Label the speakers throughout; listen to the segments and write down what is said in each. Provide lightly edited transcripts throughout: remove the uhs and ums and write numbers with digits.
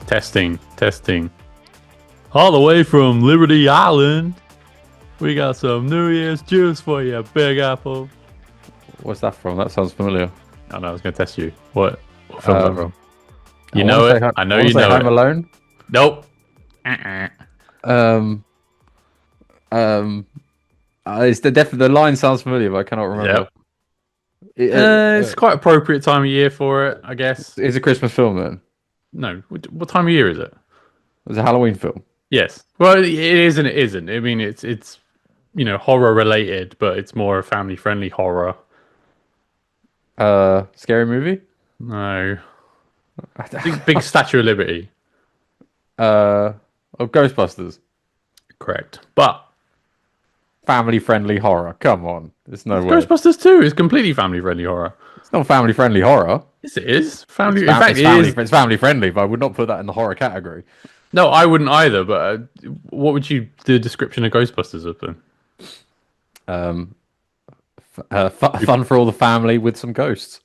Speaker 1: Testing, testing. All the way from Liberty Island, we got some New Year's juice for you, Big Apple.
Speaker 2: What's that from? That sounds familiar.
Speaker 1: I know, I was going to test you. What film is that from? You
Speaker 2: I
Speaker 1: know
Speaker 2: wanna
Speaker 1: it.
Speaker 2: say
Speaker 1: I know you know
Speaker 2: Home
Speaker 1: it.
Speaker 2: Alone.
Speaker 1: Nope.
Speaker 2: It's the line sounds familiar, but I cannot remember.
Speaker 1: Yep. It's quite appropriate time of year for it, I guess.
Speaker 2: It's a Christmas film then.
Speaker 1: No, what time of year is it?
Speaker 2: It's a Halloween film.
Speaker 1: Yes. Well, it is and it isn't. I mean, it's horror related, but it's more a family friendly horror.
Speaker 2: Scary movie.
Speaker 1: No. Big Statue of Liberty.
Speaker 2: Ghostbusters.
Speaker 1: Correct. But
Speaker 2: Family friendly horror. Come on, there's no way.
Speaker 1: Ghostbusters 2 is completely family friendly horror.
Speaker 2: It's not family friendly horror.
Speaker 1: Yes, it is.
Speaker 2: It's family friendly, but I would not put that in the horror category.
Speaker 1: No, I wouldn't either. But what would the description of Ghostbusters have been?
Speaker 2: Fun for all the family with some ghosts.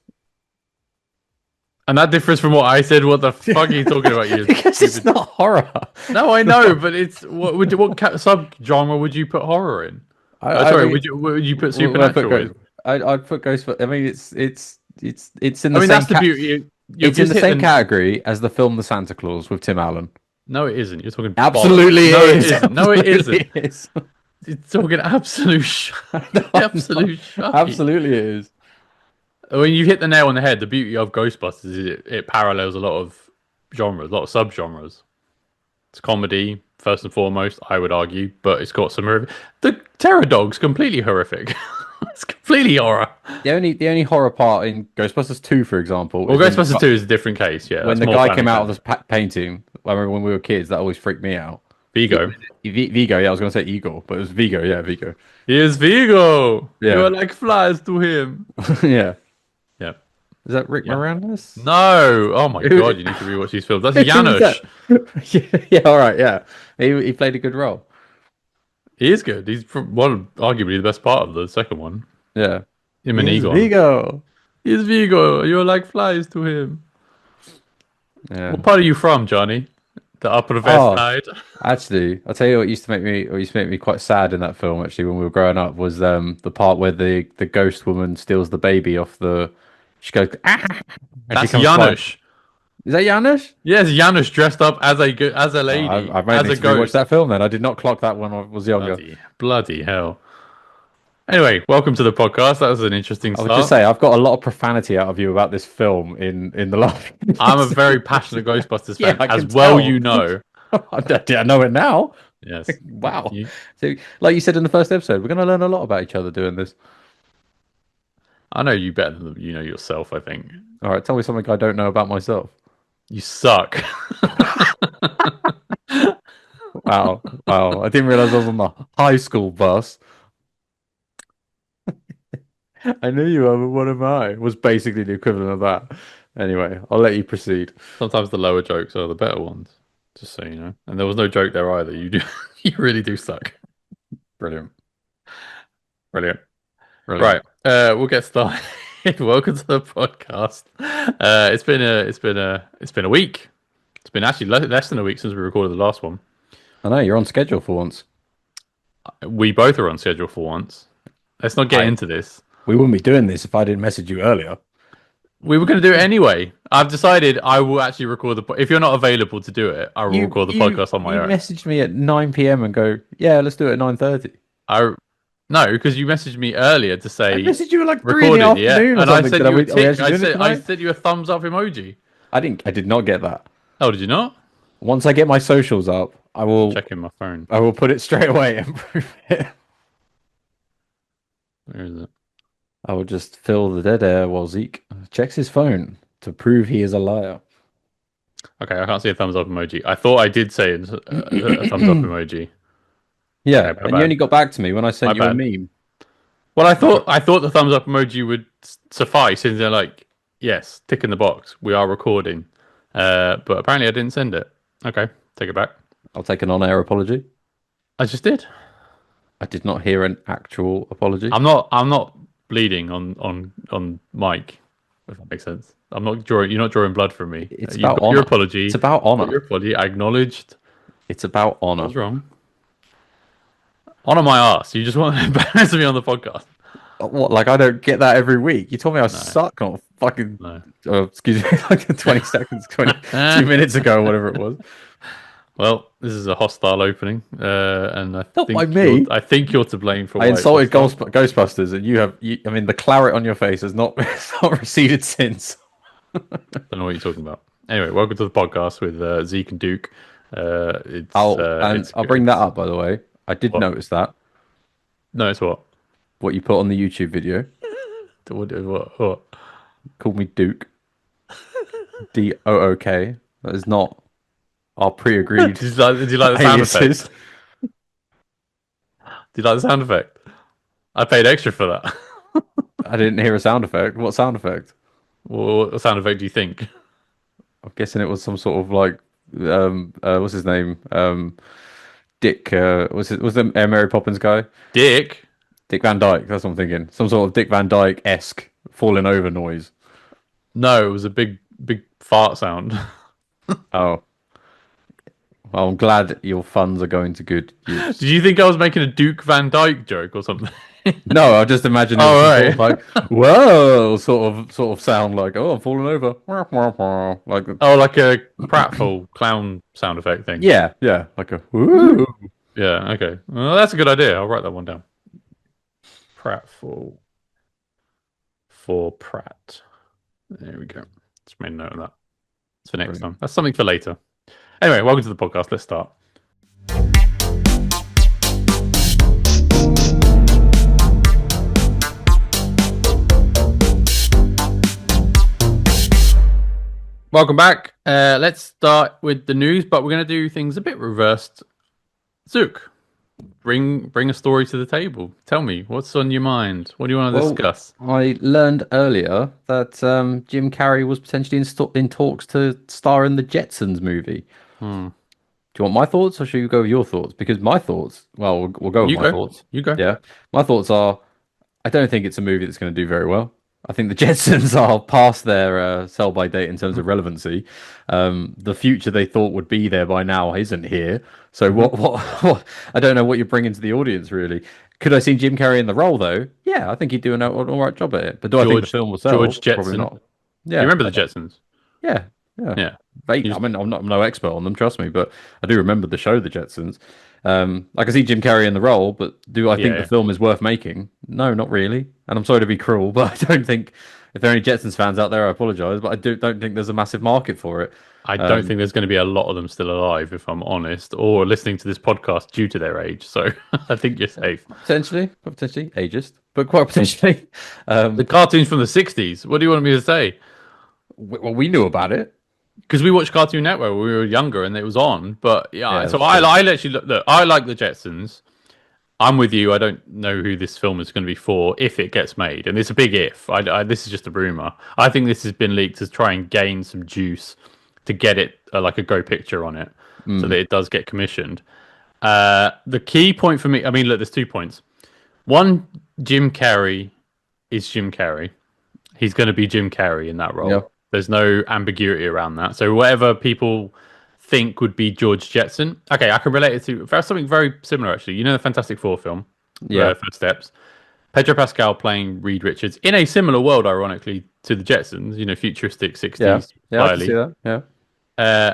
Speaker 2: And
Speaker 1: that differs from what I said. What the fuck are you talking about? You
Speaker 2: because it's not horror.
Speaker 1: No, I know, but it's what sub genre would you put horror in? Would you put supernatural in?
Speaker 2: I'd put Ghostbusters. I mean, it's in the same.
Speaker 1: That's the beauty.
Speaker 2: It's in the same category as the film The Santa Claus with Tim Allen.
Speaker 1: No, it isn't. You're talking
Speaker 2: absolutely is.
Speaker 1: No, it isn't. It's talking absolute absolute shite.
Speaker 2: Absolutely it is.
Speaker 1: When you hit the nail on the head, the beauty of Ghostbusters is it parallels a lot of genres, a lot of sub-genres. It's comedy, first and foremost, I would argue, but it's got some the Terror Dog's completely horrific. It's completely horror.
Speaker 2: The only horror part in Ghostbusters 2, for example.
Speaker 1: Well, Ghostbusters 2 is a different case, yeah.
Speaker 2: When the guy came out of the painting, I remember when we were kids, that always freaked me out.
Speaker 1: Vigo.
Speaker 2: Vigo, yeah, I was going to say Eagle, but it was Vigo, yeah, Vigo.
Speaker 1: He is Vigo!
Speaker 2: Yeah.
Speaker 1: You are like flies to him.
Speaker 2: Yeah.
Speaker 1: Yeah.
Speaker 2: Is that Rick Moranis?
Speaker 1: No! Oh my god, you need to rewatch these films. That's Janusz.
Speaker 2: Yeah, alright, yeah. He played a good role.
Speaker 1: He is good. He's arguably the best part of the second one.
Speaker 2: Yeah.
Speaker 1: Him and Egon.
Speaker 2: Vigo!
Speaker 1: He's Vigo! You're like flies to him.
Speaker 2: Yeah.
Speaker 1: What part are you from, Johnny? The Upper West Side.
Speaker 2: Actually, I'll tell you what used to make me quite sad in that film. Actually, when we were growing up, was the part where the ghost woman steals the baby off the. She goes. Ah!
Speaker 1: That's Janusz.
Speaker 2: Is that Janusz?
Speaker 1: Yes, Janusz dressed up as a lady.
Speaker 2: I might need to rewatch that film then. I did not clock that when I was younger.
Speaker 1: Bloody hell. Anyway, welcome to the podcast. That was an interesting start.
Speaker 2: I would just say I've got a lot of profanity out of you about this film in the last.
Speaker 1: I'm a very passionate Ghostbusters fan, as
Speaker 2: well
Speaker 1: you know.
Speaker 2: I know it now.
Speaker 1: Yes.
Speaker 2: Wow. So, like you said in the first episode, we're going to learn a lot about each other doing this.
Speaker 1: I know you better than you know yourself, I think.
Speaker 2: All right, tell me something I don't know about myself.
Speaker 1: You suck.
Speaker 2: Wow. I didn't realize I was on the high school bus. I knew you were, but what am I? Was basically the equivalent of that. Anyway, I'll let you proceed.
Speaker 1: Sometimes the lower jokes are the better ones, just so you know. And there was no joke there either. You really do suck.
Speaker 2: Brilliant.
Speaker 1: Right. We'll get started. Welcome to the podcast. It's been a week. It's been actually less than a week since we recorded the last one.
Speaker 2: I know you're on schedule for once.
Speaker 1: We both are on schedule for once. Let's not get into this.
Speaker 2: We wouldn't be doing this if I didn't message you earlier.
Speaker 1: We were going to do it anyway. I've decided I will actually record if you're not available to do it, I will record the podcast on my own.
Speaker 2: You messaged me at 9 p.m. and go, yeah, let's do it at 9:30.
Speaker 1: No, because you messaged me earlier to say.
Speaker 2: I messaged you at like 3 in the afternoon.
Speaker 1: And I sent you a thumbs up emoji.
Speaker 2: I did not get that.
Speaker 1: Oh, did you not?
Speaker 2: Once I get my socials up, I will
Speaker 1: check in my phone.
Speaker 2: I will put it straight away and prove it.
Speaker 1: Where is it?
Speaker 2: I will just fill the dead air while Zeke checks his phone to prove he is a liar.
Speaker 1: Okay, I can't see a thumbs up emoji. I thought I did say a thumbs up emoji.
Speaker 2: Yeah, okay, and you only got back to me when I sent you a meme.
Speaker 1: Well, I thought the thumbs up emoji would suffice, and they're like, yes, tick in the box. We are recording, but apparently I didn't send it. Okay, take it back.
Speaker 2: I'll take an on-air apology.
Speaker 1: I just did.
Speaker 2: I did not hear an actual apology.
Speaker 1: I'm not bleeding on mic. If that makes sense. I'm not drawing. You're not drawing blood from me.
Speaker 2: It's
Speaker 1: You've
Speaker 2: about
Speaker 1: got your
Speaker 2: honor. It's
Speaker 1: apology.
Speaker 2: about
Speaker 1: You've got
Speaker 2: honor.
Speaker 1: your apology. I acknowledged
Speaker 2: It's about
Speaker 1: I
Speaker 2: honor.
Speaker 1: was wrong. Honor my ass. You just want to embarrass me on the podcast.
Speaker 2: What? Like I don't get that every week. You told me I
Speaker 1: No,
Speaker 2: suck on fucking.
Speaker 1: no.
Speaker 2: Excuse me, like 20 seconds, 20, 2 minutes ago, whatever it was.
Speaker 1: Well, this is a hostile opening, and
Speaker 2: Not by me.
Speaker 1: I think you're to blame for
Speaker 2: I
Speaker 1: why it's
Speaker 2: insulted
Speaker 1: hostile.
Speaker 2: Ghostbusters, and I mean, the claret on your face has not, it's not receded since.
Speaker 1: Don't know what you're talking about. Anyway, welcome to the podcast with Zeke and Duke.
Speaker 2: I'll bring that up, by the way. I did
Speaker 1: What?
Speaker 2: notice that
Speaker 1: No, it's what?
Speaker 2: what you put on the YouTube video
Speaker 1: What?
Speaker 2: called me Duke, Dook. That is not our pre-agreed
Speaker 1: Did you like the sound effect?
Speaker 2: aliases.
Speaker 1: Did you like the sound effect? I paid extra for that.
Speaker 2: I didn't hear a sound effect. What sound effect?
Speaker 1: What sound effect do you think?
Speaker 2: I'm guessing it was some sort of like, what's his name? Dick. Was the Mary Poppins guy?
Speaker 1: Dick?
Speaker 2: Dick Van Dyke. That's what I'm thinking. Some sort of Dick Van Dyke-esque falling over noise.
Speaker 1: No, it was a big fart sound.
Speaker 2: Oh, well, I'm glad your funds are going to good use.
Speaker 1: Did you think I was making a Duke Van Dyke joke or something?
Speaker 2: No, I just imagined it
Speaker 1: Oh,
Speaker 2: was some
Speaker 1: right.
Speaker 2: sort of like, whoa, sort of sound like, oh, I'm falling over. Like,
Speaker 1: Oh, like a pratfall clown sound effect thing.
Speaker 2: yeah, like a woo.
Speaker 1: Yeah, okay. Well, that's a good idea. I'll write that one down. Pratfall for Pratt. There we go. Just made a note of that. It's for next time. That's something for later. Anyway, welcome to the podcast. Let's start. Welcome back. Let's start with the news, but we're going to do things a bit reversed. Zook, bring a story to the table. Tell me, what's on your mind? What do you want to
Speaker 2: Well,
Speaker 1: discuss?
Speaker 2: I learned earlier that Jim Carrey was potentially in talks to star in the Jetsons movie.
Speaker 1: Hmm.
Speaker 2: Do you want my thoughts, or should you go with your thoughts? Because my thoughts, well, we'll go with
Speaker 1: You
Speaker 2: my
Speaker 1: go.
Speaker 2: thoughts.
Speaker 1: You go.
Speaker 2: Yeah, my thoughts are, I don't think it's a movie that's going to do very well. I think the Jetsons are past their sell by date in terms of relevancy. The future they thought would be there by now isn't here. So what? I don't know what you're bringing to the audience really. Could I see Jim Carrey in the role though? Yeah, I think he'd do an all right job at it. But do I think the film will sell?
Speaker 1: George
Speaker 2: Probably
Speaker 1: Jetson.
Speaker 2: not.
Speaker 1: Do
Speaker 2: Yeah,
Speaker 1: you remember the Jetsons?
Speaker 2: yeah, yeah.
Speaker 1: Yeah.
Speaker 2: I mean, I'm no expert on them, trust me, but I do remember the show, The Jetsons. I can see Jim Carrey in the role, but do I think the
Speaker 1: Yeah.
Speaker 2: film is worth making? No, not really. And I'm sorry to be cruel, but I don't think if there are any Jetsons fans out there, I apologize, but I don't think there's a massive market for it.
Speaker 1: I don't think there's going to be a lot of them still alive, if I'm honest, or listening to this podcast due to their age. So I think you're safe.
Speaker 2: Potentially ageist, but quite potentially.
Speaker 1: The cartoons from the 60s. What do you want me to say?
Speaker 2: Well, we knew about it.
Speaker 1: Because we watched Cartoon Network when we were younger and it was on. But yeah,
Speaker 2: Yeah,
Speaker 1: so
Speaker 2: that's true.
Speaker 1: I literally look, I like the Jetsons. I'm with you. I don't know who this film is going to be for if it gets made, and it's a big if. This is just a rumor. I think this has been leaked to try and gain some juice to get it like a go picture on it, so that it does get commissioned. The key point for me, I mean, look, there's 2 points. One, Jim Carrey is Jim Carrey. He's going to be Jim Carrey in that role.
Speaker 2: Yeah.
Speaker 1: There's no ambiguity around that. So whatever people think would be George Jetson, okay, I can relate it to something very similar actually. You know the Fantastic Four film,
Speaker 2: Yeah.
Speaker 1: First Steps. Pedro Pascal playing Reed Richards in a similar world, ironically, to the Jetsons. You know, futuristic 60s
Speaker 2: Yeah, I can
Speaker 1: styly.
Speaker 2: see that. Yeah.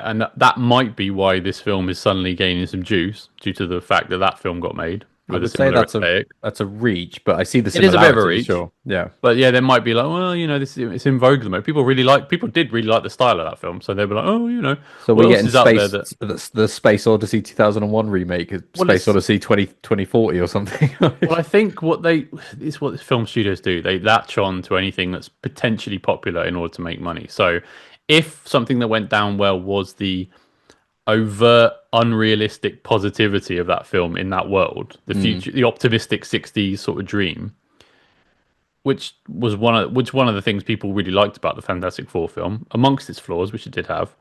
Speaker 1: And that might be why this film is suddenly gaining some juice due to the fact that that film got made
Speaker 2: I
Speaker 1: with a
Speaker 2: would say
Speaker 1: similar
Speaker 2: that's
Speaker 1: aesthetic.
Speaker 2: a reach, but I see the
Speaker 1: It is a bit of a
Speaker 2: similarities,
Speaker 1: reach.
Speaker 2: sure. Yeah.
Speaker 1: But yeah, there might be like, well, you know, it's in vogue at the moment. People did really like the style of that film, so they'd be like, oh, you know,
Speaker 2: So
Speaker 1: what
Speaker 2: we're
Speaker 1: else
Speaker 2: getting
Speaker 1: is out there that?
Speaker 2: the Space Odyssey 2001 remake,
Speaker 1: Well,
Speaker 2: Space
Speaker 1: it's-
Speaker 2: Odyssey 2040 or something.
Speaker 1: Well, I think what film studios do. They latch on to anything that's potentially popular in order to make money. So, if something that went down well was the overt, unrealistic positivity of that film in that world, the future, the optimistic '60s sort of dream, which was one of the things people really liked about the Fantastic Four film, amongst its flaws, which it did have.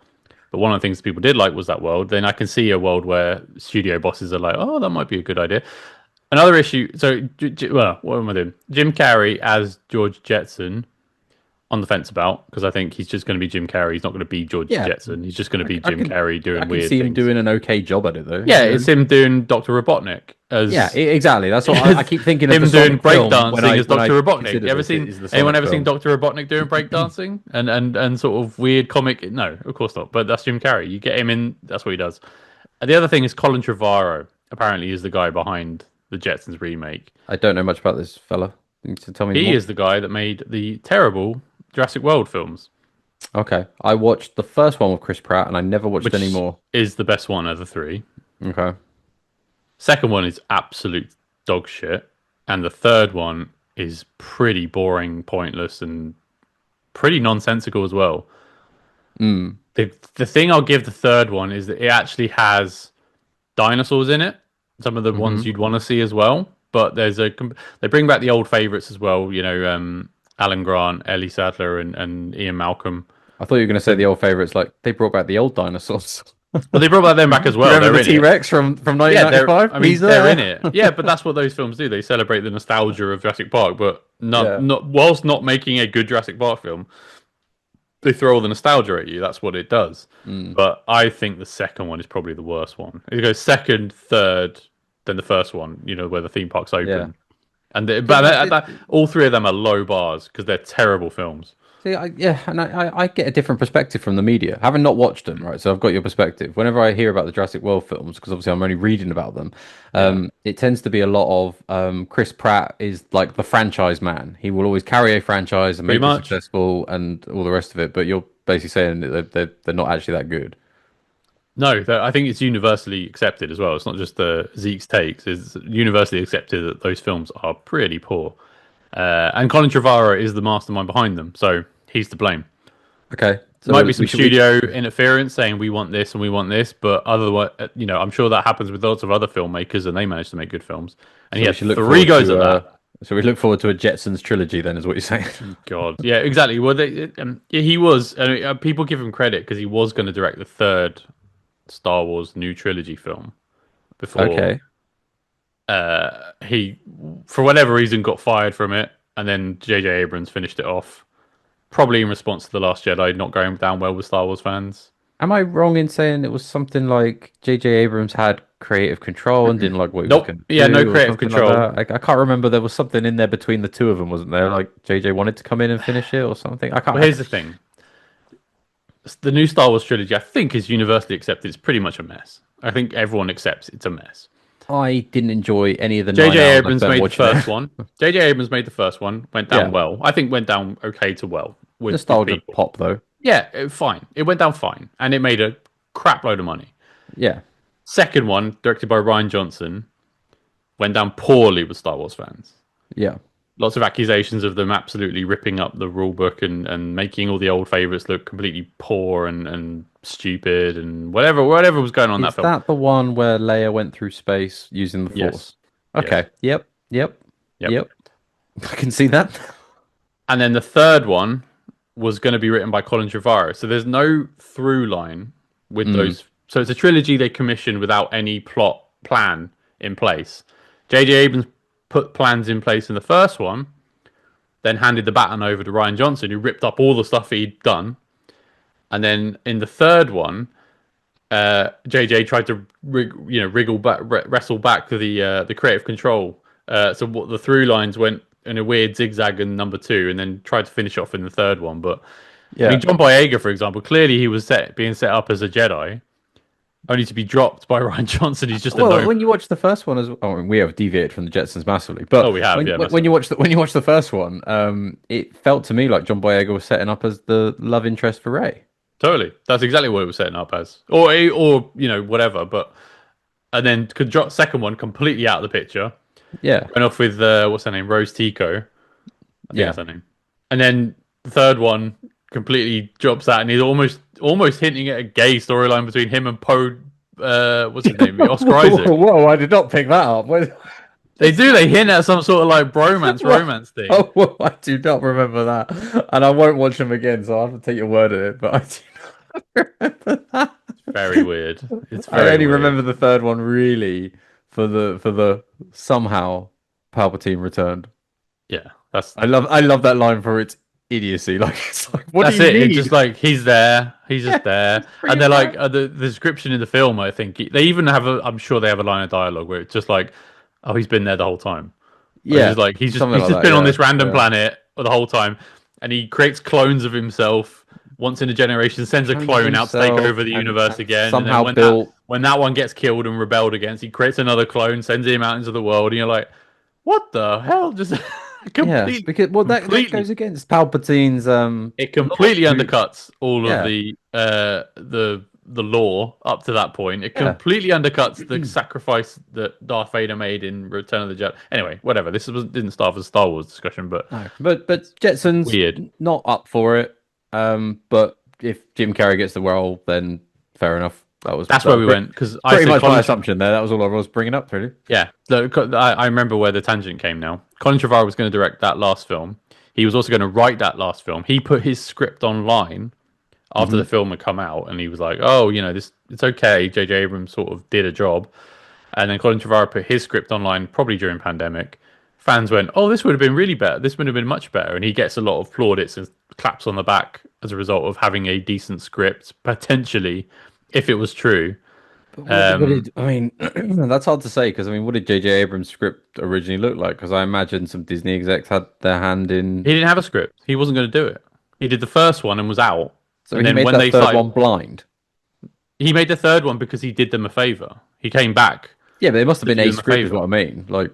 Speaker 1: But one of the things people did like was that world. Then I can see a world where studio bosses are like, "Oh, that might be a good idea." Another issue. So, well, what am I doing? Jim Carrey as George Jetson. on the fence about because I think he's just going to be Jim Carrey. He's not going to be George
Speaker 2: Yeah,
Speaker 1: Jetson. He's just going to be
Speaker 2: I
Speaker 1: Jim
Speaker 2: can
Speaker 1: Carrey
Speaker 2: I
Speaker 1: doing
Speaker 2: can
Speaker 1: weird
Speaker 2: see him
Speaker 1: things.
Speaker 2: doing an okay job at it though.
Speaker 1: Yeah,
Speaker 2: You
Speaker 1: it's
Speaker 2: know?
Speaker 1: him doing Dr. Robotnik
Speaker 2: Yeah,
Speaker 1: as
Speaker 2: exactly. That's what I keep thinking of
Speaker 1: him
Speaker 2: the
Speaker 1: doing
Speaker 2: Sonic film
Speaker 1: breakdancing as
Speaker 2: when I
Speaker 1: Dr. Robotnik.
Speaker 2: consider
Speaker 1: You ever
Speaker 2: this. It
Speaker 1: seen
Speaker 2: is the
Speaker 1: anyone
Speaker 2: Sonic
Speaker 1: ever seen
Speaker 2: film.
Speaker 1: Dr. Robotnik doing breakdancing and sort of weird comic? No, of course not. But that's Jim Carrey. You get him in. That's what he does. And the other thing is Colin Trevorrow apparently is the guy behind the Jetsons remake.
Speaker 2: I don't know much about this fella. You need to tell me
Speaker 1: He
Speaker 2: more.
Speaker 1: is the guy that made the terrible Jurassic World films,
Speaker 2: Okay, I watched the first one with Chris Pratt, and I never watched any
Speaker 1: which
Speaker 2: more.
Speaker 1: is the best one of the three.
Speaker 2: Okay,
Speaker 1: Second one is absolute dog shit, and the third one is pretty boring, pointless, and pretty nonsensical as well. The thing I'll give the third one is that it actually has dinosaurs in it, some of the ones you'd want to see as well. But they bring back the old favorites as well. You know, Alan Grant, Ellie Sadler, and Ian Malcolm.
Speaker 2: I thought you were going to say the old favorites, like they brought back the old dinosaurs.
Speaker 1: But they brought back them back as well.
Speaker 2: Remember
Speaker 1: They're
Speaker 2: the
Speaker 1: in
Speaker 2: T
Speaker 1: it.
Speaker 2: Rex from
Speaker 1: Yeah, they're.
Speaker 2: 1995?
Speaker 1: I mean,
Speaker 2: He's
Speaker 1: they're
Speaker 2: there.
Speaker 1: in it. Yeah, but that's what those films do. They celebrate the nostalgia of Jurassic Park, but
Speaker 2: Yeah.
Speaker 1: not whilst not making a good Jurassic Park film. They throw all the nostalgia at you. That's what it does. But I think the second one is probably the worst one. It goes second, third, then the first one. You know, where the theme park's open,
Speaker 2: Yeah.
Speaker 1: and all three of them are low bars because they're terrible films.
Speaker 2: See, I get a different perspective from the media, having not watched them, right? So I've got your perspective. Whenever I hear about the Jurassic World films, because obviously I'm only reading about them, it tends to be a lot of Chris Pratt is like the franchise man. He will always carry a franchise and
Speaker 1: Pretty
Speaker 2: make it
Speaker 1: much.
Speaker 2: successful and all the rest of it. But you're basically saying that they're not actually that good.
Speaker 1: No, I think it's universally accepted as well. It's not just the Zeke's takes. It's universally accepted that those films are pretty poor. And Colin Trevorrow is the mastermind behind them, so he's to blame.
Speaker 2: Okay,
Speaker 1: There might be some studio interference saying we want this and we want this, but otherwise, you know, I'm sure that happens with lots of other filmmakers, and they manage to make good films. And he had three goes at that.
Speaker 2: So we look forward to a Jetsons trilogy, then, is what you're saying?
Speaker 1: God, yeah, exactly. Well, he was. People give him credit because he was going to direct the third Star Wars new trilogy film before.
Speaker 2: Okay.
Speaker 1: He, for whatever reason, got fired from it, and then J.J. Abrams finished it off, probably in response to The Last Jedi not going down well with Star Wars fans.
Speaker 2: Am I wrong in saying it was something like J.J. Abrams had creative control and didn't like what he was going to do?
Speaker 1: Yeah, no
Speaker 2: or
Speaker 1: creative
Speaker 2: something
Speaker 1: control.
Speaker 2: Like that? I can't remember. There was something in there between the two of them, wasn't there? Like J.J. wanted to come in and finish it or something. I can't.
Speaker 1: Well, here's the thing: the new Star Wars trilogy, I think, is universally accepted. It's pretty much a mess. I think everyone accepts it's a mess.
Speaker 2: I didn't enjoy any of the.
Speaker 1: J.J. Abrams made the first one. J.J. Abrams made the first one. Went down well. I think went down okay to well. With
Speaker 2: nostalgia pop though.
Speaker 1: Yeah, fine. It went down fine, and it made a crap load of money.
Speaker 2: Yeah.
Speaker 1: Second one, directed by Rian Johnson, went down poorly with Star Wars fans.
Speaker 2: Yeah.
Speaker 1: Lots of accusations of them absolutely ripping up the rule book and making all the old favorites look completely poor and stupid and whatever was going on in that film.
Speaker 2: Is that the one where Leia went through space using the Force?
Speaker 1: Yes.
Speaker 2: Okay.
Speaker 1: Yes.
Speaker 2: Yep. I can see that.
Speaker 1: And then the third one was going to be written by Colin Trevorrow. So there's no through line with those. So it's a trilogy they commissioned without any plot plan in place. J.J. Abrams put plans in place in the first one, then handed the baton over to Rian Johnson, who ripped up all the stuff he'd done. And then in the third one, JJ tried to wrestle back to the creative control. So what the through lines went in a weird zigzag in number 2, and then tried to finish off in the third one. But I mean, John Boyega, for example, clearly he was being set up as a Jedi, only to be dropped by Rian Johnson. He's just
Speaker 2: when you watch the first one as well, I mean, we have deviated from the Jetsons massively, but
Speaker 1: we have.
Speaker 2: When you watch the first one, it felt to me like John Boyega was setting up as the love interest for Rey.
Speaker 1: Totally, that's exactly what it was setting up as, or whatever. But and then could drop second one completely out of the picture.
Speaker 2: Yeah,
Speaker 1: went off with what's her name, Rose Tico. I think that's her name. And then the third one completely drops that, and he's almost hinting at a gay storyline between him and Poe. What's his name? Oscar Isaac.
Speaker 2: Whoa! I did not pick that up.
Speaker 1: They do. They hint at some sort of like romance thing.
Speaker 2: Oh, well, I do not remember that, and I won't watch them again, so I have to take your word at it. But I do not remember that.
Speaker 1: It's very weird.
Speaker 2: I only remember the third one really for the somehow Palpatine returned.
Speaker 1: Yeah, that's.
Speaker 2: I love that line for it's idiocy. Like, it's like, what do
Speaker 1: That's
Speaker 2: you
Speaker 1: it. It's
Speaker 2: need?
Speaker 1: just like he's there. He's
Speaker 2: Yeah,
Speaker 1: just there,
Speaker 2: just bring
Speaker 1: and
Speaker 2: him
Speaker 1: they're like
Speaker 2: back.
Speaker 1: the description in the film. I think they even have a. I'm sure they have a line of dialogue where it's just like, "Oh, he's been there the whole time." Or it's
Speaker 2: Yeah,
Speaker 1: just like
Speaker 2: something
Speaker 1: he's
Speaker 2: like
Speaker 1: just
Speaker 2: that.
Speaker 1: been on
Speaker 2: Yeah,
Speaker 1: this random
Speaker 2: yeah.
Speaker 1: planet the whole time, and he creates clones of himself once in a generation. Sends a
Speaker 2: Clones of
Speaker 1: clone out to take
Speaker 2: himself
Speaker 1: over the
Speaker 2: and
Speaker 1: universe again, and then
Speaker 2: somehow built.
Speaker 1: when that one gets killed and rebelled against, he creates another clone, sends him out into the world, and you're like, "What the hell?" Just
Speaker 2: Yeah,
Speaker 1: complete,
Speaker 2: because well, that
Speaker 1: completely
Speaker 2: goes against Palpatine's
Speaker 1: it
Speaker 2: logic.
Speaker 1: completely
Speaker 2: I mean,
Speaker 1: undercuts all of
Speaker 2: yeah,
Speaker 1: the lore up to that point. It
Speaker 2: yeah.
Speaker 1: completely undercuts the sacrifice that Darth Vader made in Return of the Jedi. Anyway, whatever. Didn't start as a Star Wars discussion, but
Speaker 2: No, but
Speaker 1: it's
Speaker 2: Jetsons
Speaker 1: weird.
Speaker 2: not up for it. But if Jim Carrey gets the role, then fair enough.
Speaker 1: That's
Speaker 2: That
Speaker 1: where
Speaker 2: was
Speaker 1: we went because I
Speaker 2: pretty
Speaker 1: said
Speaker 2: much my
Speaker 1: Colin.
Speaker 2: assumption there. That was all I was bringing up, really.
Speaker 1: Yeah, I remember where the tangent came now. Colin Trevorrow was going to direct that last film. He was also going to write that last film. He put his script online after
Speaker 2: Hmm.
Speaker 1: the film had come out, and he was like, "Oh, this it's okay." J.J. Abrams sort of did a job, and then Colin Trevorrow put his script online probably during pandemic. Fans went, "Oh, this would have been really better. This would have been much better," and he gets a lot of plaudits and claps on the back as a result of having a decent script, potentially, if it was true.
Speaker 2: But what
Speaker 1: Um,
Speaker 2: did I mean? That's hard to say because I mean, what did J.J. Abrams' script originally look like? Because I imagine some Disney execs had their hand in.
Speaker 1: he didn't have a script. He wasn't going to do it. He did the first one and was out.
Speaker 2: So
Speaker 1: And
Speaker 2: he
Speaker 1: then
Speaker 2: made
Speaker 1: when
Speaker 2: that
Speaker 1: they
Speaker 2: third
Speaker 1: started,
Speaker 2: one blind.
Speaker 1: he made the third one because he did them a favor. He came back
Speaker 2: Yeah, but it must have
Speaker 1: to
Speaker 2: been
Speaker 1: do
Speaker 2: a
Speaker 1: them a
Speaker 2: script, is
Speaker 1: favor.
Speaker 2: what I mean. Like,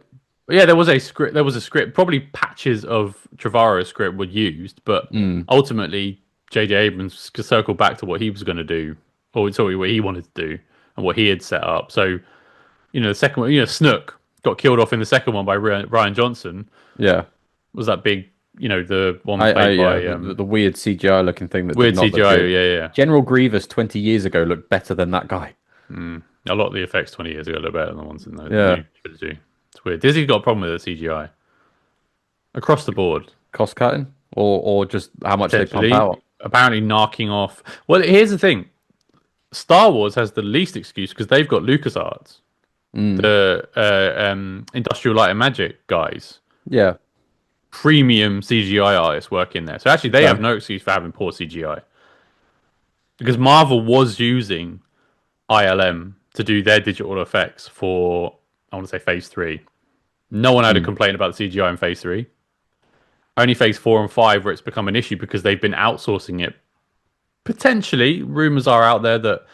Speaker 1: Yeah, there was a script. There was a script. Probably patches of Trevorrow's script were used, but
Speaker 2: mm,
Speaker 1: ultimately, J.J. Abrams circled back to what he was going to do, or sorry, what he wanted to do, and what he had set up. So, the second one, Snook got killed off in the second one by Ryan Johnson.
Speaker 2: yeah.
Speaker 1: Was that big? The one played
Speaker 2: Yeah,
Speaker 1: by
Speaker 2: the weird CGI looking thing that did
Speaker 1: weird
Speaker 2: not look
Speaker 1: CGI.
Speaker 2: good.
Speaker 1: Yeah, yeah.
Speaker 2: General Grievous 20 years ago looked better than that guy.
Speaker 1: A lot of the effects 20 years ago look better than the ones in the
Speaker 2: Yeah,
Speaker 1: new trilogy. It's weird. Disney's got a problem with the CGI across the board.
Speaker 2: cost cutting or just how much they pump
Speaker 1: Potentially,
Speaker 2: out.
Speaker 1: apparently knocking off. Well, here's the thing: Star Wars has the least excuse because they've got LucasArts,
Speaker 2: Mm,
Speaker 1: the Industrial Light and Magic guys,
Speaker 2: yeah,
Speaker 1: premium CGI artists work in there. So actually, they have
Speaker 2: okay.
Speaker 1: no excuse for having poor CGI because Marvel was using ILM to do their digital effects for I want to say Phase 3. No one had a
Speaker 2: Mm,
Speaker 1: complaint about the CGI in Phase 3. Only Phase 4 and 5 where it's become an issue because they've been outsourcing it. Potentially, rumors are out there that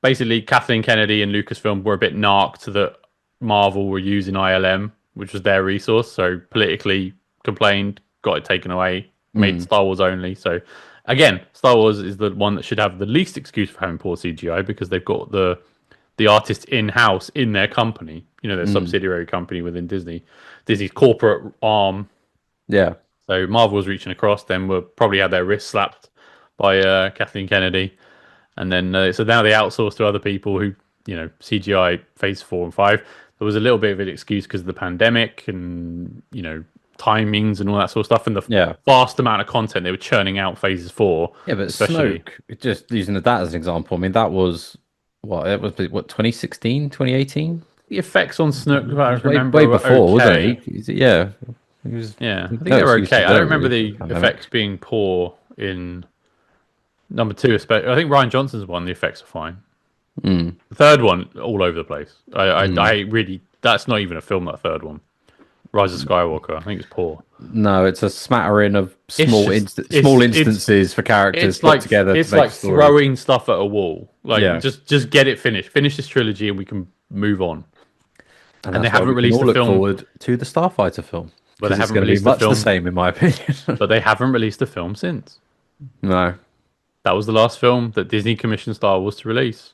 Speaker 1: basically Kathleen Kennedy and Lucasfilm were a bit narked that Marvel were using ILM, which was their resource. So politically complained, got it taken away, made
Speaker 2: mm,
Speaker 1: Star Wars only. So again, Star Wars is the one that should have the least excuse for having poor CGI because they've got the artists in house in their company. Their
Speaker 2: mm,
Speaker 1: subsidiary company within Disney, Disney's corporate arm.
Speaker 2: yeah.
Speaker 1: So Marvel was reaching across, then were probably had their wrists slapped by Kathleen Kennedy, and then so now they outsource to other people who CGI Phase 4 and 5. There was a little bit of an excuse because of the pandemic and timings and all that sort of stuff, and the
Speaker 2: Yeah.
Speaker 1: vast amount of content they were churning out Phases 4,
Speaker 2: Yeah, but
Speaker 1: especially.
Speaker 2: Snoke, just using that as an example, I mean, that was what it was, what, 2016, 2018?
Speaker 1: The effects on Snook, if I
Speaker 2: It was
Speaker 1: remember,
Speaker 2: way
Speaker 1: were
Speaker 2: before, wasn't
Speaker 1: okay.
Speaker 2: Yeah. It was,
Speaker 1: Yeah, I think
Speaker 2: no
Speaker 1: they were
Speaker 2: excuses
Speaker 1: okay. I
Speaker 2: there,
Speaker 1: don't remember
Speaker 2: really, for the
Speaker 1: the
Speaker 2: pandemic.
Speaker 1: effects being poor in number two. Especially, I think Ryan Johnson's one. The effects are fine.
Speaker 2: Mm,
Speaker 1: The third one, all over the place. I
Speaker 2: mm.
Speaker 1: really, that's not even a film. That third one, Rise of Skywalker. I think it's poor.
Speaker 2: No, it's a smattering of
Speaker 1: It's just,
Speaker 2: small instances for characters put together to
Speaker 1: it's
Speaker 2: make a
Speaker 1: like
Speaker 2: story.
Speaker 1: throwing stuff at a wall. Like
Speaker 2: Yeah,
Speaker 1: just get it finished. Finish this trilogy, and we can move on.
Speaker 2: and
Speaker 1: And they
Speaker 2: that's why
Speaker 1: haven't
Speaker 2: we can
Speaker 1: released
Speaker 2: all
Speaker 1: the
Speaker 2: look
Speaker 1: film,
Speaker 2: forward to the Starfighter film
Speaker 1: but they
Speaker 2: because it's
Speaker 1: haven't
Speaker 2: going to be
Speaker 1: released the
Speaker 2: much the
Speaker 1: film,
Speaker 2: same, in my opinion.
Speaker 1: but they haven't released the film since.
Speaker 2: No,
Speaker 1: That was the last film that Disney commissioned Star Wars to release.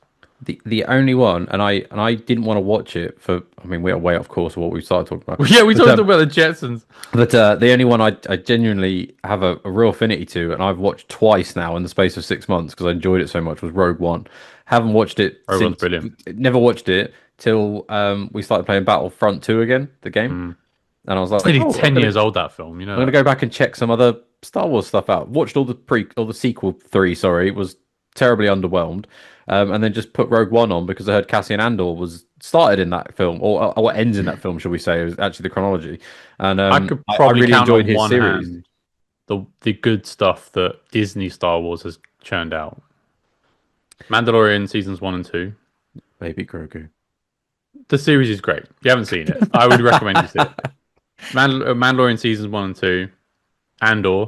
Speaker 2: the only one, and I didn't want to watch it for. I mean, we're way off course of what we started talking about,
Speaker 1: Yeah, we
Speaker 2: but
Speaker 1: talked about the Jetsons.
Speaker 2: the only one I genuinely have a real affinity to, and I've watched twice now in the space of 6 months because I enjoyed it so much, was Rogue One. Haven't watched it
Speaker 1: Rogue One's
Speaker 2: since.
Speaker 1: brilliant.
Speaker 2: Never watched it till we started playing Battlefront 2 again, the game,
Speaker 1: Mm.
Speaker 2: and I was
Speaker 1: It's
Speaker 2: like,
Speaker 1: nearly
Speaker 2: oh,
Speaker 1: 10 years old, that film. You
Speaker 2: I'm
Speaker 1: know
Speaker 2: gonna
Speaker 1: that.
Speaker 2: go back and check some other Star Wars stuff out. Watched all the sequel three. Sorry, it was terribly underwhelmed. And then just put Rogue One on because I heard Cassian Andor was started in that film, or what ends in that film, shall we say? Is actually the chronology. And
Speaker 1: I could
Speaker 2: I
Speaker 1: probably
Speaker 2: really
Speaker 1: count
Speaker 2: enjoyed
Speaker 1: on
Speaker 2: his
Speaker 1: one
Speaker 2: series.
Speaker 1: hand. the good stuff that Disney Star Wars has churned out. Mandalorian seasons 1 and 2.
Speaker 2: Baby Grogu.
Speaker 1: The series is great. If you haven't seen it, I would recommend you see it. Mandalorian seasons 1 and 2, Andor,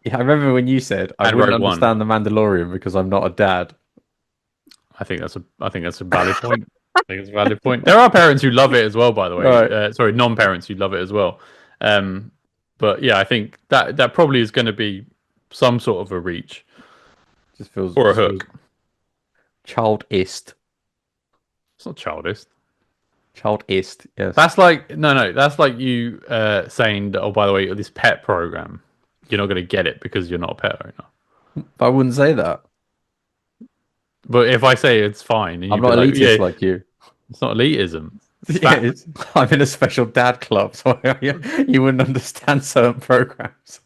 Speaker 2: Yeah, I remember when you said I
Speaker 1: and
Speaker 2: wouldn't
Speaker 1: Rogue One.
Speaker 2: understand the Mandalorian because I'm not a dad.
Speaker 1: I think that's a valid point. I think it's a valid point. There are parents who love it as well, by the way.
Speaker 2: Right.
Speaker 1: Sorry, non-parents who love it as well. Um, but yeah, I think that probably is going to be some sort of a reach or a
Speaker 2: Just feels
Speaker 1: hook.
Speaker 2: childist.
Speaker 1: It's not childish.
Speaker 2: Childist, yes.
Speaker 1: That's like no. That's like you saying that. Oh, by the way, this pet program, you're not going to get it because you're not a pet owner.
Speaker 2: But I wouldn't say that.
Speaker 1: But if I say it's fine, and
Speaker 2: I'm
Speaker 1: you'd be
Speaker 2: not
Speaker 1: like, yeah,
Speaker 2: elitist like you.
Speaker 1: it's not elitism. It's
Speaker 2: Yeah,
Speaker 1: fact.
Speaker 2: I'm in a special dad club, so you wouldn't understand certain programs.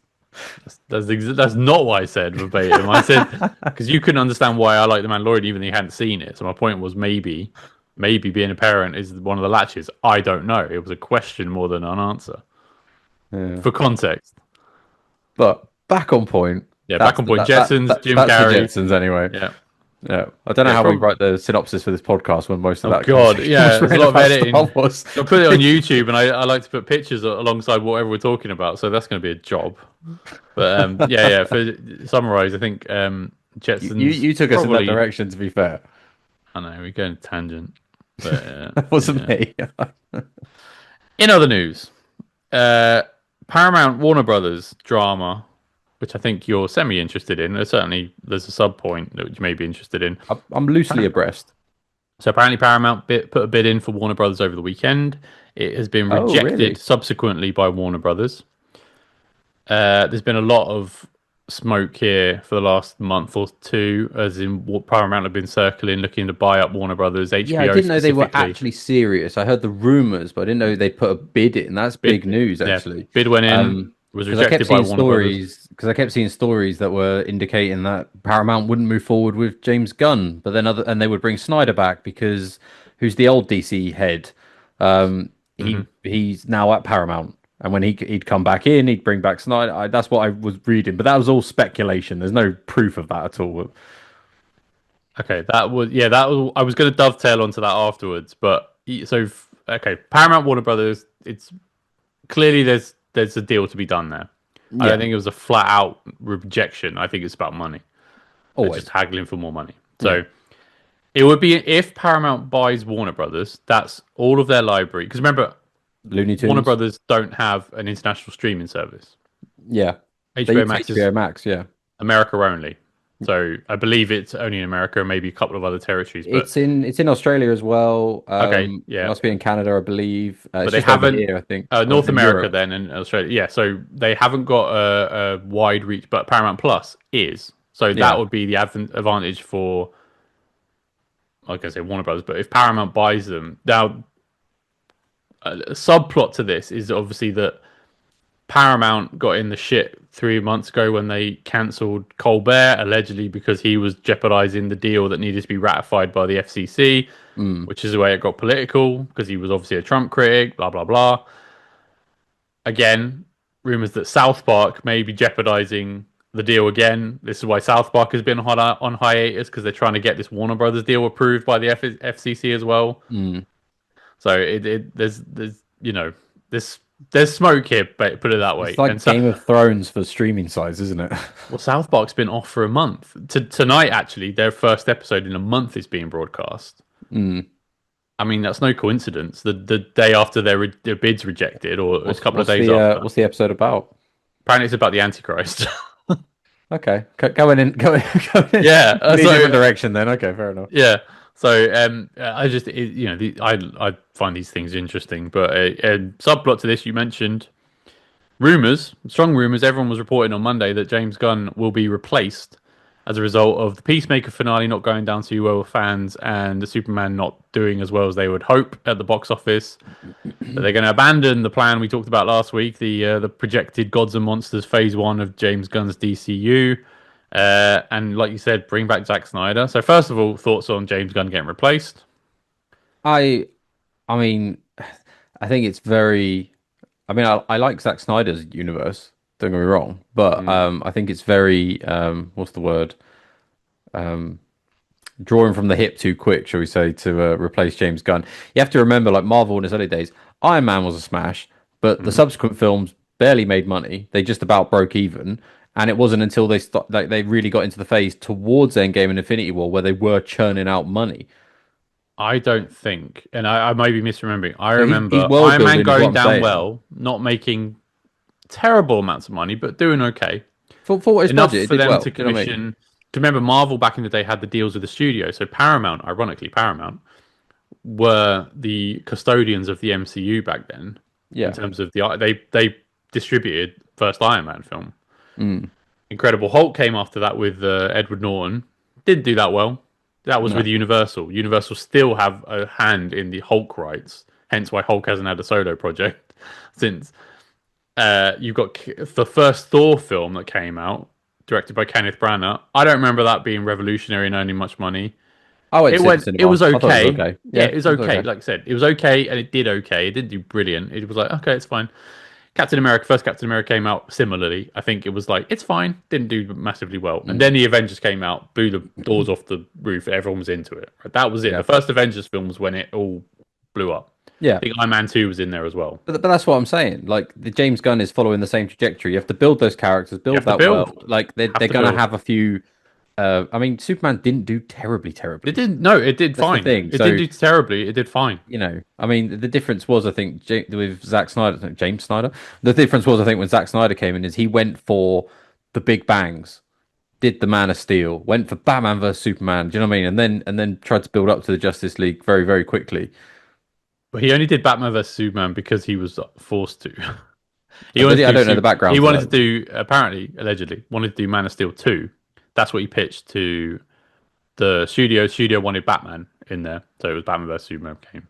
Speaker 1: That's not what I said verbatim. I said because you couldn't understand why I like the Mandalorian even though you hadn't seen it. So my point was maybe being a parent is one of the latches. I don't know. It was a question more than an answer
Speaker 2: Yeah.
Speaker 1: for context.
Speaker 2: But back on point.
Speaker 1: Yeah, back on point. Jetsons, Jim
Speaker 2: That's the
Speaker 1: Carrey.
Speaker 2: Jetsons anyway.
Speaker 1: Yeah,
Speaker 2: Yeah. I don't know
Speaker 1: yeah.
Speaker 2: how we
Speaker 1: Probably.
Speaker 2: write the synopsis for this podcast when most of
Speaker 1: Oh
Speaker 2: that
Speaker 1: God,
Speaker 2: conversation
Speaker 1: yeah.
Speaker 2: was
Speaker 1: There's a
Speaker 2: written
Speaker 1: lot of
Speaker 2: about Star
Speaker 1: editing.
Speaker 2: Wars.
Speaker 1: I'll put it on YouTube, and I like to put pictures alongside whatever we're talking about. So that's going to be a job. But yeah. For summarize, I think Jetsons
Speaker 2: You took us in that
Speaker 1: probably.
Speaker 2: direction, to be fair.
Speaker 1: I know we're going tangent, but
Speaker 2: That wasn't
Speaker 1: yeah.
Speaker 2: me.
Speaker 1: In other news, uh, Paramount Warner Brothers drama, which I think you're semi interested in. Certainly, there's a sub point that you may be interested in.
Speaker 2: I'm loosely abreast.
Speaker 1: So apparently, Paramount put a bid in for Warner Brothers over the weekend. It has been
Speaker 2: Oh,
Speaker 1: rejected
Speaker 2: really?
Speaker 1: subsequently by Warner Brothers. There's been a lot of smoke here for the last month or two, as in what Paramount have been circling, looking to buy up Warner Brothers,
Speaker 2: Yeah, I
Speaker 1: HBO
Speaker 2: didn't know they were
Speaker 1: specifically.
Speaker 2: actually serious. I heard the rumors, but I didn't know they'd put a bid in. That's
Speaker 1: Bid,
Speaker 2: big news,
Speaker 1: yeah,
Speaker 2: actually.
Speaker 1: bid went in, was
Speaker 2: Because I kept
Speaker 1: rejected by
Speaker 2: seeing
Speaker 1: Warner Brothers.
Speaker 2: stories that were indicating that Paramount wouldn't move forward with James Gunn, but then they would bring Snyder back because who's the old DC head?
Speaker 1: Hmm.
Speaker 2: He's now at Paramount, and when he'd come back in, he'd bring back Snyder. That's what I was reading, but that was all speculation. There's no proof of that at all.
Speaker 1: Okay, that was. I was going to dovetail onto that afterwards, but okay, Paramount Warner Brothers. It's clearly there's a deal to be done there. I don't
Speaker 2: Yeah,
Speaker 1: think it was a flat out rejection. I think it's about money. They're just
Speaker 2: always.
Speaker 1: haggling for more money.
Speaker 2: Yeah,
Speaker 1: So it would be if Paramount buys Warner Brothers, that's all of their library. Because remember,
Speaker 2: Looney
Speaker 1: Warner
Speaker 2: Tunes.
Speaker 1: Brothers don't have an international streaming service.
Speaker 2: Yeah, they
Speaker 1: HBO
Speaker 2: use
Speaker 1: Max is
Speaker 2: HBO Max. Yeah.
Speaker 1: America only. So I believe it's only in America, maybe a couple of other territories. But
Speaker 2: It's in Australia as well.
Speaker 1: okay,
Speaker 2: It
Speaker 1: yeah,
Speaker 2: must be in Canada, I believe.
Speaker 1: but
Speaker 2: It's
Speaker 1: they
Speaker 2: just over
Speaker 1: haven't
Speaker 2: here, I think,
Speaker 1: North
Speaker 2: in
Speaker 1: America
Speaker 2: Europe.
Speaker 1: then and Australia. Yeah, so they haven't got a wide reach, but Paramount Plus is. So that
Speaker 2: Yeah,
Speaker 1: would be the advantage for, like I say, Warner Brothers. But if Paramount buys them, now a subplot to this is obviously that Paramount got in the shit 3 months ago when they cancelled Colbert, allegedly because he was jeopardizing the deal that needed to be ratified by the FCC,
Speaker 2: mm,
Speaker 1: which is the way it got political because he was obviously a Trump critic, blah, blah, blah. Again, rumors that South Park may be jeopardizing the deal again. This is why South Park has been on hiatus because they're trying to get this Warner Brothers deal approved by the FCC as well.
Speaker 2: mm.
Speaker 1: So there's there's smoke here, but put it that way.
Speaker 2: It's like
Speaker 1: And so,
Speaker 2: Game of Thrones for streaming sites, isn't it?
Speaker 1: well, South Park's been off for a month. Tonight, actually, their first episode in a month is being broadcast.
Speaker 2: Mm.
Speaker 1: I mean, that's no coincidence. The day after their bid's rejected, or a couple of days after.
Speaker 2: What's the episode about?
Speaker 1: Apparently, it's about the Antichrist.
Speaker 2: Okay, going in, going in,
Speaker 1: Yeah,
Speaker 2: in a
Speaker 1: so
Speaker 2: different direction then. Okay, fair enough.
Speaker 1: yeah. So I just I find these things interesting. But a subplot to this, you mentioned strong rumors. Everyone was reporting on Monday that James Gunn will be replaced as a result of the Peacemaker finale not going down too well with fans and the Superman not doing as well as they would hope at the box office. That they're going to abandon the plan we talked about last week, the projected Gods and Monsters Phase 1 of James Gunn's DCU. And like you said, bring back Zack Snyder. So first of all, thoughts on James Gunn getting replaced?
Speaker 2: I, I mean, I think it's very. I mean, I like Zack Snyder's universe. Don't get me wrong, but
Speaker 1: Mm.
Speaker 2: I think it's very what's the word? Drawing from the hip too quick, shall we say, to replace James Gunn. You have to remember, like Marvel in its early days, Iron Man was a smash, but the
Speaker 1: Mhm.
Speaker 2: subsequent films barely made money. They just about broke even, and it wasn't until they really got into the phase towards Endgame and Infinity War where they were churning out money.
Speaker 1: I don't think, and I may be misremembering. I
Speaker 2: So he's
Speaker 1: remember
Speaker 2: world
Speaker 1: Iron Man
Speaker 2: building is what
Speaker 1: going
Speaker 2: I'm
Speaker 1: down
Speaker 2: saying.
Speaker 1: well, not making terrible amounts of money, but doing okay.
Speaker 2: For what his
Speaker 1: Enough
Speaker 2: budget, it
Speaker 1: for
Speaker 2: did
Speaker 1: them
Speaker 2: well.
Speaker 1: to
Speaker 2: Do you know what I mean?
Speaker 1: commission. To remember, Marvel back in the day had the deals with the studio. So Paramount, ironically, Paramount were the custodians of the MCU back then. In
Speaker 2: Yeah.
Speaker 1: terms of they distributed first Iron Man film.
Speaker 2: Mm,
Speaker 1: Incredible Hulk came after that with Edward Norton. Didn't do that well. That was with
Speaker 2: no.
Speaker 1: Universal. Universal still have a hand in the Hulk rights, hence why Hulk hasn't had a solo project since. You've got the first Thor film that came out, directed by Kenneth Branagh. I don't remember that being revolutionary and earning much money.
Speaker 2: I went to
Speaker 1: It
Speaker 2: see it in
Speaker 1: went. It
Speaker 2: cinema.
Speaker 1: was
Speaker 2: I thought it was
Speaker 1: okay.
Speaker 2: okay.
Speaker 1: Yeah,
Speaker 2: Yeah,
Speaker 1: it was
Speaker 2: it was
Speaker 1: okay.
Speaker 2: okay.
Speaker 1: Like I said, it was okay, and it did okay. It didn't do brilliant. It was like okay, it's fine. Captain America, first Captain America came out similarly. I think it was like it's fine, didn't do massively well, and
Speaker 2: Mm.
Speaker 1: then the Avengers came out, blew the doors off the roof. Everyone was into it. Right? That was it.
Speaker 2: Yeah.
Speaker 1: The first Avengers film was when it all blew up.
Speaker 2: Yeah.
Speaker 1: I think Iron Man 2 was in there as well.
Speaker 2: But that's what I'm saying. Like the James Gunn is following the same trajectory. You have to build those characters,
Speaker 1: You
Speaker 2: build
Speaker 1: have to
Speaker 2: that
Speaker 1: build.
Speaker 2: world. Like
Speaker 1: Have
Speaker 2: they're
Speaker 1: to
Speaker 2: gonna
Speaker 1: build.
Speaker 2: have a few. I mean, Superman didn't do terribly,
Speaker 1: It
Speaker 2: terribly.
Speaker 1: didn't. No, it did
Speaker 2: That's the
Speaker 1: fine.
Speaker 2: thing.
Speaker 1: It didn't
Speaker 2: So
Speaker 1: do terribly. It did fine.
Speaker 2: I mean, the difference was, I think, with Zack Snyder, no, James Snyder. The difference was, I think, when Zack Snyder came in, is he went for the big bangs, did the Man of Steel, went for Batman versus Superman. Do you know what I mean? And then tried to build up to the Justice League very, very quickly.
Speaker 1: But he only did Batman vs Superman because he was forced to. He
Speaker 2: But
Speaker 1: wanted to
Speaker 2: I
Speaker 1: do
Speaker 2: don't know the
Speaker 1: super. He
Speaker 2: background to
Speaker 1: wanted to
Speaker 2: that.
Speaker 1: do apparently, allegedly, wanted to do Man of Steel 2. That's what he pitched to the studio. Studio wanted Batman in there, so it was Batman vs Superman came.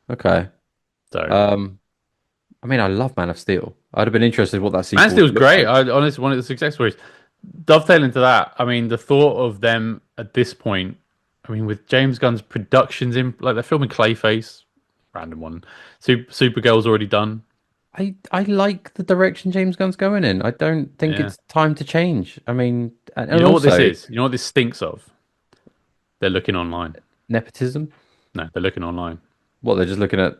Speaker 2: Okay.
Speaker 1: So
Speaker 2: Um, I mean, I love Man of Steel. I'd have been interested in what that
Speaker 1: Man of
Speaker 2: sequel
Speaker 1: Steel's
Speaker 2: would look
Speaker 1: great.
Speaker 2: like.
Speaker 1: I honestly one of the success stories. Dovetailing to that, I mean, the thought of them at this point. I mean, with James Gunn's productions in, like they're filming Clayface, random one. Supergirl's already done.
Speaker 2: I like the direction James Gunn's going in. I don't think
Speaker 1: Yeah.
Speaker 2: it's time to change. I mean,
Speaker 1: You
Speaker 2: and
Speaker 1: know what this
Speaker 2: also
Speaker 1: is? You know what this stinks of? They're looking online.
Speaker 2: nepotism.
Speaker 1: No, they're looking online.
Speaker 2: What, they're just looking at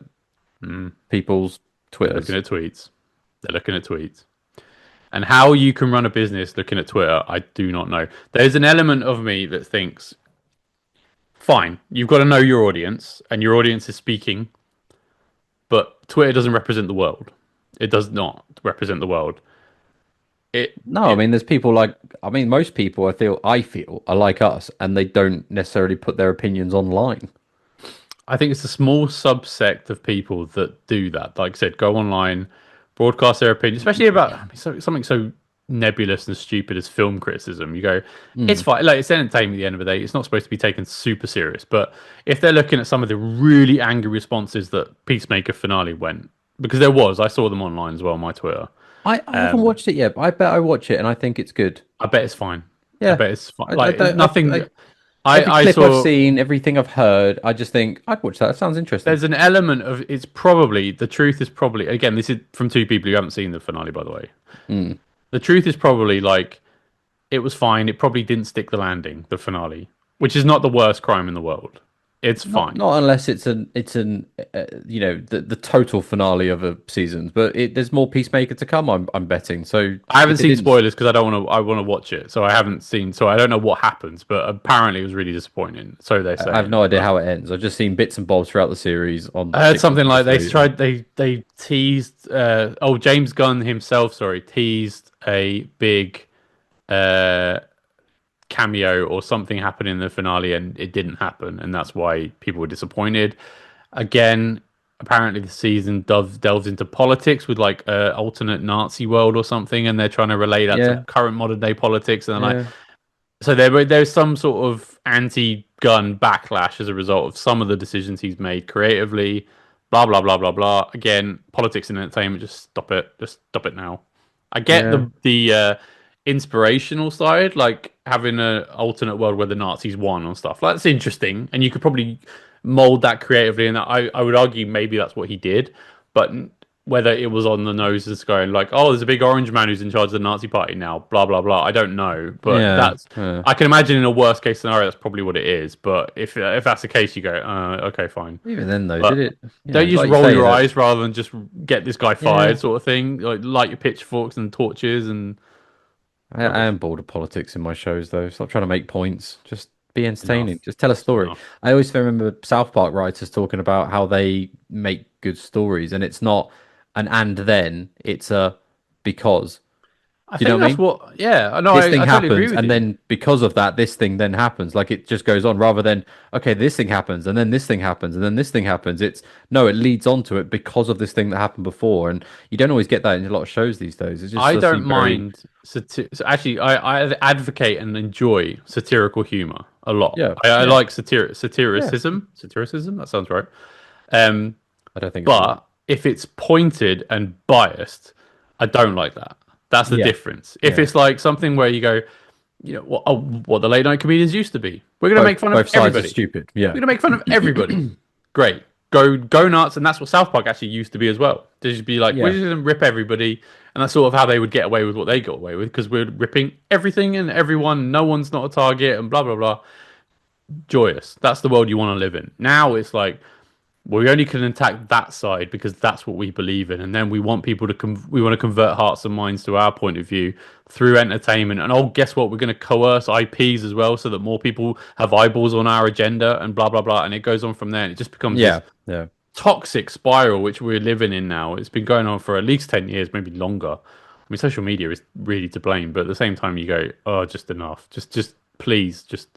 Speaker 1: Mm,
Speaker 2: people's
Speaker 1: they're looking
Speaker 2: Twitters.
Speaker 1: at tweets. They're looking at tweets. And how you can run a business looking at Twitter, I do not know. There's an element of me that thinks, fine, you've got to know your audience, and your audience is speaking, but Twitter doesn't represent the world. It does not represent the world. It,
Speaker 2: No, I
Speaker 1: it
Speaker 2: mean, there's people like, I mean, most people I feel are like us, and they don't necessarily put their opinions online.
Speaker 1: I think it's a small subsect of people that do that. Like I said, go online, broadcast their opinion, especially about something so nebulous and stupid as film criticism. You go, it's
Speaker 2: Mm.
Speaker 1: fine. Like it's entertainment at the end of the day. It's not supposed to be taken super serious. But if they're looking at some of the really angry responses that Peacemaker finale went, because there was, I saw them online as well on my Twitter.
Speaker 2: I haven't watched it yet, but I bet I watch it, and I think it's good.
Speaker 1: I bet it's fine. I
Speaker 2: Yeah,
Speaker 1: bet it's fine.
Speaker 2: I
Speaker 1: Like
Speaker 2: don't,
Speaker 1: nothing.
Speaker 2: every
Speaker 1: I
Speaker 2: clip I've
Speaker 1: saw.
Speaker 2: seen, everything I've heard, I just think I'd watch that. It sounds interesting.
Speaker 1: There's an element of it's probably the truth is probably again this is from two people who haven't seen the finale by the way.
Speaker 2: Mm.
Speaker 1: The truth is probably like it was fine. It probably didn't stick the landing, the finale, which is not the worst crime in the world. It's fine.
Speaker 2: Not unless it's an the total finale of a season, but there's more Peacemaker to come. I'm betting. So
Speaker 1: I haven't
Speaker 2: if it
Speaker 1: seen
Speaker 2: didn't,
Speaker 1: spoilers because I don't want to. I want to watch it, so I haven't seen. So I don't know what happens, but apparently it was really disappointing. So they're
Speaker 2: I have
Speaker 1: saying.
Speaker 2: no idea
Speaker 1: But
Speaker 2: how it ends. I've just seen bits and bobs throughout the series on
Speaker 1: I heard
Speaker 2: TikTok
Speaker 1: something like they
Speaker 2: mostly.
Speaker 1: tried. They teased. James Gunn himself, sorry, teased a big uh cameo or something happened in the finale and it didn't happen, and that's why people were disappointed. Again, apparently the season delves into politics with like a alternate Nazi world or something, and they're trying to relay that to
Speaker 2: Yeah,
Speaker 1: current modern day politics. And then
Speaker 2: yeah,
Speaker 1: so there's some sort of anti-gun backlash as a result of some of the decisions he's made creatively. Blah blah blah blah blah. Again, politics and entertainment. Just stop it. Just stop it now. I get
Speaker 2: yeah,
Speaker 1: the inspirational side, like having an alternate world where the Nazis won and stuff. Like, that's interesting, and you could probably mold that creatively. And I would argue maybe that's what he did. But whether it was on the nose and going like, oh, there's a big orange man who's in charge of the Nazi party now, blah blah blah. I don't know, but
Speaker 2: Yeah.
Speaker 1: that's
Speaker 2: Yeah.
Speaker 1: I can imagine in a worst case scenario that's probably what it is. But if that's the case, you go, okay, fine.
Speaker 2: Even then, though, did
Speaker 1: But
Speaker 2: it?
Speaker 1: don't you just
Speaker 2: Like you
Speaker 1: roll
Speaker 2: say,
Speaker 1: your
Speaker 2: that.
Speaker 1: eyes rather than just get this guy
Speaker 2: Yeah.
Speaker 1: fired, sort of thing? Like light your pitchforks and torches and
Speaker 2: I
Speaker 1: rubbish.
Speaker 2: am bored of politics in my shows, though. Stop trying to make points. Just be entertaining.
Speaker 1: Enough.
Speaker 2: Just tell a
Speaker 1: Just
Speaker 2: story.
Speaker 1: enough.
Speaker 2: I always remember South Park writers talking about how they make good stories, and it's not an and then, it's a because.
Speaker 1: I
Speaker 2: Do you know
Speaker 1: think
Speaker 2: what I
Speaker 1: that's
Speaker 2: mean?
Speaker 1: what. Yeah, no,
Speaker 2: This
Speaker 1: I
Speaker 2: thing
Speaker 1: totally agree
Speaker 2: happens,
Speaker 1: with
Speaker 2: and
Speaker 1: you.
Speaker 2: then because of that, this thing then happens. Like it just goes on rather than, okay, this thing happens, and then this thing happens, and then this thing happens. It's no, it leads on to it because of this thing that happened before. And you don't always get that in a lot of shows these days. It just
Speaker 1: I
Speaker 2: does
Speaker 1: don't
Speaker 2: seem very,
Speaker 1: mind so actually, I advocate and enjoy satirical humor a lot.
Speaker 2: yeah,
Speaker 1: I
Speaker 2: yeah,
Speaker 1: like
Speaker 2: yeah.
Speaker 1: satiricism. That sounds right. Um,
Speaker 2: I don't think it's right.
Speaker 1: but if it's pointed and biased, I don't like that. That's the
Speaker 2: Yeah,
Speaker 1: difference. If
Speaker 2: yeah.
Speaker 1: it's like something where you go, what the late night comedians used to be, we're gonna
Speaker 2: Both
Speaker 1: make fun of
Speaker 2: both sides are
Speaker 1: everybody.
Speaker 2: stupid.
Speaker 1: We're
Speaker 2: Yeah,
Speaker 1: gonna make fun of everybody. Great. Go nuts, and that's what South Park actually used to be as well. To just be like, we're
Speaker 2: yeah,
Speaker 1: just gonna rip everybody, and that's sort of how they would get away with what they got away with because we're ripping everything and everyone. No one's not a target, and blah blah blah. Joyous. That's the world you want to live in. Now it's like we only can attack that side because that's what we believe in, and then we want people to we want to convert hearts and minds to our point of view through entertainment. And oh, guess what? We're going to coerce IPs as well, so that more people have eyeballs on our agenda, and blah blah blah. And it goes on from there, and it just becomes this
Speaker 2: yeah, yeah.
Speaker 1: toxic spiral which we're living in now. It's been going on for at least 10 years, maybe longer. I mean, social media is really to blame, but at the same time, you go, oh, just enough. Just please, just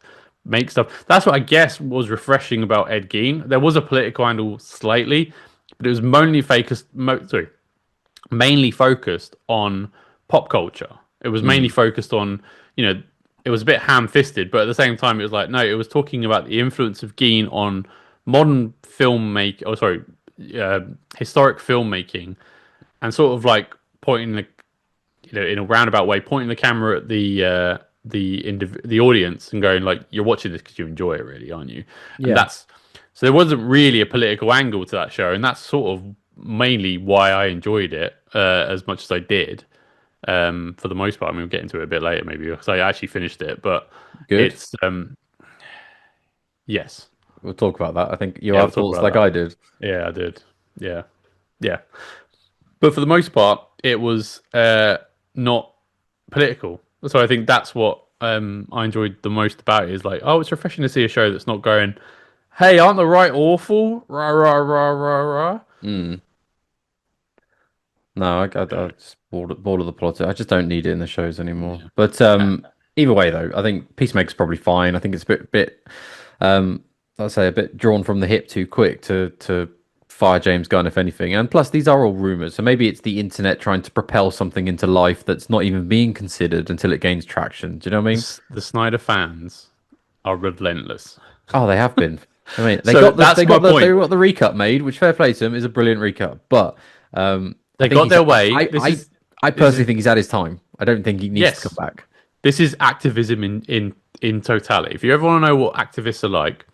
Speaker 1: make stuff. That's what I guess was refreshing about Ed Gein. There was a political angle slightly, but it was mainly focused on pop culture. It was mainly
Speaker 2: Mm,
Speaker 1: focused on, you know, it was a bit ham-fisted, but at the same time, it was like, no, it was talking about the influence of Gein on modern filmmaking, oh, sorry, historic filmmaking, and sort of like pointing the, in a roundabout way, pointing the camera at the audience and going like, "You're watching this because you enjoy it, really, aren't you?" And
Speaker 2: yeah.
Speaker 1: that's so there wasn't really a political angle to that show, and that's sort of mainly why I enjoyed it as much as I did. For the most part, I mean, we'll get into it a bit later, maybe because I actually finished it, but
Speaker 2: Good.
Speaker 1: it's yes,
Speaker 2: We'll talk about that. I think you
Speaker 1: yeah, we'll
Speaker 2: have
Speaker 1: talk
Speaker 2: thoughts
Speaker 1: about
Speaker 2: like
Speaker 1: that.
Speaker 2: I did.
Speaker 1: Yeah, I did. Yeah, yeah. But for the most part, it was not political. So I think that's what I enjoyed the most about it. Is like, oh, it's refreshing to see a show that's not going, "Hey, aren't the right awful?" Rah rah rah rah rah.
Speaker 2: Mm. No, I just bored of the politics. I just don't need it in the shows anymore.
Speaker 1: Yeah.
Speaker 2: But
Speaker 1: Uh,
Speaker 2: either way, though, I think Peacemaker's probably fine. I think it's a bit, um, I'd say a bit drawn from the hip too quick to fire James Gunn, if anything. And plus, these are all rumors, so maybe it's the internet trying to propel something into life that's not even being considered until it gains traction. Do you know what I mean?
Speaker 1: the Snyder fans are relentless.
Speaker 2: Oh, they have been. I mean,
Speaker 1: So that's my
Speaker 2: they
Speaker 1: point.
Speaker 2: got the recut made, which fair play to him is a brilliant recut. But I
Speaker 1: They
Speaker 2: think
Speaker 1: got their way.
Speaker 2: I
Speaker 1: This
Speaker 2: personally
Speaker 1: is
Speaker 2: think he's had his time. I don't think he needs to come
Speaker 1: yes.
Speaker 2: back.
Speaker 1: This is activism in totality. If you ever want to know what activists are like,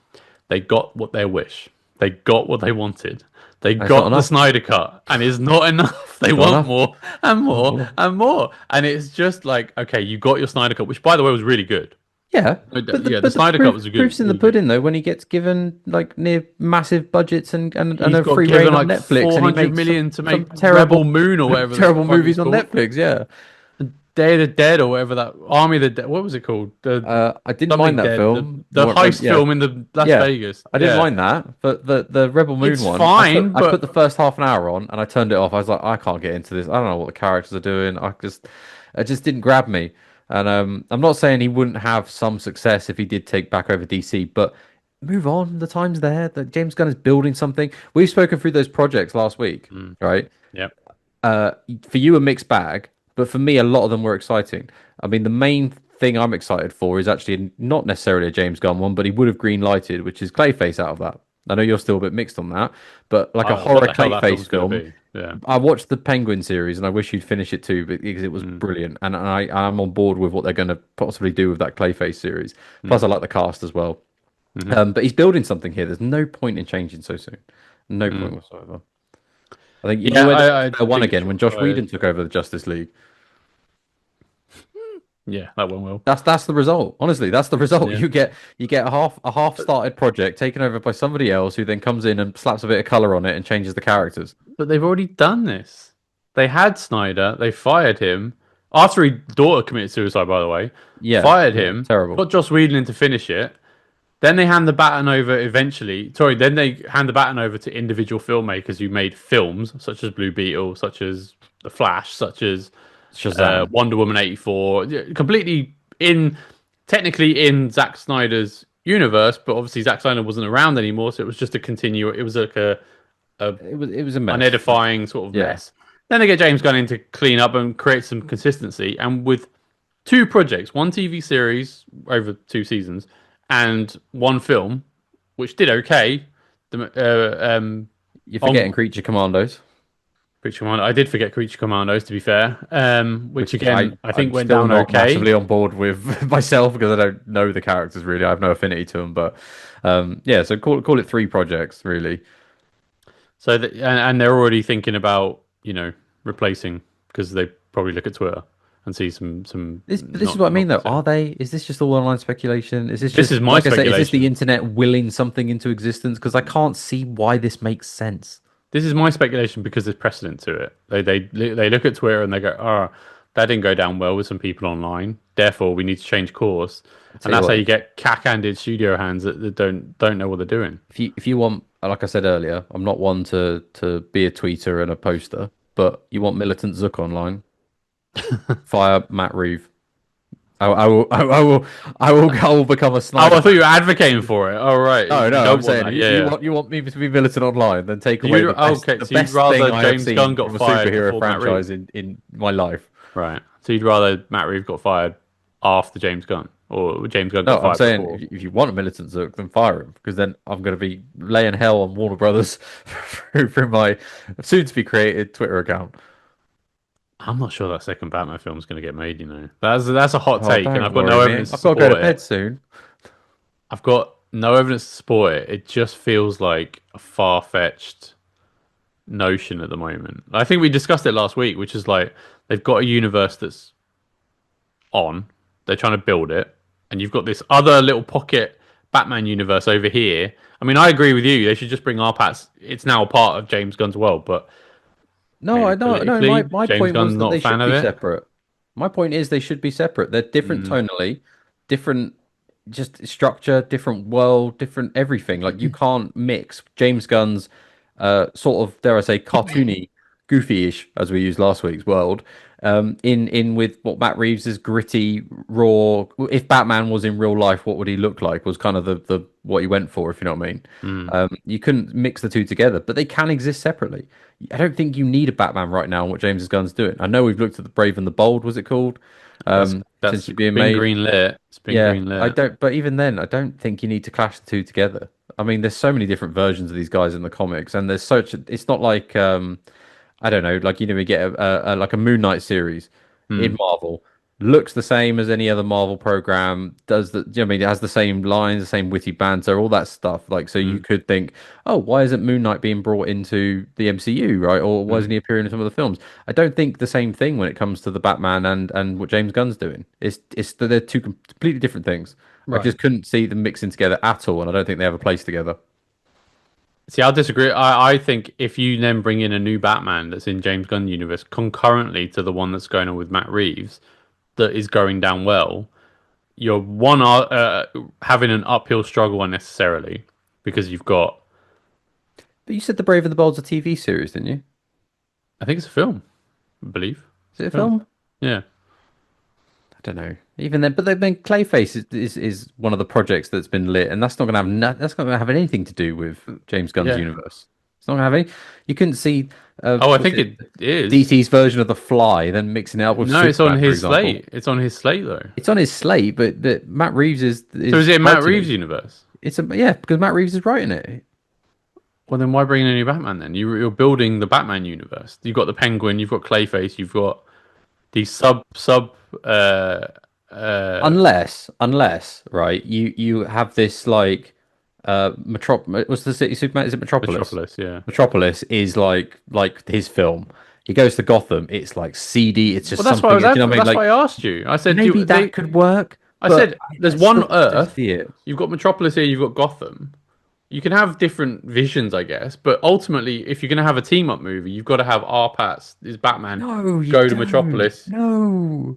Speaker 1: they got what they wish. They got what they wanted. They
Speaker 2: That's not
Speaker 1: got the
Speaker 2: enough.
Speaker 1: Snyder cut, and it's not enough. They
Speaker 2: It's not
Speaker 1: want
Speaker 2: enough.
Speaker 1: more and
Speaker 2: Want
Speaker 1: more
Speaker 2: more.
Speaker 1: and more. And it's just like, okay, you got your Snyder cut, which by the way was really good.
Speaker 2: Yeah,
Speaker 1: Yeah, the
Speaker 2: but the
Speaker 1: Snyder cut was a good.
Speaker 2: proof's in
Speaker 1: It
Speaker 2: the
Speaker 1: was good.
Speaker 2: pudding though. When he gets given like near massive budgets and
Speaker 1: He's
Speaker 2: a
Speaker 1: got
Speaker 2: free
Speaker 1: given
Speaker 2: reign on
Speaker 1: like
Speaker 2: Netflix, and he
Speaker 1: 400
Speaker 2: makes
Speaker 1: million to
Speaker 2: some
Speaker 1: make
Speaker 2: terrible
Speaker 1: Rebel Moon or whatever the
Speaker 2: terrible
Speaker 1: fuck it's
Speaker 2: movies on
Speaker 1: called.
Speaker 2: Netflix. Yeah,
Speaker 1: Day of the Dead or whatever that Army of the Dead. What was it called? The
Speaker 2: I didn't
Speaker 1: something
Speaker 2: mind that
Speaker 1: Dead. The
Speaker 2: film.
Speaker 1: the heist
Speaker 2: Yeah,
Speaker 1: film in the Las
Speaker 2: yeah,
Speaker 1: Vegas.
Speaker 2: I didn't
Speaker 1: Yeah,
Speaker 2: mind that. But the Rebel Moon
Speaker 1: it's
Speaker 2: one,
Speaker 1: fine,
Speaker 2: I put
Speaker 1: but
Speaker 2: the first half an hour on and I turned it off. I was like, I can't get into this. I don't know what the characters are doing. It just didn't grab me. And I'm not saying he wouldn't have some success if he did take back over DC, but move on. The time's there. That James Gunn is building something. We've spoken through those projects last week, right?
Speaker 1: yeah.
Speaker 2: uh, for you a mixed bag, but for me a lot of them were exciting. I mean, the main thing I'm excited for is actually not necessarily a James Gunn one, but he would have green lighted, which is Clayface out of that. I know you're still a bit mixed on that, but like a
Speaker 1: What
Speaker 2: horror
Speaker 1: the hell that
Speaker 2: Clayface
Speaker 1: film's gonna
Speaker 2: film.
Speaker 1: be? Yeah.
Speaker 2: I watched the Penguin series and I wish you'd finish it too because it was
Speaker 1: Mm,
Speaker 2: brilliant. And I'm on board with what they're going to possibly do with that Clayface series. Plus,
Speaker 1: mm,
Speaker 2: I like the cast as well.
Speaker 1: mm,
Speaker 2: But he's building something here. There's no point in changing so soon. No point
Speaker 1: mm.
Speaker 2: whatsoever. I think you know
Speaker 1: Yeah,
Speaker 2: where the
Speaker 1: I
Speaker 2: unfair one
Speaker 1: think it's
Speaker 2: again when Josh
Speaker 1: required.
Speaker 2: Whedon took over the Justice League.
Speaker 1: Yeah, that one will.
Speaker 2: That's the result. Honestly, that's the result.
Speaker 1: Yeah.
Speaker 2: You get a half started project taken over by somebody else who then comes in and slaps a bit of color on it and changes the characters.
Speaker 1: But they've already done this. They had Snyder, they fired him after his daughter committed suicide, by the way.
Speaker 2: Yeah,
Speaker 1: Fired
Speaker 2: yeah,
Speaker 1: him,
Speaker 2: terrible.
Speaker 1: got Joss Whedon in to finish it. Then they hand the baton over eventually. Sorry, then they hand the baton over to individual filmmakers who made films such as Blue Beetle, such as The Flash, such as
Speaker 2: Shazam.
Speaker 1: Wonder Woman 84. Yeah, completely in, technically in Zack Snyder's universe, but obviously Zack Snyder wasn't around anymore, so it was just a continue. It was like a
Speaker 2: It was a mess.
Speaker 1: unedifying sort of
Speaker 2: Yeah.
Speaker 1: mess. Then they get James Gunn in to clean up and create some consistency. And with two projects, one TV series over 2 seasons, and one film, which did okay.
Speaker 2: You're
Speaker 1: On
Speaker 2: forgetting Creature Commandos,
Speaker 1: Creature Commando, I did forget Creature Commandos to be fair. Which
Speaker 2: which
Speaker 1: again I think
Speaker 2: I'm
Speaker 1: went
Speaker 2: still
Speaker 1: down
Speaker 2: not
Speaker 1: okay.
Speaker 2: massively on board with myself because I don't know the characters really. I have no affinity to them, but yeah. So call it three projects really.
Speaker 1: So and they're already thinking about replacing because they probably look at Twitter and see some
Speaker 2: But this is
Speaker 1: not
Speaker 2: what I mean,
Speaker 1: not.
Speaker 2: though. Are they? Is this just all online speculation? Is this
Speaker 1: This
Speaker 2: just,
Speaker 1: is my
Speaker 2: like I say, is this the
Speaker 1: speculation.
Speaker 2: internet willing something into existence? Because I can't see why this makes sense.
Speaker 1: This is my speculation because there's precedent to it. They look at Twitter and they go, "Oh, that didn't go down well with some people online. Therefore, we need to change course."
Speaker 2: I
Speaker 1: And
Speaker 2: tell you
Speaker 1: that's how
Speaker 2: what,
Speaker 1: you get cack-handed studio hands that don't know what they're doing.
Speaker 2: if you want, like I said earlier, I'm not one to be a tweeter and a poster, but you want militant Zook online, fire Matt Reeve. I will become a
Speaker 1: Oh,
Speaker 2: Snyder
Speaker 1: I thought you
Speaker 2: fan.
Speaker 1: were advocating for it. Oh, right.
Speaker 2: No,
Speaker 1: You
Speaker 2: no, I'm
Speaker 1: don't want
Speaker 2: saying
Speaker 1: that. Yeah, yeah.
Speaker 2: you want me to be militant online, then take away
Speaker 1: Okay,
Speaker 2: the
Speaker 1: so you'd
Speaker 2: best thing
Speaker 1: rather
Speaker 2: I have
Speaker 1: James Gunn
Speaker 2: seen
Speaker 1: got
Speaker 2: from a
Speaker 1: fired
Speaker 2: superhero
Speaker 1: before Matt Reeves,
Speaker 2: franchise in my life.
Speaker 1: right? So you'd rather Matt Reeves got fired after James Gunn, or James Gunn
Speaker 2: No,
Speaker 1: got
Speaker 2: I'm
Speaker 1: fired
Speaker 2: saying
Speaker 1: before?
Speaker 2: if you want a militant Zook, then fire him because then I'm going to be laying hell on Warner Brothers through my soon to be created Twitter account.
Speaker 1: I'm not sure that second Batman film is going to get made. That's a hot
Speaker 2: Oh,
Speaker 1: take, and
Speaker 2: don't
Speaker 1: I've got no
Speaker 2: worry, man.
Speaker 1: evidence to
Speaker 2: I've got to go to
Speaker 1: support
Speaker 2: bed
Speaker 1: it.
Speaker 2: soon.
Speaker 1: I've got no evidence to support it. It just feels like a far-fetched notion at the moment. I think we discussed it last week, which is like they've got a universe that's on. They're trying to build it, and you've got this other little pocket Batman universe over here. I mean, I agree with you. They should just bring R-Pats. It's now a part of James Gunn's world, but
Speaker 2: No,
Speaker 1: maybe
Speaker 2: I no no.
Speaker 1: politically,
Speaker 2: My
Speaker 1: James
Speaker 2: point was
Speaker 1: Gunn's
Speaker 2: that
Speaker 1: not a
Speaker 2: they
Speaker 1: fan
Speaker 2: should
Speaker 1: of
Speaker 2: be
Speaker 1: it.
Speaker 2: separate. My point is they should be separate. They're different
Speaker 1: Mm.
Speaker 2: tonally, different just structure, different world, different everything. Like you can't mix James Gunn's sort of, dare I say, cartoony, goofy-ish, as we used last week's world, in with what Matt Reeves is gritty, raw. If Batman was in real life, what would he look like? Was kind of the what he went for, if you know what I mean.
Speaker 1: Mm.
Speaker 2: You couldn't mix the two together, but they can exist separately. I don't think you need a Batman right now on what James Gunn's doing. I know we've looked at the Brave and the Bold, was it called?
Speaker 1: That's
Speaker 2: Essentially being
Speaker 1: been
Speaker 2: made.
Speaker 1: greenlit. It's been
Speaker 2: Yeah, I
Speaker 1: greenlit.
Speaker 2: don't, but even then, I don't think you need to clash the two together. I mean, there's so many different versions of these guys in the comics, and there's such, it's not like, I don't know, like, we get like a Moon Knight series in
Speaker 1: Mm.
Speaker 2: Marvel, looks the same as any other Marvel program, does the, I mean, it has the same lines, the same witty banter, all that stuff. Like, so you
Speaker 1: Mm.
Speaker 2: could think, oh, why isn't Moon Knight being brought into the MCU, right? Or why isn't
Speaker 1: Mm.
Speaker 2: he appearing in some of the films? I don't think the same thing when it comes to the Batman and what James Gunn's doing. It's that they're two completely different things. I
Speaker 1: Right.
Speaker 2: just couldn't see them mixing together at all, and I don't think they have a place together.
Speaker 1: See, I'll disagree. I think if you then bring in a new Batman that's in James Gunn universe concurrently to the one that's going on with Matt Reeves, that is going down well, you're having an uphill struggle unnecessarily because you've got.
Speaker 2: But you said The Brave and the Bold's a TV series, didn't you?
Speaker 1: I think it's a film. I believe
Speaker 2: Is it a
Speaker 1: film.
Speaker 2: film?
Speaker 1: Yeah.
Speaker 2: I don't know. Even then, but then Clayface is one of the projects that's been lit, and that's not going to have that's not going to have anything to do with James Gunn's
Speaker 1: Yeah.
Speaker 2: universe. It's not going to have any. You couldn't see
Speaker 1: Oh, I
Speaker 2: what's
Speaker 1: think
Speaker 2: it,
Speaker 1: it is.
Speaker 2: DC's version of The Fly, then mixing it up with
Speaker 1: No, it's on
Speaker 2: Superman, for
Speaker 1: his
Speaker 2: example.
Speaker 1: slate. It's on his slate though.
Speaker 2: It's on his slate, but Matt Reeves
Speaker 1: So is
Speaker 2: is
Speaker 1: it in Matt
Speaker 2: writing
Speaker 1: Reeves'
Speaker 2: it.
Speaker 1: universe?
Speaker 2: It's a yeah, because Matt Reeves is writing it.
Speaker 1: Well, then why bring in a new Batman then? You're building the Batman universe. You've got the Penguin. You've got Clayface. You've got these sub. Uh, uh,
Speaker 2: Unless right, you have this like. What's the city Superman? Is it Metropolis?
Speaker 1: Metropolis, yeah.
Speaker 2: Metropolis is like his film. He goes to Gotham. It's like seedy. It's
Speaker 1: Well,
Speaker 2: just something. Do you know what I mean?
Speaker 1: that's
Speaker 2: Like
Speaker 1: why I asked you. I said,
Speaker 2: maybe that could work,
Speaker 1: I
Speaker 2: but
Speaker 1: said, there's
Speaker 2: I
Speaker 1: one
Speaker 2: still don't
Speaker 1: Earth.
Speaker 2: see it.
Speaker 1: You've got Metropolis here. You've got Gotham. You can have different visions, I guess, but ultimately, if you're going to have a team up movie, you've got to have our Pats, is Batman,
Speaker 2: No, you
Speaker 1: go to
Speaker 2: don't.
Speaker 1: Metropolis.
Speaker 2: No,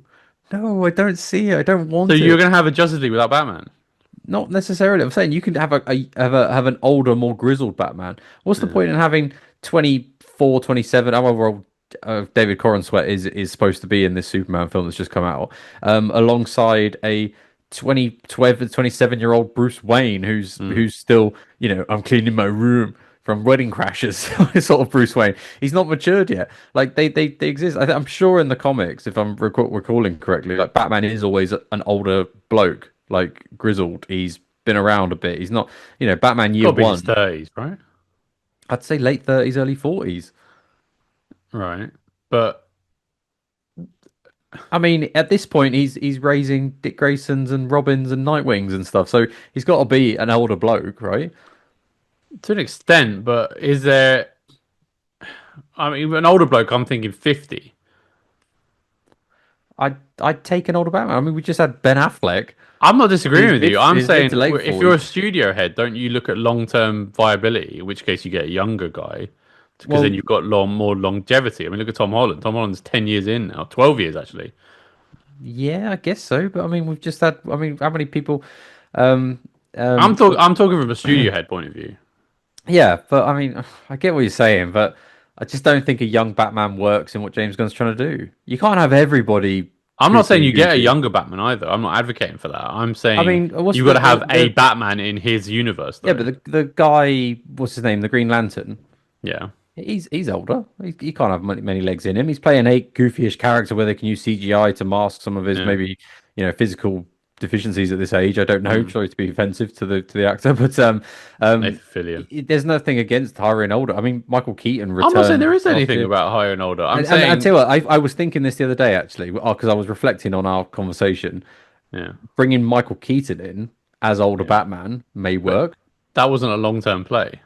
Speaker 2: no, I don't see it. I don't
Speaker 1: So
Speaker 2: want
Speaker 1: you're
Speaker 2: it.
Speaker 1: going to have a Justice League without Batman.
Speaker 2: Not necessarily. I'm saying you can have have an older, more grizzled Batman. What's the
Speaker 1: Yeah.
Speaker 2: point in having 24, 27, however old David Corenswet is supposed to be in this Superman film that's just come out, alongside a 27-year-old Bruce Wayne
Speaker 1: Mm.
Speaker 2: who's still, I'm cleaning my room from Wedding Crashers, sort of Bruce Wayne. He's not matured yet. Like they exist. I'm sure in the comics, if I'm recalling correctly, like Batman is always an older bloke, like grizzled. He's been around a bit. He's not, Batman
Speaker 1: Got
Speaker 2: Year
Speaker 1: to be in his
Speaker 2: One.
Speaker 1: 30s, right?
Speaker 2: I'd say late 30s, early 40s.
Speaker 1: Right. But
Speaker 2: I mean, at this point, he's raising Dick Graysons and Robins and Nightwings and stuff. So he's got to be an older bloke, right?
Speaker 1: to an extent, but is there, I mean, an older bloke, I'm thinking 50.
Speaker 2: I'd take an older Batman. I mean, we just had Ben Affleck
Speaker 1: I'm not
Speaker 2: in
Speaker 1: disagreeing with you. I'm
Speaker 2: his mid
Speaker 1: saying
Speaker 2: to late
Speaker 1: if you're a
Speaker 2: 40s.
Speaker 1: studio head, don't you look at long-term viability, in which case you get a younger guy, because then
Speaker 2: Well,
Speaker 1: you've got more longevity. I mean, look at Tom Holland. Tom Holland's 10 years in now, 12 years actually.
Speaker 2: yeah, I guess so. But I mean, we've just had. I mean, how many people? Um, um,
Speaker 1: I'm talking from a studio head point of view.
Speaker 2: yeah, but I mean, I get what you're saying, but I just don't think a young Batman works in what James Gunn's trying to do. You can't have everybody
Speaker 1: I'm not
Speaker 2: kooky
Speaker 1: saying
Speaker 2: and
Speaker 1: you get a
Speaker 2: goofy.
Speaker 1: younger Batman either. I'm not advocating for that. I'm
Speaker 2: I
Speaker 1: saying
Speaker 2: mean, what's
Speaker 1: you've got to have a
Speaker 2: the
Speaker 1: Batman in his universe,
Speaker 2: yeah,
Speaker 1: though.
Speaker 2: but the guy, what's his name, the Green Lantern.
Speaker 1: Yeah.
Speaker 2: He's older. He can't have many legs in him. He's playing a goofyish character where they can use CGI to mask some of his
Speaker 1: Yeah.
Speaker 2: maybe physical deficiencies at this age. I don't know.
Speaker 1: Mm.
Speaker 2: Sorry to be offensive to the actor, but
Speaker 1: Nathan Fillion.
Speaker 2: there's nothing against hiring older. I mean, Michael Keaton
Speaker 1: I'm not saying
Speaker 2: returned
Speaker 1: there is
Speaker 2: last
Speaker 1: anything
Speaker 2: year,
Speaker 1: about higher and older. I'm
Speaker 2: and I
Speaker 1: saying,
Speaker 2: tell you what, I was thinking this the other day actually because I was reflecting on our conversation.
Speaker 1: yeah,
Speaker 2: Bringing Michael Keaton in as older
Speaker 1: yeah.
Speaker 2: Batman may
Speaker 1: But
Speaker 2: work.
Speaker 1: that wasn't a long-term play.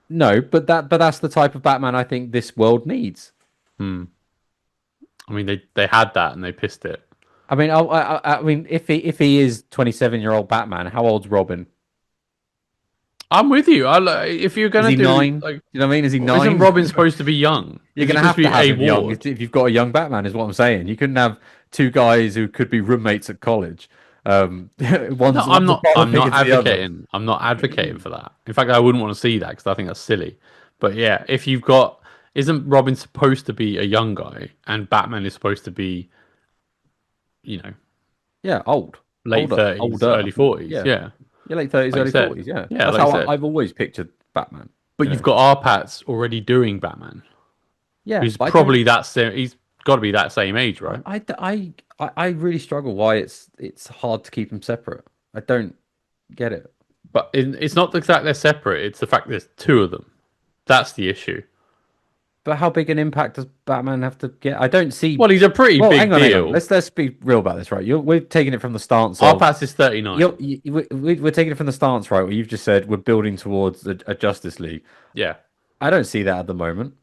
Speaker 2: No, but that's the type of Batman I think this world needs.
Speaker 1: Hmm. I mean, they had that and they pissed it.
Speaker 2: I mean, I mean, if he is 27-year-old Batman, how old's Robin?
Speaker 1: I'm with you. If you're
Speaker 2: Is
Speaker 1: gonna
Speaker 2: he
Speaker 1: do
Speaker 2: 9?
Speaker 1: like,
Speaker 2: You know what I mean? Is he
Speaker 1: isn't
Speaker 2: 9?
Speaker 1: Robin supposed to be young?
Speaker 2: You're
Speaker 1: Is he
Speaker 2: gonna
Speaker 1: supposed
Speaker 2: have
Speaker 1: to
Speaker 2: to
Speaker 1: be
Speaker 2: have
Speaker 1: a
Speaker 2: him young
Speaker 1: ward?
Speaker 2: if you've got a young Batman, is what I'm saying. You couldn't have two guys who could be roommates at college.
Speaker 1: No,
Speaker 2: One's a father
Speaker 1: I'm not
Speaker 2: figure to the other.
Speaker 1: advocating. I'm not advocating for that. In fact, I wouldn't want to see that because I think that's silly. But yeah, if you've got, isn't Robin supposed to be a young guy and Batman is supposed to be, you know,
Speaker 2: Yeah,
Speaker 1: late 30s,
Speaker 2: older.
Speaker 1: early 40s?
Speaker 2: Yeah,
Speaker 1: Yeah,
Speaker 2: yeah, late 30s,
Speaker 1: like you
Speaker 2: early
Speaker 1: said.
Speaker 2: 40s. Yeah,
Speaker 1: Yeah,
Speaker 2: that's
Speaker 1: like you
Speaker 2: how
Speaker 1: said.
Speaker 2: I've always pictured Batman.
Speaker 1: But
Speaker 2: You
Speaker 1: you've
Speaker 2: know.
Speaker 1: got Arpats already doing Batman,
Speaker 2: Yeah,
Speaker 1: who's
Speaker 2: but I don't.
Speaker 1: probably that same. He's got to be that same age, right?
Speaker 2: I really struggle why it's hard to keep them separate. I don't get it.
Speaker 1: But it's not the fact they're separate; it's the fact there's two of them. That's the issue.
Speaker 2: But how big an impact does Batman have to get? I don't see.
Speaker 1: Well, he's a pretty
Speaker 2: Well,
Speaker 1: big
Speaker 2: hang on.
Speaker 1: deal.
Speaker 2: Let's be real about this, right? We're taking it from the stance of
Speaker 1: Arpats is 39.
Speaker 2: we're taking it from the stance, right? Where you've just said we're building towards a Justice League.
Speaker 1: Yeah.
Speaker 2: I don't see that at the moment.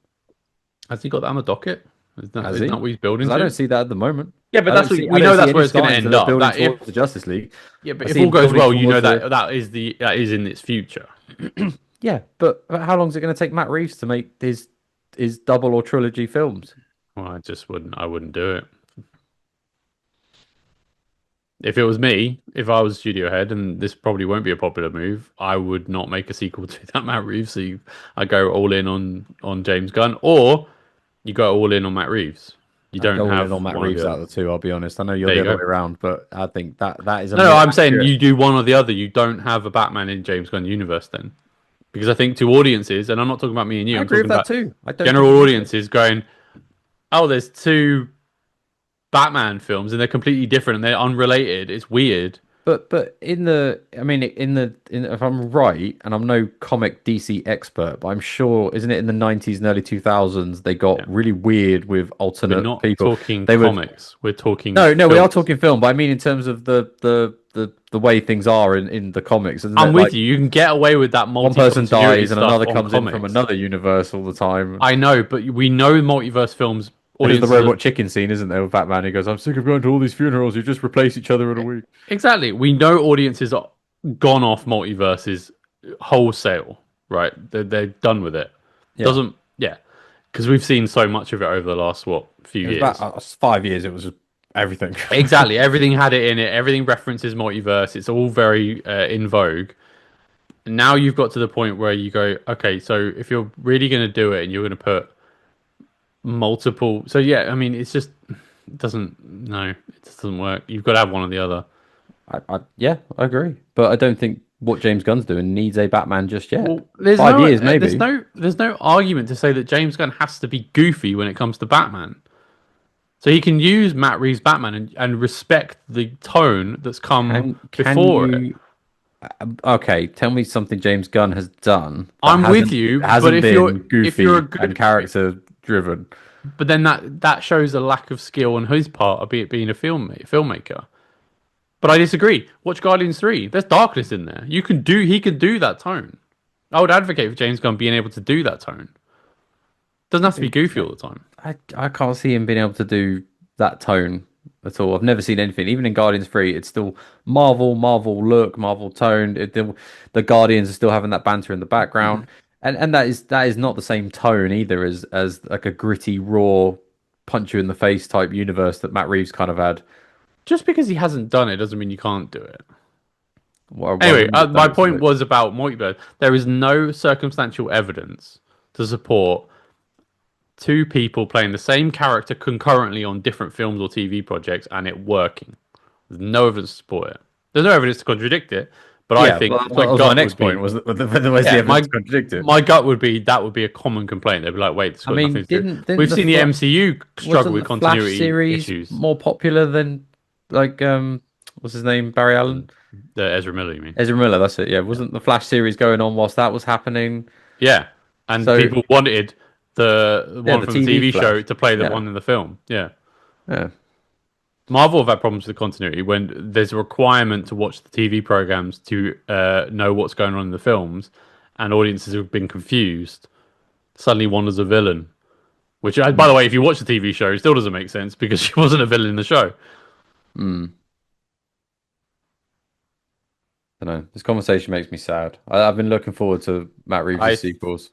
Speaker 1: Has he got that on the docket?
Speaker 2: Has
Speaker 1: Isn't
Speaker 2: he?
Speaker 1: that what he's building
Speaker 2: Because I don't
Speaker 1: to?
Speaker 2: see that at the moment.
Speaker 1: Yeah, but
Speaker 2: I
Speaker 1: we
Speaker 2: don't
Speaker 1: know
Speaker 2: see
Speaker 1: that's
Speaker 2: any
Speaker 1: where it's going to
Speaker 2: signs that
Speaker 1: end
Speaker 2: they're
Speaker 1: up.
Speaker 2: building
Speaker 1: That if
Speaker 2: towards the Justice League.
Speaker 1: Yeah, but
Speaker 2: I
Speaker 1: if
Speaker 2: see
Speaker 1: all
Speaker 2: him
Speaker 1: goes
Speaker 2: building
Speaker 1: well, you know
Speaker 2: towards a
Speaker 1: that is in its future.
Speaker 2: yeah. But how long is it going to take Matt Reeves to make his double or trilogy films?
Speaker 1: Well, I wouldn't do it. If it was me, if I was studio head, and this probably won't be a popular move, I would not make a sequel to that Matt Reeves. I go all in on James Gunn, or you go all in on Matt Reeves. You
Speaker 2: I'd
Speaker 1: don't
Speaker 2: go all in
Speaker 1: have
Speaker 2: on Matt
Speaker 1: one or
Speaker 2: Reeves
Speaker 1: the
Speaker 2: out
Speaker 1: other.
Speaker 2: of the two. I'll be honest. I know you're
Speaker 1: There
Speaker 2: the
Speaker 1: you
Speaker 2: other
Speaker 1: go.
Speaker 2: way around, but I think that is a
Speaker 1: No, no,
Speaker 2: more
Speaker 1: I'm saying
Speaker 2: accurate.
Speaker 1: you do one or the other. You don't have a Batman in James Gunn universe then, because I think to audiences, and I'm not talking about me and you,
Speaker 2: I
Speaker 1: I'm
Speaker 2: agree with
Speaker 1: talking
Speaker 2: that
Speaker 1: about
Speaker 2: too. I don't think
Speaker 1: general
Speaker 2: you need it.
Speaker 1: audiences going, "Oh, there's two Batman films and they're completely different and they're unrelated. It's weird.
Speaker 2: But I mean, if I'm right, and I'm no comic DC expert, but I'm sure, isn't it in the 90s and early 2000s they got
Speaker 1: Yeah.
Speaker 2: really weird with
Speaker 1: We're
Speaker 2: alternate
Speaker 1: not
Speaker 2: people.
Speaker 1: talking
Speaker 2: They would
Speaker 1: comics. We're talking
Speaker 2: No, no, we are
Speaker 1: films.
Speaker 2: talking film, but I mean in terms of the way things are in the comics, isn't
Speaker 1: I'm
Speaker 2: it?
Speaker 1: with
Speaker 2: Like
Speaker 1: you. You can get away with that
Speaker 2: one person
Speaker 1: multi-continuity
Speaker 2: dies and
Speaker 1: stuff
Speaker 2: another
Speaker 1: on
Speaker 2: comes in from
Speaker 1: comics.
Speaker 2: another universe all the time.
Speaker 1: I know, but we know multiverse films.
Speaker 2: And there's the
Speaker 1: Audiences are
Speaker 2: robot chicken scene, isn't there, with Batman? He goes, "I'm sick of going to all these funerals. You just replace each other in a week."
Speaker 1: exactly. We know audiences are gone off multiverses wholesale. Right? They're done with it.
Speaker 2: Yeah,
Speaker 1: Doesn't yeah, because we've seen so much of it over the last few
Speaker 2: it was about
Speaker 1: years.
Speaker 2: 5 years. It was just everything.
Speaker 1: Exactly. Everything had it in it. Everything references multiverse. It's all very in vogue. Now you've got to the point where you go, okay, so if you're really going to do it and you're going to put multiple, so yeah, I mean, it's just it doesn't no, it just doesn't work. You've got to have one or the other.
Speaker 2: Yeah, I agree, but I don't think what James Gunn's doing needs a Batman just yet.
Speaker 1: Well, there's
Speaker 2: 5 years, maybe.
Speaker 1: there's no argument to say that James Gunn has to be goofy when it comes to Batman. So he can use Matt Reeves' Batman and respect the tone that's come
Speaker 2: Can
Speaker 1: before it.
Speaker 2: you? Okay, tell me something James Gunn has done that
Speaker 1: I'm with you, but
Speaker 2: hasn't been
Speaker 1: if you're
Speaker 2: goofy
Speaker 1: a
Speaker 2: and
Speaker 1: good
Speaker 2: character driven.
Speaker 1: but then that shows a lack of skill on his part of being a filmmaker. But I disagree. Watch Guardians 3. There's darkness in there. He can do that tone. I would advocate for James Gunn being able to do that tone. Doesn't have to be goofy all the time.
Speaker 2: I can't see him being able to do that tone at all. I've never seen anything. Even in Guardians 3, it's still Marvel look, Marvel tone. The Guardians are still having that banter in the background. And that is not the same tone either as like a gritty, raw, punch you in the face type universe that Matt Reeves kind of had.
Speaker 1: Just because he hasn't done it doesn't mean you can't do it.
Speaker 2: Why
Speaker 1: Anyway,
Speaker 2: wouldn't it
Speaker 1: my
Speaker 2: though?
Speaker 1: point was about multiverse. There is no circumstantial evidence to support two people playing the same character concurrently on different films or TV projects and it working. There's no evidence to support it. There's no evidence to contradict it. But I
Speaker 2: Yeah,
Speaker 1: think
Speaker 2: well,
Speaker 1: my
Speaker 2: that was my
Speaker 1: gut
Speaker 2: next
Speaker 1: would be
Speaker 2: point. Was that where's the
Speaker 1: yeah,
Speaker 2: evidence to contradict it?
Speaker 1: my gut would be that would be a common complaint. They'd be like, wait, it's
Speaker 2: I
Speaker 1: got
Speaker 2: mean,
Speaker 1: nothing to do.
Speaker 2: didn't
Speaker 1: We've
Speaker 2: the
Speaker 1: seen the MCU struggle
Speaker 2: wasn't
Speaker 1: with
Speaker 2: the Flash
Speaker 1: continuity
Speaker 2: series
Speaker 1: issues.
Speaker 2: more popular than like what's his name, Barry Allen?
Speaker 1: The Ezra Miller, you mean?
Speaker 2: Ezra Miller, that's it. Yeah, wasn't the Flash series going on whilst that was happening?
Speaker 1: Yeah, and
Speaker 2: So
Speaker 1: people wanted the
Speaker 2: yeah,
Speaker 1: one
Speaker 2: the
Speaker 1: from the
Speaker 2: TV
Speaker 1: TV show
Speaker 2: Flash.
Speaker 1: to play the
Speaker 2: Yeah,
Speaker 1: one in the film. Yeah.
Speaker 2: yeah.
Speaker 1: Marvel have had problems with continuity when there's a requirement to watch the TV programs to know what's going on in the films, and audiences have been confused. Suddenly, Wanda's a villain, which, by the way, if you watch the TV show, it still doesn't make sense because she wasn't a villain in the show.
Speaker 2: Hmm. I don't know. This conversation makes me sad. I've been looking forward to Matt
Speaker 1: I
Speaker 2: Reeves' sequels.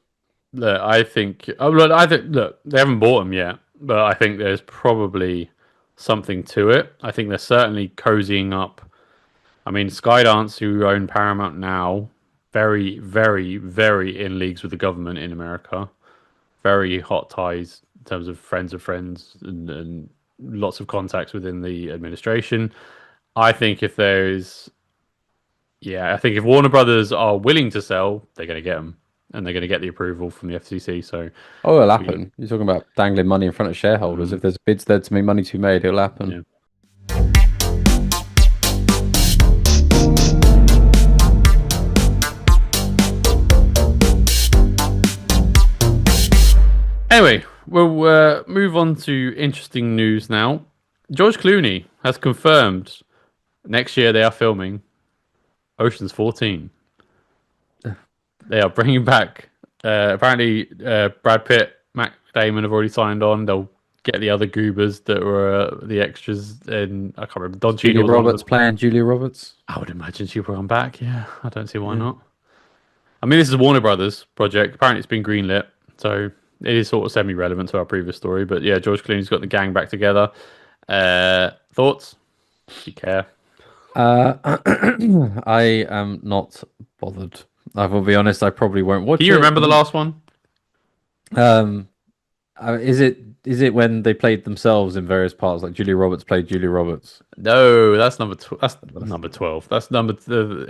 Speaker 1: look, I think, look, they haven't bought them yet, but I think there's probably something to it. I think they're certainly cozying up. I mean, Skydance, who own Paramount now, very, very, very in leagues with the government in America. Very hot ties in terms of friends, and lots of contacts within the administration. I think if there's, yeah, I think if Warner Brothers are willing to sell, they're going to get them, and they're going to get the approval from the FCC. So,
Speaker 2: Oh, it'll
Speaker 1: we,
Speaker 2: happen. You're talking about dangling money in front of shareholders. If there's bids there to make money to be made, it'll happen.
Speaker 1: yeah. Anyway, we'll move on to interesting news now. George Clooney has confirmed next year they are filming Ocean's 14. They are bringing back, apparently, Brad Pitt, Matt Damon have already signed on. They'll get the other goobers that were the extras. And I can't remember. Don Cheadle
Speaker 2: Julia
Speaker 1: was one of
Speaker 2: Roberts
Speaker 1: them.
Speaker 2: playing Julia Roberts.
Speaker 1: I would imagine she'll come back. Yeah, I don't see why not. I mean, this is a Warner Brothers project. Apparently, it's been greenlit, so it is sort of semi-relevant to our previous story. But yeah, George Clooney's got the gang back together. Thoughts? Do you care?
Speaker 2: I am not bothered. I will be honest. I probably won't watch
Speaker 1: Do you
Speaker 2: it.
Speaker 1: remember the last one?
Speaker 2: Um, is it when they played themselves in various parts, like Julia Roberts played Julia Roberts?
Speaker 1: No, that's that's number 12. That's number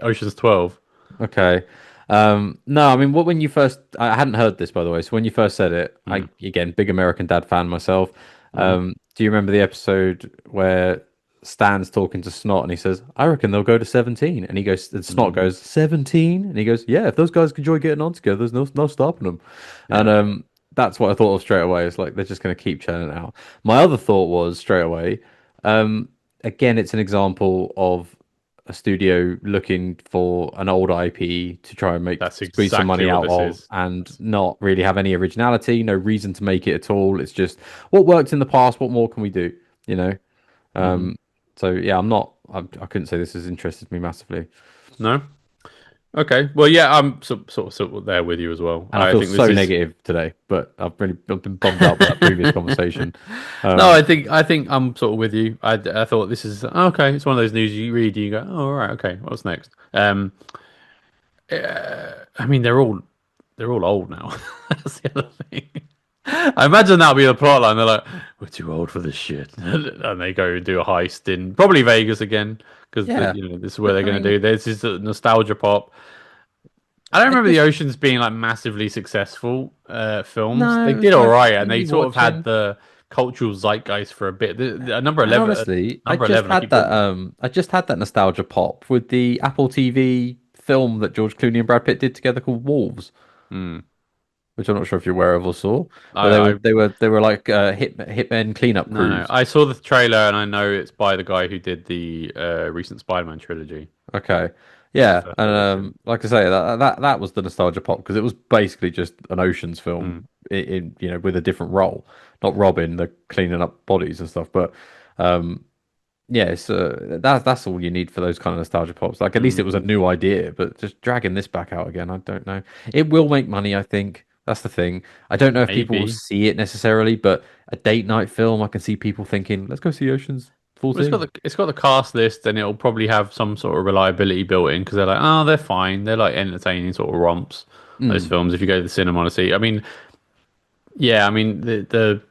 Speaker 1: Ocean's 12.
Speaker 2: Okay. No, I mean, when you first, I hadn't heard this by the way. So when you first said it, again, big American Dad fan myself. Do you remember the episode where Stan's talking to Snot, and he says, "I reckon they'll go to 17." And he goes, and Snot
Speaker 1: Mm,
Speaker 2: goes, "17?" And he goes, "Yeah, if those guys can enjoy getting on together, there's no stopping them." And
Speaker 1: yeah,
Speaker 2: that's what I thought of straight away. It's like they're just going to keep churning it out. My other thought was straight away, um, again, it's an example of a studio looking for an old IP to try and make
Speaker 1: that's
Speaker 2: squeeze some
Speaker 1: exactly
Speaker 2: money
Speaker 1: what
Speaker 2: out
Speaker 1: this
Speaker 2: of,
Speaker 1: is.
Speaker 2: and not really have any originality, no reason to make it at all. It's just what worked in the past. What more can we do? You know.
Speaker 1: Hmm.
Speaker 2: Um, so yeah, I'm not. I couldn't say this has interested me massively,
Speaker 1: No, okay, well, yeah, I'm sort of there with you as well.
Speaker 2: and I
Speaker 1: I
Speaker 2: feel
Speaker 1: think this
Speaker 2: so
Speaker 1: is.
Speaker 2: negative today. But I've been bummed out by that previous conversation.
Speaker 1: No,
Speaker 2: Um,
Speaker 1: I think I'm sort of with you. I thought this is okay. It's one of those news you read, you go, oh, all right, okay, what's next? I mean, they're all old now. That's the other thing. I imagine that'll be the plot line. They're like, we're too old for this shit, and they go and do a heist in probably Vegas again because
Speaker 2: yeah,
Speaker 1: this is where
Speaker 2: but
Speaker 1: they're
Speaker 2: I
Speaker 1: going to
Speaker 2: mean,
Speaker 1: do. This is a nostalgia pop. I don't
Speaker 2: I
Speaker 1: remember the
Speaker 2: just
Speaker 1: Oceans being like massively successful films.
Speaker 2: no,
Speaker 1: They
Speaker 2: it was
Speaker 1: did all
Speaker 2: like
Speaker 1: right, and they
Speaker 2: indie
Speaker 1: sort of had
Speaker 2: watching.
Speaker 1: the cultural zeitgeist for a bit. Number
Speaker 2: And
Speaker 1: 11,
Speaker 2: honestly,
Speaker 1: number 11. I keep talking about.
Speaker 2: I just had that nostalgia pop with the Apple TV film that George Clooney and Brad Pitt did together called Wolves,
Speaker 1: Hmm.
Speaker 2: which I'm not sure if you're aware of or saw, but
Speaker 1: I
Speaker 2: they were like hitmen cleanup
Speaker 1: no.
Speaker 2: crews.
Speaker 1: I saw the trailer, and I know it's by the guy who did the recent Spider-Man trilogy.
Speaker 2: Okay.
Speaker 1: It's the
Speaker 2: Yeah,
Speaker 1: first
Speaker 2: and
Speaker 1: I watched him.
Speaker 2: like I say, that was the nostalgia pop because it was basically just an Ocean's film
Speaker 1: Mm.
Speaker 2: with a different role, not Robin, the cleaning up bodies and stuff, but um yeah, it's that's all you need for those kind of nostalgia pops. Like at least it
Speaker 1: Mm.
Speaker 2: was a new idea, but just dragging this back out again, I don't know. It will make money, I think. That's the thing. I don't know if people will
Speaker 1: Maybe.
Speaker 2: see it necessarily, but a date night film, I can see people thinking, "Let's go see Ocean's
Speaker 1: Well,
Speaker 2: 14."
Speaker 1: it's got the cast list, and it'll probably have some sort of reliability built in because they're like, oh, they're fine. They're like entertaining sort of romps. Those
Speaker 2: Mm,
Speaker 1: films, if you go to the cinema to see. I mean, yeah, I mean the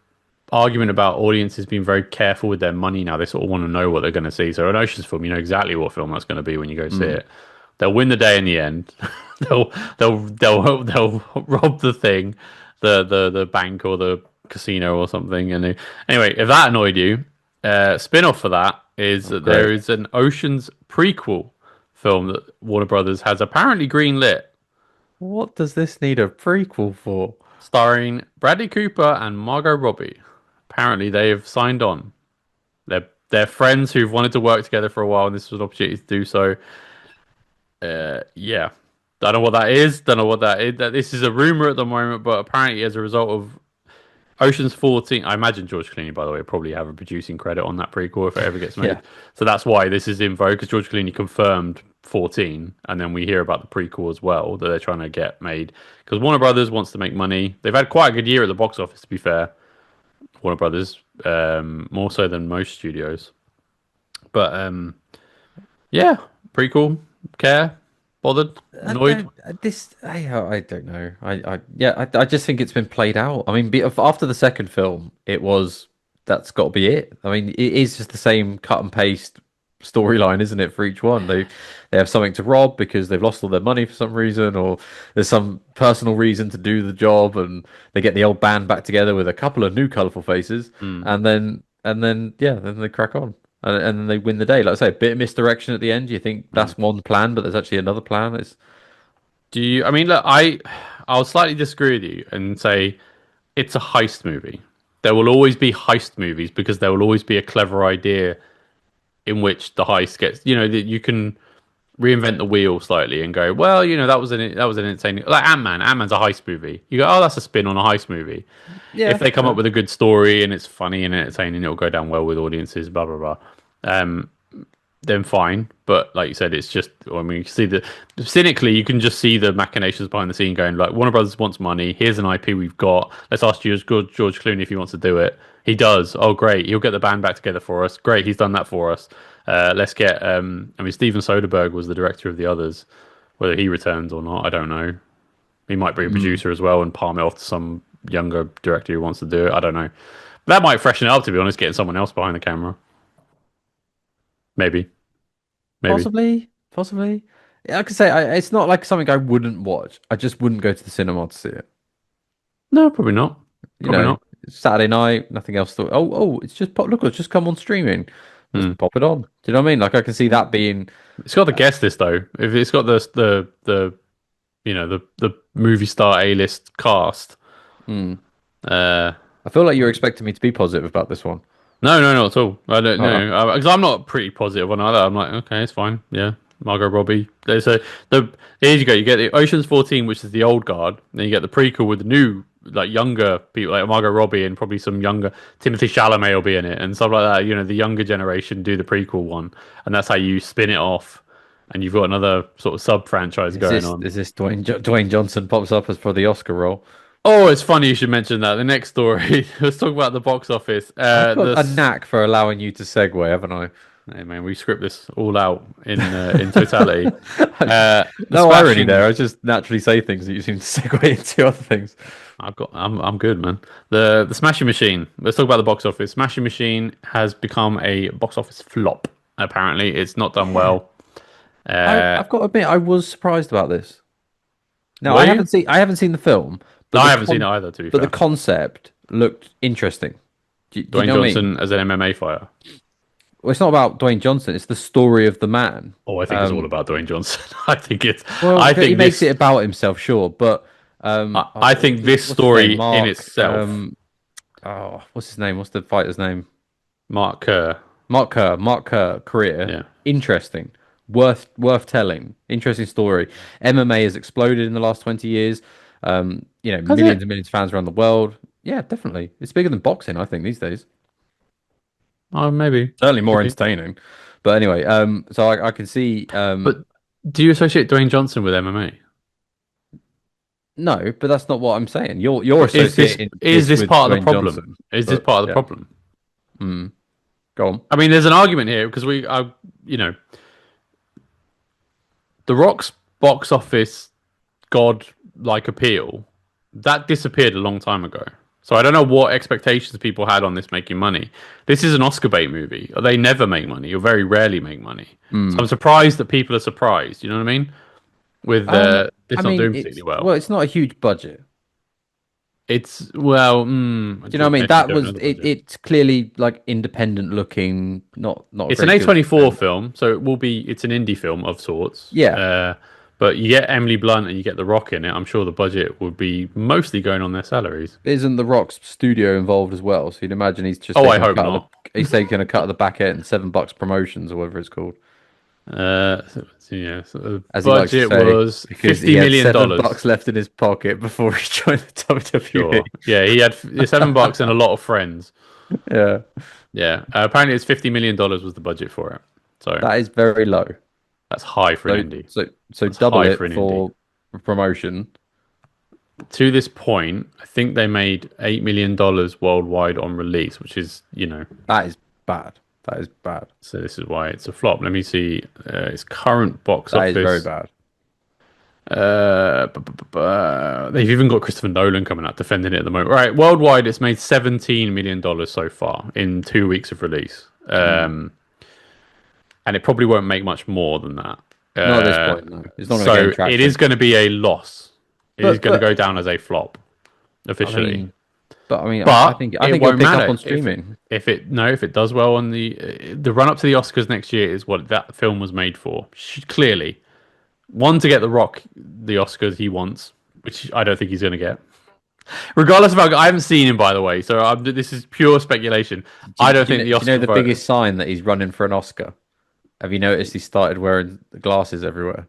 Speaker 1: argument about audiences being very careful with their money now. They sort of want to know what they're going to see. So an Ocean's film, you know exactly what film that's going to be when you go see
Speaker 2: mm.
Speaker 1: it. They'll win the day in the end. They'll rob the thing, the bank or the casino or something. And anyway, if that annoyed you, spin-off for that is
Speaker 2: Oh,
Speaker 1: that there
Speaker 2: great.
Speaker 1: is an Ocean's prequel film that Warner Brothers has apparently greenlit,
Speaker 2: What does this need a prequel for?
Speaker 1: starring Bradley Cooper and Margot Robbie. Apparently, they have signed on. They're friends who've wanted to work together for a while, and this was an opportunity to do so. Yeah, don't know what that is. Don't know what that is. That this is a rumor at the moment, but apparently, as a result of Ocean's 14, I imagine George Clooney, by the way, will probably have a producing credit on that prequel if it ever gets
Speaker 2: Yeah.
Speaker 1: made. So that's why this is in vogue because George Clooney confirmed 14, and then we hear about the prequel as well that they're trying to get made because Warner Brothers wants to make money. They've had quite a good year at the box office, to be fair. Warner Brothers, more so than most studios. But yeah, prequel, care, bothered,
Speaker 2: I
Speaker 1: annoyed.
Speaker 2: don't. I don't know. I just think it's been played out. I mean, after the second film, it was that's got to be it. I mean, it is just the same cut and paste storyline, isn't it, for each one? They have something to rob because they've lost all their money for some reason, or there's some personal reason to do the job, and they get the old band back together with a couple of new colourful faces,
Speaker 1: Hmm.
Speaker 2: and then yeah, then they crack on. And then they win the day. Like I say, a bit of misdirection at the end. You think
Speaker 1: Hmm.
Speaker 2: that's one plan, but there's actually another plan. It's
Speaker 1: Do you? I mean, look, I'll slightly disagree with you and say it's a heist movie. There will always be heist movies because there will always be a clever idea in which the heist gets. You know that you can reinvent the wheel slightly and go, well, that was an insane like Ant-Man. Ant-Man's a heist movie. You go, oh, that's a spin on a heist movie. If
Speaker 2: yeah,
Speaker 1: they come up
Speaker 2: yeah.
Speaker 1: with a good story and it's funny and entertaining, it'll go down well with audiences. Blah blah blah. Um, then fine. But like you said, it's just. I mean, you can see the cynically, you can just see the machinations behind the scene going like Warner Brothers wants money. Here's an IP we've got. Let's ask George Clooney if he wants to do it. He does. Oh, great. He'll get the band back together for us. Great. He's done that for us. Let's get. I mean, Steven Soderbergh was the director of the others. Whether he returns or not, I don't know. He might be a
Speaker 2: Mm.
Speaker 1: producer as well and palm it off to some younger director who wants to do it. I don't know. That might freshen it up, to be honest, getting someone else behind the camera. Maybe. Maybe.
Speaker 2: Possibly. Yeah, like I say, it's not like something I wouldn't watch. I just wouldn't go to the cinema to see it.
Speaker 1: No, probably not.
Speaker 2: You
Speaker 1: Probably
Speaker 2: know,
Speaker 1: not.
Speaker 2: Saturday night, nothing else. It's just look, it's just come on streaming.
Speaker 1: Hmm.
Speaker 2: Just pop it on. Do you know what I mean? Like I can see that being.
Speaker 1: It's got the guest list though. If it's got the the movie star A-list cast.
Speaker 2: Hmm.
Speaker 1: Uh,
Speaker 2: I feel like you're expecting me to be positive about this one.
Speaker 1: no, no, not at all. I don't
Speaker 2: Uh,
Speaker 1: know because I'm not pretty positive on either. I'm like, okay, it's fine. Yeah, Margot Robbie. So the here you go. You get the Ocean's 14, which is the old guard. Then you get the prequel with the new, like younger people, like Margot Robbie and probably some younger Timothy Chalamet will be in it and stuff like that. The younger generation do the prequel one, and that's how you spin it off. And you've got another sort of sub franchise going on.
Speaker 2: is this Dwayne Johnson pops up as for the Oscar role?
Speaker 1: Oh, it's funny you should mention that. The next story. Let's talk about the box office.
Speaker 2: I've got a
Speaker 1: This.
Speaker 2: knack for allowing you to segue, haven't I?
Speaker 1: Hey man, we script this all out in totality. The
Speaker 2: No irony
Speaker 1: smashing.
Speaker 2: there. I just naturally say things that you seem to segue into other things.
Speaker 1: I'm good, man. The Smashing Machine. Let's talk about the box office. Smashing Machine has become a box office flop. Apparently, it's not done well.
Speaker 2: I've got to admit, I was surprised about this. No,
Speaker 1: Were you?
Speaker 2: I haven't seen the film,
Speaker 1: No,
Speaker 2: but
Speaker 1: I haven't seen it either. To be
Speaker 2: but the
Speaker 1: fair,
Speaker 2: concept looked interesting. Do you
Speaker 1: Dwayne
Speaker 2: know what I mean?
Speaker 1: Johnson as an MMA fighter.
Speaker 2: Well, it's not about Dwayne Johnson. It's the story of the man.
Speaker 1: Oh, I think it's all about Dwayne Johnson. I think it's.
Speaker 2: Well,
Speaker 1: I
Speaker 2: he
Speaker 1: think
Speaker 2: makes
Speaker 1: this.
Speaker 2: it about himself, sure, but
Speaker 1: I think this
Speaker 2: what's his name?
Speaker 1: story in itself.
Speaker 2: What's his name? What's the fighter's name?
Speaker 1: Mark Kerr.
Speaker 2: Mark Kerr career.
Speaker 1: Yeah.
Speaker 2: Interesting. Worth telling. Interesting story. MMA has exploded in the last 20 years.
Speaker 1: Has
Speaker 2: Millions
Speaker 1: it?
Speaker 2: and millions of fans around the world. Yeah, definitely. It's bigger than boxing, I think, these days.
Speaker 1: Oh, maybe.
Speaker 2: Certainly
Speaker 1: Could
Speaker 2: more
Speaker 1: be.
Speaker 2: entertaining. But anyway, so I can see
Speaker 1: But do you associate Dwayne Johnson with MMA?
Speaker 2: no, but that's not what I'm saying. You're associating
Speaker 1: Is this
Speaker 2: with
Speaker 1: part of the
Speaker 2: Dwayne
Speaker 1: problem?
Speaker 2: Johnson.
Speaker 1: Is this
Speaker 2: But
Speaker 1: part of the
Speaker 2: yeah.
Speaker 1: problem?
Speaker 2: Mm, go on.
Speaker 1: I mean, there's an argument here because you know, The Rock's box office god-like appeal that disappeared a long time ago. So I don't know what expectations people had on this making money. This is an Oscar bait movie. They never make money, or very rarely make money. So I'm surprised that people are surprised. You know what I mean? With
Speaker 2: I
Speaker 1: it's not
Speaker 2: mean,
Speaker 1: doing particularly well.
Speaker 2: it's not a huge budget.
Speaker 1: It's well,
Speaker 2: Do you know what I mean?
Speaker 1: actually
Speaker 2: That
Speaker 1: don't know
Speaker 2: was
Speaker 1: the
Speaker 2: it.
Speaker 1: budget.
Speaker 2: It's clearly like independent looking, not a
Speaker 1: It's an
Speaker 2: very good
Speaker 1: A24
Speaker 2: film.
Speaker 1: film, so it will be. It's an indie film of sorts.
Speaker 2: Yeah,
Speaker 1: But you get Emily Blunt and you get The Rock in it. I'm sure the budget would be mostly going on their salaries.
Speaker 2: isn't The Rock's studio involved as well? So you'd imagine he's just
Speaker 1: Oh, I
Speaker 2: taking a
Speaker 1: hope
Speaker 2: cut of
Speaker 1: not.
Speaker 2: he's taking a cut of the back end, $7 promotions or whatever it's called,
Speaker 1: So the
Speaker 2: as he likes to
Speaker 1: budget
Speaker 2: say,
Speaker 1: was
Speaker 2: because
Speaker 1: fifty
Speaker 2: he had
Speaker 1: million
Speaker 2: $7
Speaker 1: dollars.
Speaker 2: left in his pocket before he joined the WWE.
Speaker 1: Sure. Yeah, he had $7 and a lot of friends.
Speaker 2: Yeah,
Speaker 1: Yeah. Apparently, it's $50 million was the budget for it. So
Speaker 2: that is very low.
Speaker 1: that's high for
Speaker 2: So
Speaker 1: an indie.
Speaker 2: so
Speaker 1: That's
Speaker 2: double
Speaker 1: high
Speaker 2: it
Speaker 1: for an
Speaker 2: for promotion.
Speaker 1: To this point, I think they made $8 million worldwide on release, which is,
Speaker 2: That is bad. That is bad.
Speaker 1: so this is why it's a flop. Let me see its current box
Speaker 2: That is very
Speaker 1: office.
Speaker 2: bad.
Speaker 1: They've even got Christopher Nolan coming out defending it at the moment. Right, worldwide, it's made $17 million so far in 2 weeks of release, and it probably won't make much more than that.
Speaker 2: Not at this point, no. It's not going to
Speaker 1: So
Speaker 2: gain traction.
Speaker 1: it is going to be a loss. It is going to
Speaker 2: But
Speaker 1: go down as a flop officially.
Speaker 2: I mean,
Speaker 1: But
Speaker 2: I think
Speaker 1: it
Speaker 2: it'll
Speaker 1: won't
Speaker 2: pick
Speaker 1: matter
Speaker 2: up on
Speaker 1: if-
Speaker 2: streaming.
Speaker 1: If it does well on the run up to the Oscars next year is what that film was made for. Clearly, one to get The Rock the Oscars he wants, which I don't think he's going to get. Regardless of I haven't seen him by the way, so this is pure speculation. I don't think the
Speaker 2: Do you
Speaker 1: Oscar
Speaker 2: know the
Speaker 1: vote-
Speaker 2: biggest sign that he's running for an Oscar? Have you noticed he started wearing the glasses everywhere?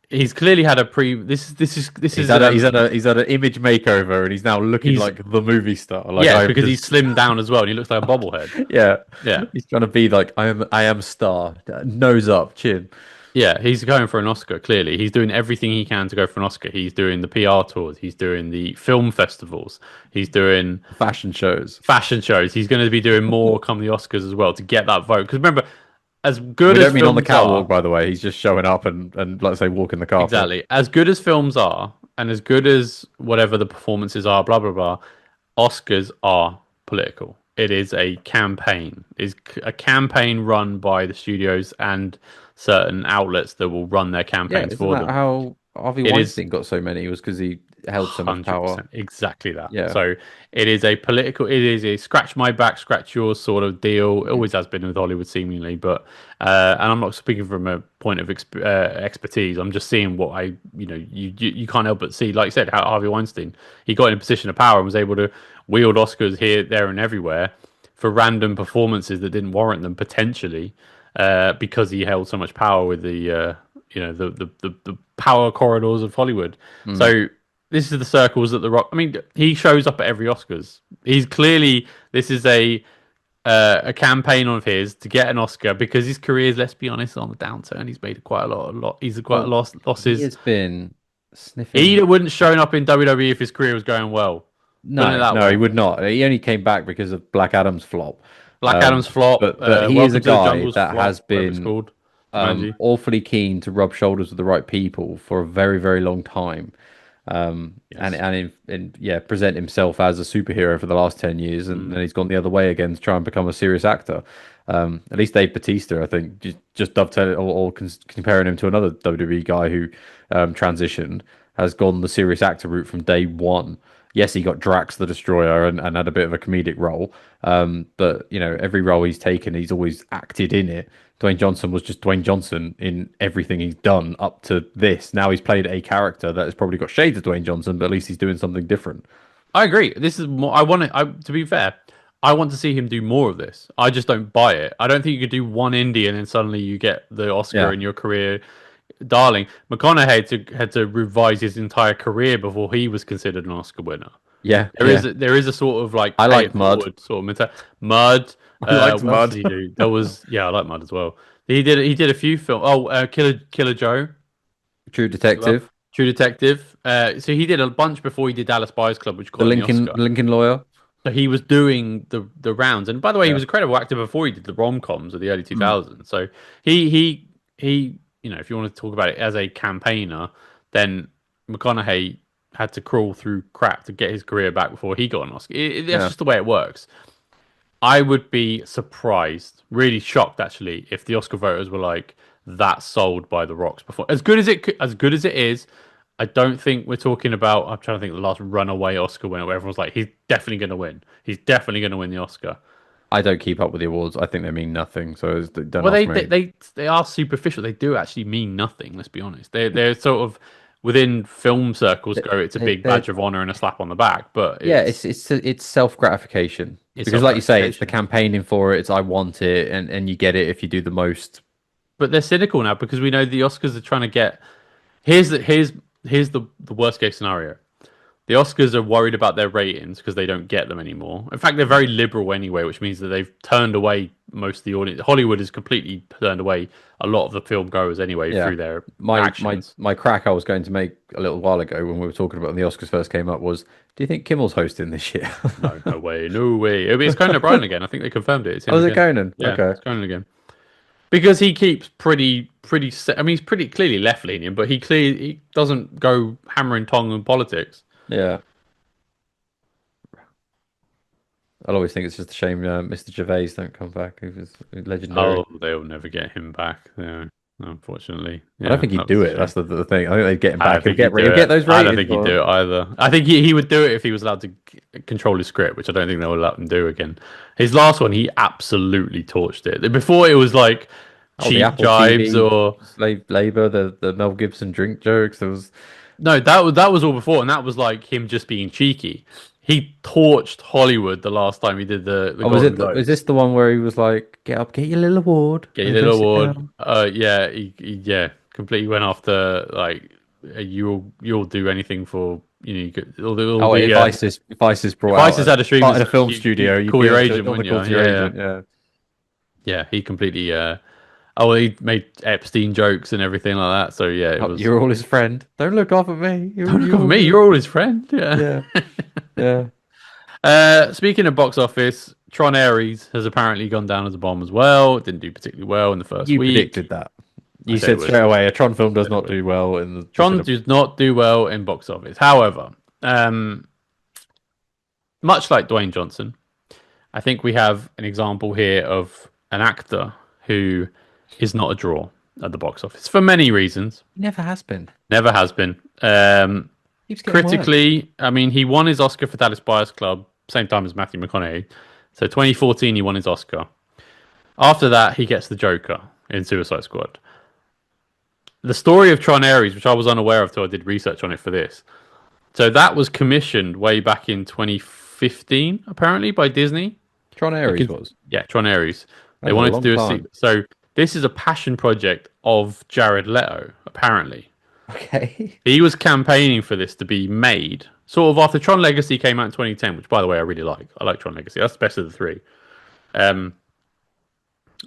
Speaker 1: He's clearly had a pre. This is
Speaker 2: He's had an image makeover and he's now looking
Speaker 1: He's-
Speaker 2: like the movie star. Like
Speaker 1: yeah,
Speaker 2: I'm
Speaker 1: because
Speaker 2: just-
Speaker 1: he's slimmed down as well, and he looks like a bobblehead.
Speaker 2: yeah,
Speaker 1: Yeah.
Speaker 2: He's trying to be like I am a star, nose up, chin.
Speaker 1: Yeah, he's going for an Oscar, clearly. He's doing everything he can to go for an Oscar. He's doing the PR tours. He's doing the film festivals. He's doing
Speaker 2: Fashion shows.
Speaker 1: fashion shows. He's going to be doing more come the Oscars as well to get that vote. Because remember, as good
Speaker 2: We
Speaker 1: as
Speaker 2: don't mean on the
Speaker 1: films are,
Speaker 2: catwalk, by the way. He's just showing up and let's say walking the carpet.
Speaker 1: exactly, as good as films are, and as good as whatever the performances are, blah, blah, blah, Oscars are political. It is a campaign. It's a campaign run by the studios and certain outlets that will run their
Speaker 2: Yeah,
Speaker 1: campaigns
Speaker 2: isn't
Speaker 1: for
Speaker 2: that
Speaker 1: them.
Speaker 2: how Harvey
Speaker 1: It is-
Speaker 2: Weinstein got so many? It was because he held so much power.
Speaker 1: 100%, exactly that.
Speaker 2: Yeah.
Speaker 1: So it is a political, it is a scratch my back, scratch yours sort of deal. It
Speaker 2: Mm.
Speaker 1: always has been with Hollywood, seemingly. But and I'm not speaking from a point of expertise. I'm just seeing what you can't help but see. Like I said, how Harvey Weinstein, he got in a position of power and was able to wield Oscars here, there, and everywhere for random performances that didn't warrant them potentially, because he held so much power with the power corridors of Hollywood.
Speaker 2: Mm.
Speaker 1: So this is the circles that the Rock. I mean, he shows up at every Oscars. He's clearly this is a campaign of his to get an Oscar because his career is, let's be honest, on the downturn. He's made quite a lot. He's quite a
Speaker 2: Well,
Speaker 1: lot
Speaker 2: he
Speaker 1: losses.
Speaker 2: has been
Speaker 1: He
Speaker 2: sniffing.
Speaker 1: wouldn't shown up in WWE if his career was going well. Put it
Speaker 2: No,
Speaker 1: that
Speaker 2: no, he
Speaker 1: way.
Speaker 2: would not. He only came back because of Black Adam's flop.
Speaker 1: Black Adam's flop.
Speaker 2: But he is a
Speaker 1: Welcome to the
Speaker 2: guy
Speaker 1: Jungle's
Speaker 2: that has
Speaker 1: flop. Whatever it's
Speaker 2: been
Speaker 1: called. Jumanji.
Speaker 2: awfully keen to rub shoulders with the right people for a very, very long time.
Speaker 1: Yes.
Speaker 2: Yeah, present himself as a superhero for the last 10 years, and
Speaker 1: Mm.
Speaker 2: then he's gone the other way again to try and become a serious actor. At least Dave Bautista, I think, just dovetailing or comparing him to another WWE guy who transitioned, has gone the serious actor route from day one. Yes, he got Drax the Destroyer and had a bit of a comedic role. But every role he's taken, he's always acted in it. Dwayne Johnson was just Dwayne Johnson in everything he's done up to this. Now he's played a character that has probably got shades of Dwayne Johnson, but at least he's doing something different.
Speaker 1: I agree. This is more. I want it. To be fair, I want to see him do more of this. I just don't buy it. I don't think you could do one indie and then suddenly you get the Oscar
Speaker 2: Yeah,
Speaker 1: in your career, darling. McConaughey had to revise his entire career before he was considered an Oscar winner.
Speaker 2: yeah,
Speaker 1: There is
Speaker 2: yeah.
Speaker 1: there is a sort of like
Speaker 2: I
Speaker 1: pay
Speaker 2: liked
Speaker 1: it
Speaker 2: Mud.
Speaker 1: forward sort of mentality. Mud.
Speaker 2: I liked
Speaker 1: What else
Speaker 2: Mud.
Speaker 1: did he do? There was I like Mud as well. He did a few films. Oh, Killer Joe
Speaker 2: True
Speaker 1: as well.
Speaker 2: Detective.
Speaker 1: True Detective. So he did a bunch before he did Dallas Buyers Club, which
Speaker 2: The
Speaker 1: got him the
Speaker 2: Lincoln
Speaker 1: Oscar.
Speaker 2: the Lincoln Lawyer.
Speaker 1: So he was doing the rounds, and by the way, he
Speaker 2: Yeah.
Speaker 1: was a credible actor before he did the rom coms of the early two
Speaker 2: Mm.
Speaker 1: thousands. So he, if you want to talk about it as a campaigner, then McConaughey had to crawl through crap to get his career back before he got an Oscar. That's
Speaker 2: Yeah.
Speaker 1: just the way it works. I would be surprised, really shocked actually, if the Oscar voters were like that sold by The Rock's before. As good as it is, I don't think we're talking about. I'm trying to think of the last runaway Oscar winner where everyone's like, he's definitely going to win. He's definitely going to win the Oscar.
Speaker 2: I don't keep up with the awards. I think they mean nothing. So don't
Speaker 1: Well,
Speaker 2: ask
Speaker 1: they
Speaker 2: me.
Speaker 1: they they are superficial. They do actually mean nothing. Let's be honest. They're sort of within film circles go. It's a big
Speaker 2: They're
Speaker 1: badge of honor and a slap on the back, but
Speaker 2: Yeah,
Speaker 1: it's
Speaker 2: it's self gratification
Speaker 1: it's
Speaker 2: because,
Speaker 1: self
Speaker 2: like you say, it's the
Speaker 1: gratification.
Speaker 2: campaigning for it. It's I want it, and you get it if you do the most.
Speaker 1: But they're cynical now because we know the Oscars are trying to get. Here's the worst case scenario. The Oscars are worried about their ratings because they don't get them anymore. In fact, they're very liberal anyway, which means that they've turned away most of the audience. Hollywood has completely turned away a lot of the film goers anyway
Speaker 2: Yeah,
Speaker 1: through their
Speaker 2: my
Speaker 1: actions.
Speaker 2: my crack I was going to make a little while ago when we were talking about when the Oscars first came up was, do you think Kimmel's hosting this year?
Speaker 1: No, no way, no way. It's Conan O'Brien again. I think they confirmed it. It's him
Speaker 2: Oh, is it
Speaker 1: again.
Speaker 2: Conan?
Speaker 1: Yeah,
Speaker 2: Okay.
Speaker 1: it's Conan again. Because he keeps pretty. I mean, he's pretty clearly left leaning, but he doesn't go hammer and tong on politics.
Speaker 2: Yeah. I'll always think it's just a shame Mr. Gervais don't come back. He was legendary.
Speaker 1: Oh, they'll never get him back. Yeah, unfortunately.
Speaker 2: I don't
Speaker 1: Yeah,
Speaker 2: think he'd
Speaker 1: that was
Speaker 2: do
Speaker 1: a
Speaker 2: it.
Speaker 1: shame.
Speaker 2: That's the thing. I think they'd get him
Speaker 1: I don't
Speaker 2: back.
Speaker 1: think
Speaker 2: He'll
Speaker 1: he'd do
Speaker 2: get
Speaker 1: it.
Speaker 2: those
Speaker 1: I don't
Speaker 2: ratings
Speaker 1: think he'd
Speaker 2: for
Speaker 1: do
Speaker 2: him.
Speaker 1: it either. I think he would do it if he was allowed to control his script, which I don't think they would let him do again. His last one, he absolutely torched it. Before it was like
Speaker 2: Oh, the
Speaker 1: cheap
Speaker 2: Apple
Speaker 1: jibes
Speaker 2: TV
Speaker 1: or
Speaker 2: slave labor, the Mel Gibson drink jokes. There was
Speaker 1: no, that was all before, and that was like him just being cheeky. He torched Hollywood the last time he did the
Speaker 2: Oh, was
Speaker 1: Golden
Speaker 2: it? Was
Speaker 1: Globes.
Speaker 2: this the one where he was like, "Get up, get your little award,
Speaker 1: Get your
Speaker 2: and go
Speaker 1: little
Speaker 2: sit
Speaker 1: award.
Speaker 2: down"?
Speaker 1: Yeah, yeah, completely went after like you'll do anything for all
Speaker 2: Oh,
Speaker 1: the
Speaker 2: if ISIS
Speaker 1: if
Speaker 2: brought
Speaker 1: ISIS
Speaker 2: out
Speaker 1: had a stream,
Speaker 2: started a film studio,
Speaker 1: you'd
Speaker 2: you'd
Speaker 1: call
Speaker 2: be
Speaker 1: your
Speaker 2: able to
Speaker 1: agent,
Speaker 2: on the
Speaker 1: wouldn't
Speaker 2: call
Speaker 1: you?
Speaker 2: to your
Speaker 1: Yeah, yeah,
Speaker 2: agent. Yeah,
Speaker 1: yeah. He completely. Oh, well, he made Epstein jokes and everything like that. So yeah, it
Speaker 2: oh,
Speaker 1: was.
Speaker 2: you're all his friend. Don't look off at me.
Speaker 1: Don't look at me. You're all his friend. Yeah.
Speaker 2: Yeah, yeah.
Speaker 1: Speaking of box office, Tron Ares has apparently gone down as a bomb as well. It didn't do particularly well in the first
Speaker 2: You
Speaker 1: week.
Speaker 2: predicted that.
Speaker 1: I
Speaker 2: You
Speaker 1: said it
Speaker 2: said
Speaker 1: would.
Speaker 2: straight away a Tron film
Speaker 1: I
Speaker 2: does
Speaker 1: said it
Speaker 2: not
Speaker 1: would.
Speaker 2: do well in the.
Speaker 1: Tron does not do well in box office. However, much like Dwayne Johnson, I think we have an example here of an actor who is not a draw at the box office for many reasons.
Speaker 2: He never has been.
Speaker 1: Never has been.
Speaker 2: Keeps getting worse.
Speaker 1: Critically, I mean, he won his Oscar for Dallas Buyers Club, same time as Matthew McConaughey. So 2014, he won his Oscar. After that, he gets the Joker in Suicide Squad. The story of Tron Ares, which I was unaware of till I did research on it for this. So that was commissioned way back in 2015, apparently, by Disney.
Speaker 2: Tron Ares was.
Speaker 1: Yeah, Tron Ares. They
Speaker 2: That was a
Speaker 1: wanted to
Speaker 2: long
Speaker 1: do a
Speaker 2: time.
Speaker 1: sequel. So this is a passion project of Jared Leto, apparently.
Speaker 2: Okay.
Speaker 1: He was campaigning for this to be made sort of after Tron Legacy came out in 2010, which by the way I really like. I like Tron Legacy. That's the best of the three. Um,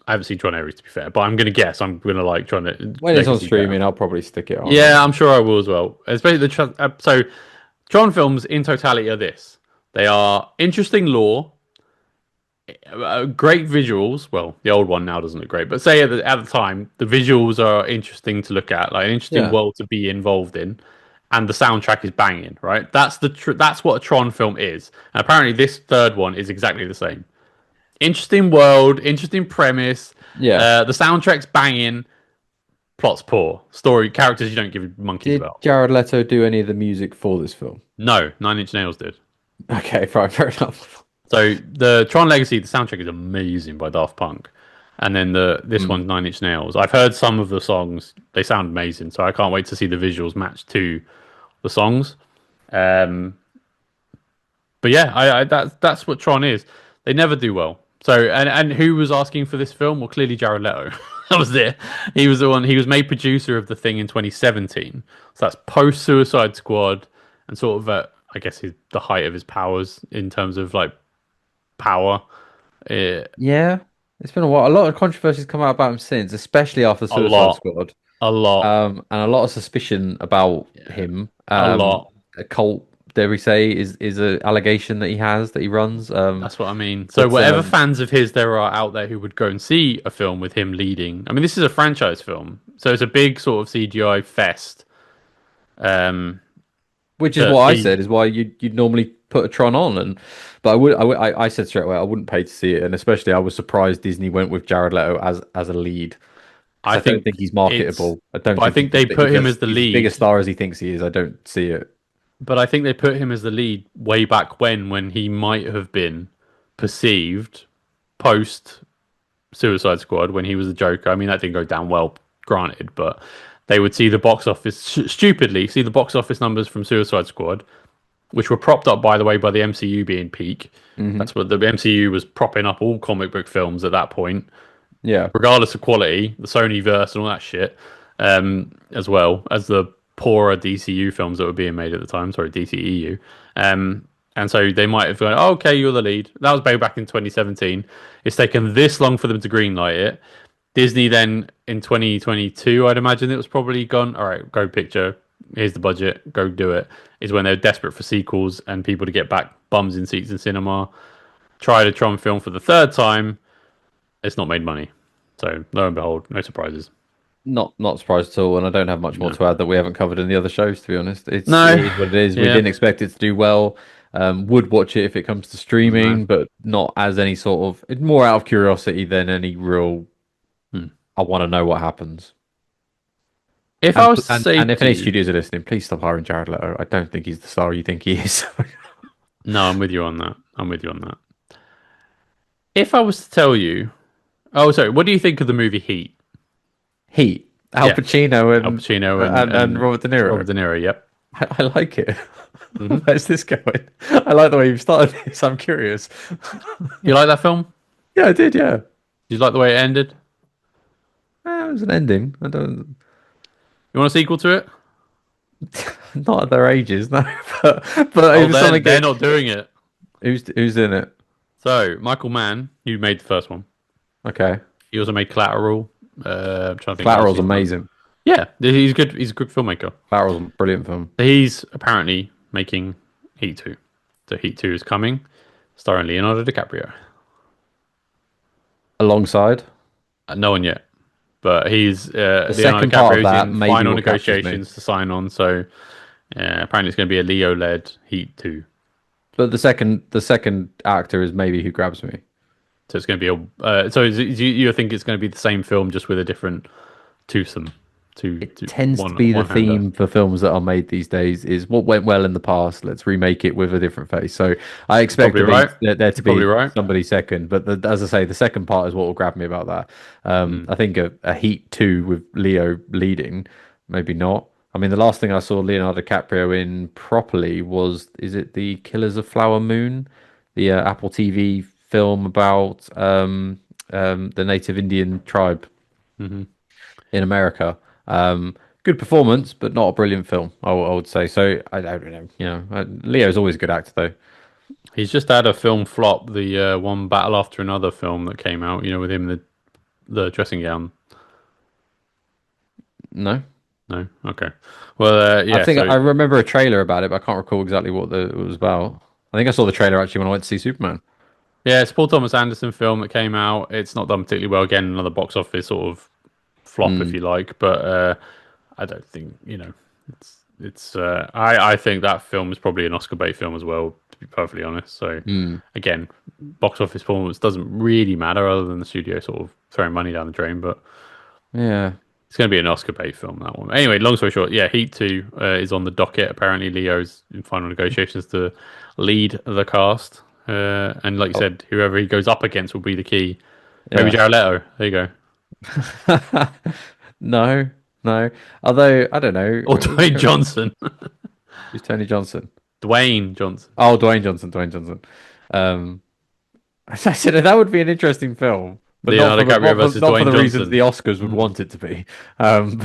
Speaker 1: I haven't seen Tron Ares to be fair, but I'm gonna guess I'm gonna like Tron
Speaker 2: When it's on
Speaker 1: Legacy better.
Speaker 2: streaming, I'll probably stick it on.
Speaker 1: Yeah, I'm sure I will as well. Especially so Tron films in totality are this. They are interesting lore, great visuals. Well, the old one now doesn't look great, but say at the time, the visuals are interesting to look at, like an interesting
Speaker 2: Yeah.
Speaker 1: world to be involved in, and the soundtrack is banging. Right? That's what a Tron film is. And apparently, this third one is exactly the same. Interesting world, interesting premise.
Speaker 2: Yeah.
Speaker 1: The soundtrack's banging. Plot's poor. Story characters you don't give monkeys
Speaker 2: Did
Speaker 1: about.
Speaker 2: Jared Leto do any of the music for this film?
Speaker 1: No, Nine Inch Nails did.
Speaker 2: Okay, fine, fair enough.
Speaker 1: So the Tron Legacy, the soundtrack is amazing by Daft Punk, and then this
Speaker 2: Mm.
Speaker 1: one's Nine Inch Nails. I've heard some of the songs; they sound amazing. So I can't wait to see the visuals match to the songs. Um, but yeah, that's what Tron is. They never do well. So and who was asking for this film? Well, clearly Jared Leto. That was it. He was the one. He was made producer of the thing in 2017. So that's post Suicide Squad and sort of at I guess the height of his powers in terms of like power. Uh,
Speaker 2: Yeah, it's been a while. A lot of controversies come out about him since, especially after
Speaker 1: a
Speaker 2: Suicide
Speaker 1: lot,
Speaker 2: Squad.
Speaker 1: a lot,
Speaker 2: And a lot of suspicion about
Speaker 1: yeah,
Speaker 2: him.
Speaker 1: a lot.
Speaker 2: A cult, dare we say, is a allegation that he has that he runs.
Speaker 1: That's what I mean. So
Speaker 2: But
Speaker 1: whatever fans of his there are out there who would go and see a film with him leading. I mean, this is a franchise film, so it's a big sort of CGI fest. Um,
Speaker 2: which is
Speaker 1: to
Speaker 2: what I
Speaker 1: see.
Speaker 2: said is why you'd normally put a Tron on, and but I said straight away I wouldn't pay to see it, and especially I was surprised Disney went with Jared Leto as a lead. 'Cause
Speaker 1: I
Speaker 2: I don't
Speaker 1: think
Speaker 2: think he's
Speaker 1: it's,
Speaker 2: marketable. I don't
Speaker 1: but I
Speaker 2: think
Speaker 1: think they put him as the
Speaker 2: he's as big a
Speaker 1: lead.
Speaker 2: star as he thinks he is. I don't see it.
Speaker 1: But I think they put him as the lead way back when he might have been perceived post Suicide Squad when he was the Joker. I mean, that didn't go down well, granted, but they would see the box office stupidly see the box office numbers from Suicide Squad, which were propped up by the way by the MCU being peak.
Speaker 2: Hmm.
Speaker 1: That's what the MCU was propping up all comic book films at that point,
Speaker 2: Yeah,
Speaker 1: regardless of quality, the Sony verse and all that shit, as well as the poorer DCU films that were being made at the time. Sorry, DCEU. And so they might have gone, oh, okay, you're the lead. That was way back in 2017. It's taken this long for them to greenlight it. Disney then in 2022, I'd imagine it was probably gone, all right, go picture. Here's the budget. Go do it. Is when they're desperate for sequels and people to get back bums in seats in cinema. Tried a Tron film for the third time. It's not made money. So lo and behold, no surprises.
Speaker 2: not surprised at all, and I don't have much more
Speaker 1: No.
Speaker 2: to add that we haven't covered in the other shows. To be honest,
Speaker 1: No.
Speaker 2: it is what it is. We
Speaker 1: Yeah.
Speaker 2: didn't expect it to do well. Would watch it if it comes to
Speaker 1: No.
Speaker 2: streaming, but not as any sort of it's more out of curiosity than any real.
Speaker 1: Hmm.
Speaker 2: I want to know what happens.
Speaker 1: If I was to say
Speaker 2: And if
Speaker 1: to
Speaker 2: any
Speaker 1: you,
Speaker 2: studios are listening, please stop hiring Jared Leto. I don't think he's the star you think he is.
Speaker 1: no, I'm with you on that. I'm with you on that. If I was to tell you, oh, sorry, what do you think of the movie Heat?
Speaker 2: Heat, Al
Speaker 1: Yeah.
Speaker 2: Pacino
Speaker 1: Al Pacino
Speaker 2: and Robert De Niro.
Speaker 1: Robert De Niro. Yep.
Speaker 2: I like it.
Speaker 1: Mhm.
Speaker 2: Where's this going? I like the way you've started this. I'm curious.
Speaker 1: You like that film?
Speaker 2: Yeah, I did. Yeah,
Speaker 1: Did you like the way it ended?
Speaker 2: it was an ending. I don't.
Speaker 1: You want a sequel to it?
Speaker 2: Not at their ages, no. But
Speaker 1: Oh,
Speaker 2: it was something.
Speaker 1: they're not doing it.
Speaker 2: Who's in it?
Speaker 1: So Michael Mann, who made the first one,
Speaker 2: Okay,
Speaker 1: he also made Collateral. I'm trying to think. what else
Speaker 2: Collateral's
Speaker 1: he's done.
Speaker 2: amazing.
Speaker 1: Yeah, he's good. He's a good filmmaker.
Speaker 2: Collateral's a brilliant film.
Speaker 1: He's apparently making Heat 2. So Heat 2 is coming, starring Leonardo DiCaprio.
Speaker 2: Alongside
Speaker 1: No one yet, but he's Leonardo
Speaker 2: second part of
Speaker 1: DiCaprio's
Speaker 2: that,
Speaker 1: in
Speaker 2: maybe
Speaker 1: final
Speaker 2: what captures me.
Speaker 1: negotiations to sign on. So apparently it's going to be a Leo-led Heat 2.
Speaker 2: But the second actor is maybe who grabs me.
Speaker 1: So it's going to be a. So you think it's going to be the same film just with a different twosome
Speaker 2: It tends to be the
Speaker 1: one hander.
Speaker 2: theme for films that are made these days is what went well in the past. Let's remake it with a different face. So I
Speaker 1: You're
Speaker 2: expect
Speaker 1: probably right.
Speaker 2: there to
Speaker 1: You're probably
Speaker 2: be
Speaker 1: right.
Speaker 2: somebody second. But as I say, the second part is what will grab me about that.
Speaker 1: Mm.
Speaker 2: I think a Heat 2 with Leo leading, maybe not. I mean, the last thing I saw Leonardo DiCaprio in properly was, is it The Killers of Flower Moon, the Apple TV film about the native Indian tribe
Speaker 1: Hmm.
Speaker 2: in America. Good performance, but not a brilliant film, I would say. So I don't know. Leo's always a good actor, though.
Speaker 1: He's just had a film flop, the one Battle After Another film that came out, with him in the dressing gown.
Speaker 2: No,
Speaker 1: No? Okay. Well,
Speaker 2: I
Speaker 1: yeah,
Speaker 2: think
Speaker 1: so
Speaker 2: I remember a trailer about it, but I can't recall exactly what it was about. I think I saw the trailer actually when I went to see Superman.
Speaker 1: yeah, it's a Paul Thomas Anderson film that came out. It's not done particularly well. Again, another box office sort of flop, if
Speaker 2: Hmm.
Speaker 1: you like. But I don't think I think that film is probably an Oscar bait film as well. To be perfectly honest. So
Speaker 2: Hmm.
Speaker 1: again, box office performance doesn't really matter other than the studio sort of throwing money down the drain. But
Speaker 2: Yeah.
Speaker 1: it's going to be an Oscar bait film, that one. Anyway, long story short, yeah, Heat 2 is on the docket. Apparently, Leo's in final negotiations to lead the cast. And like you
Speaker 2: Oh,
Speaker 1: said, whoever he goes up against will be the key. Maybe
Speaker 2: yeah.
Speaker 1: Jared Leto. There you go.
Speaker 2: No, no. Although I don't know.
Speaker 1: Or Dwayne Johnson.
Speaker 2: Who's Tony Johnson?
Speaker 1: Dwayne Johnson.
Speaker 2: Oh, Dwayne Johnson. Dwayne Johnson. Um, I said that would be an interesting film, but
Speaker 1: Leonardo DiCaprio versus
Speaker 2: not for
Speaker 1: Dwayne
Speaker 2: the reasons
Speaker 1: Johnson.
Speaker 2: the Oscars would
Speaker 1: Mm,
Speaker 2: want it to be. Um,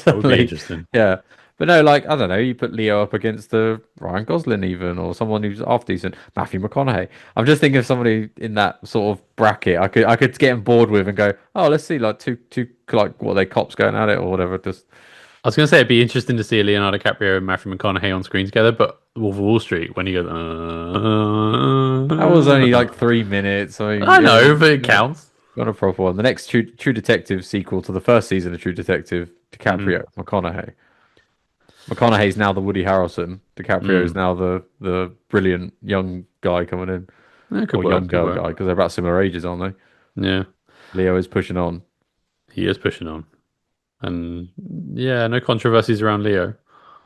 Speaker 1: that would be
Speaker 2: certainly,
Speaker 1: interesting.
Speaker 2: yeah. But no, like I don't know, you put Leo up against the Ryan Gosling even, or someone who's half decent, Matthew McConaughey. I'm just thinking of somebody in that sort of bracket. I could get bored with and go, oh, let's see, like two like what are they cops going at it or whatever. Just
Speaker 1: I was going to say it'd be interesting to see Leonardo DiCaprio and Matthew McConaughey on screen together, but Wolf of Wall Street, when he goes,
Speaker 2: that was only like 3 minutes. I mean,
Speaker 1: I know, but it counts.
Speaker 2: not a proper one. The next True Detective sequel to the first season of True Detective,
Speaker 1: Mm,
Speaker 2: DiCaprio, McConaughey. McConaughey's now the Woody Harrelson. DiCaprio is
Speaker 1: mm.
Speaker 2: now the brilliant young guy coming in,
Speaker 1: Yeah, it could
Speaker 2: or young
Speaker 1: work, could
Speaker 2: girl
Speaker 1: work.
Speaker 2: guy, because they're about similar ages, aren't they?
Speaker 1: Yeah,
Speaker 2: Leo is pushing on.
Speaker 1: he is pushing on. And yeah, no controversies around Leo.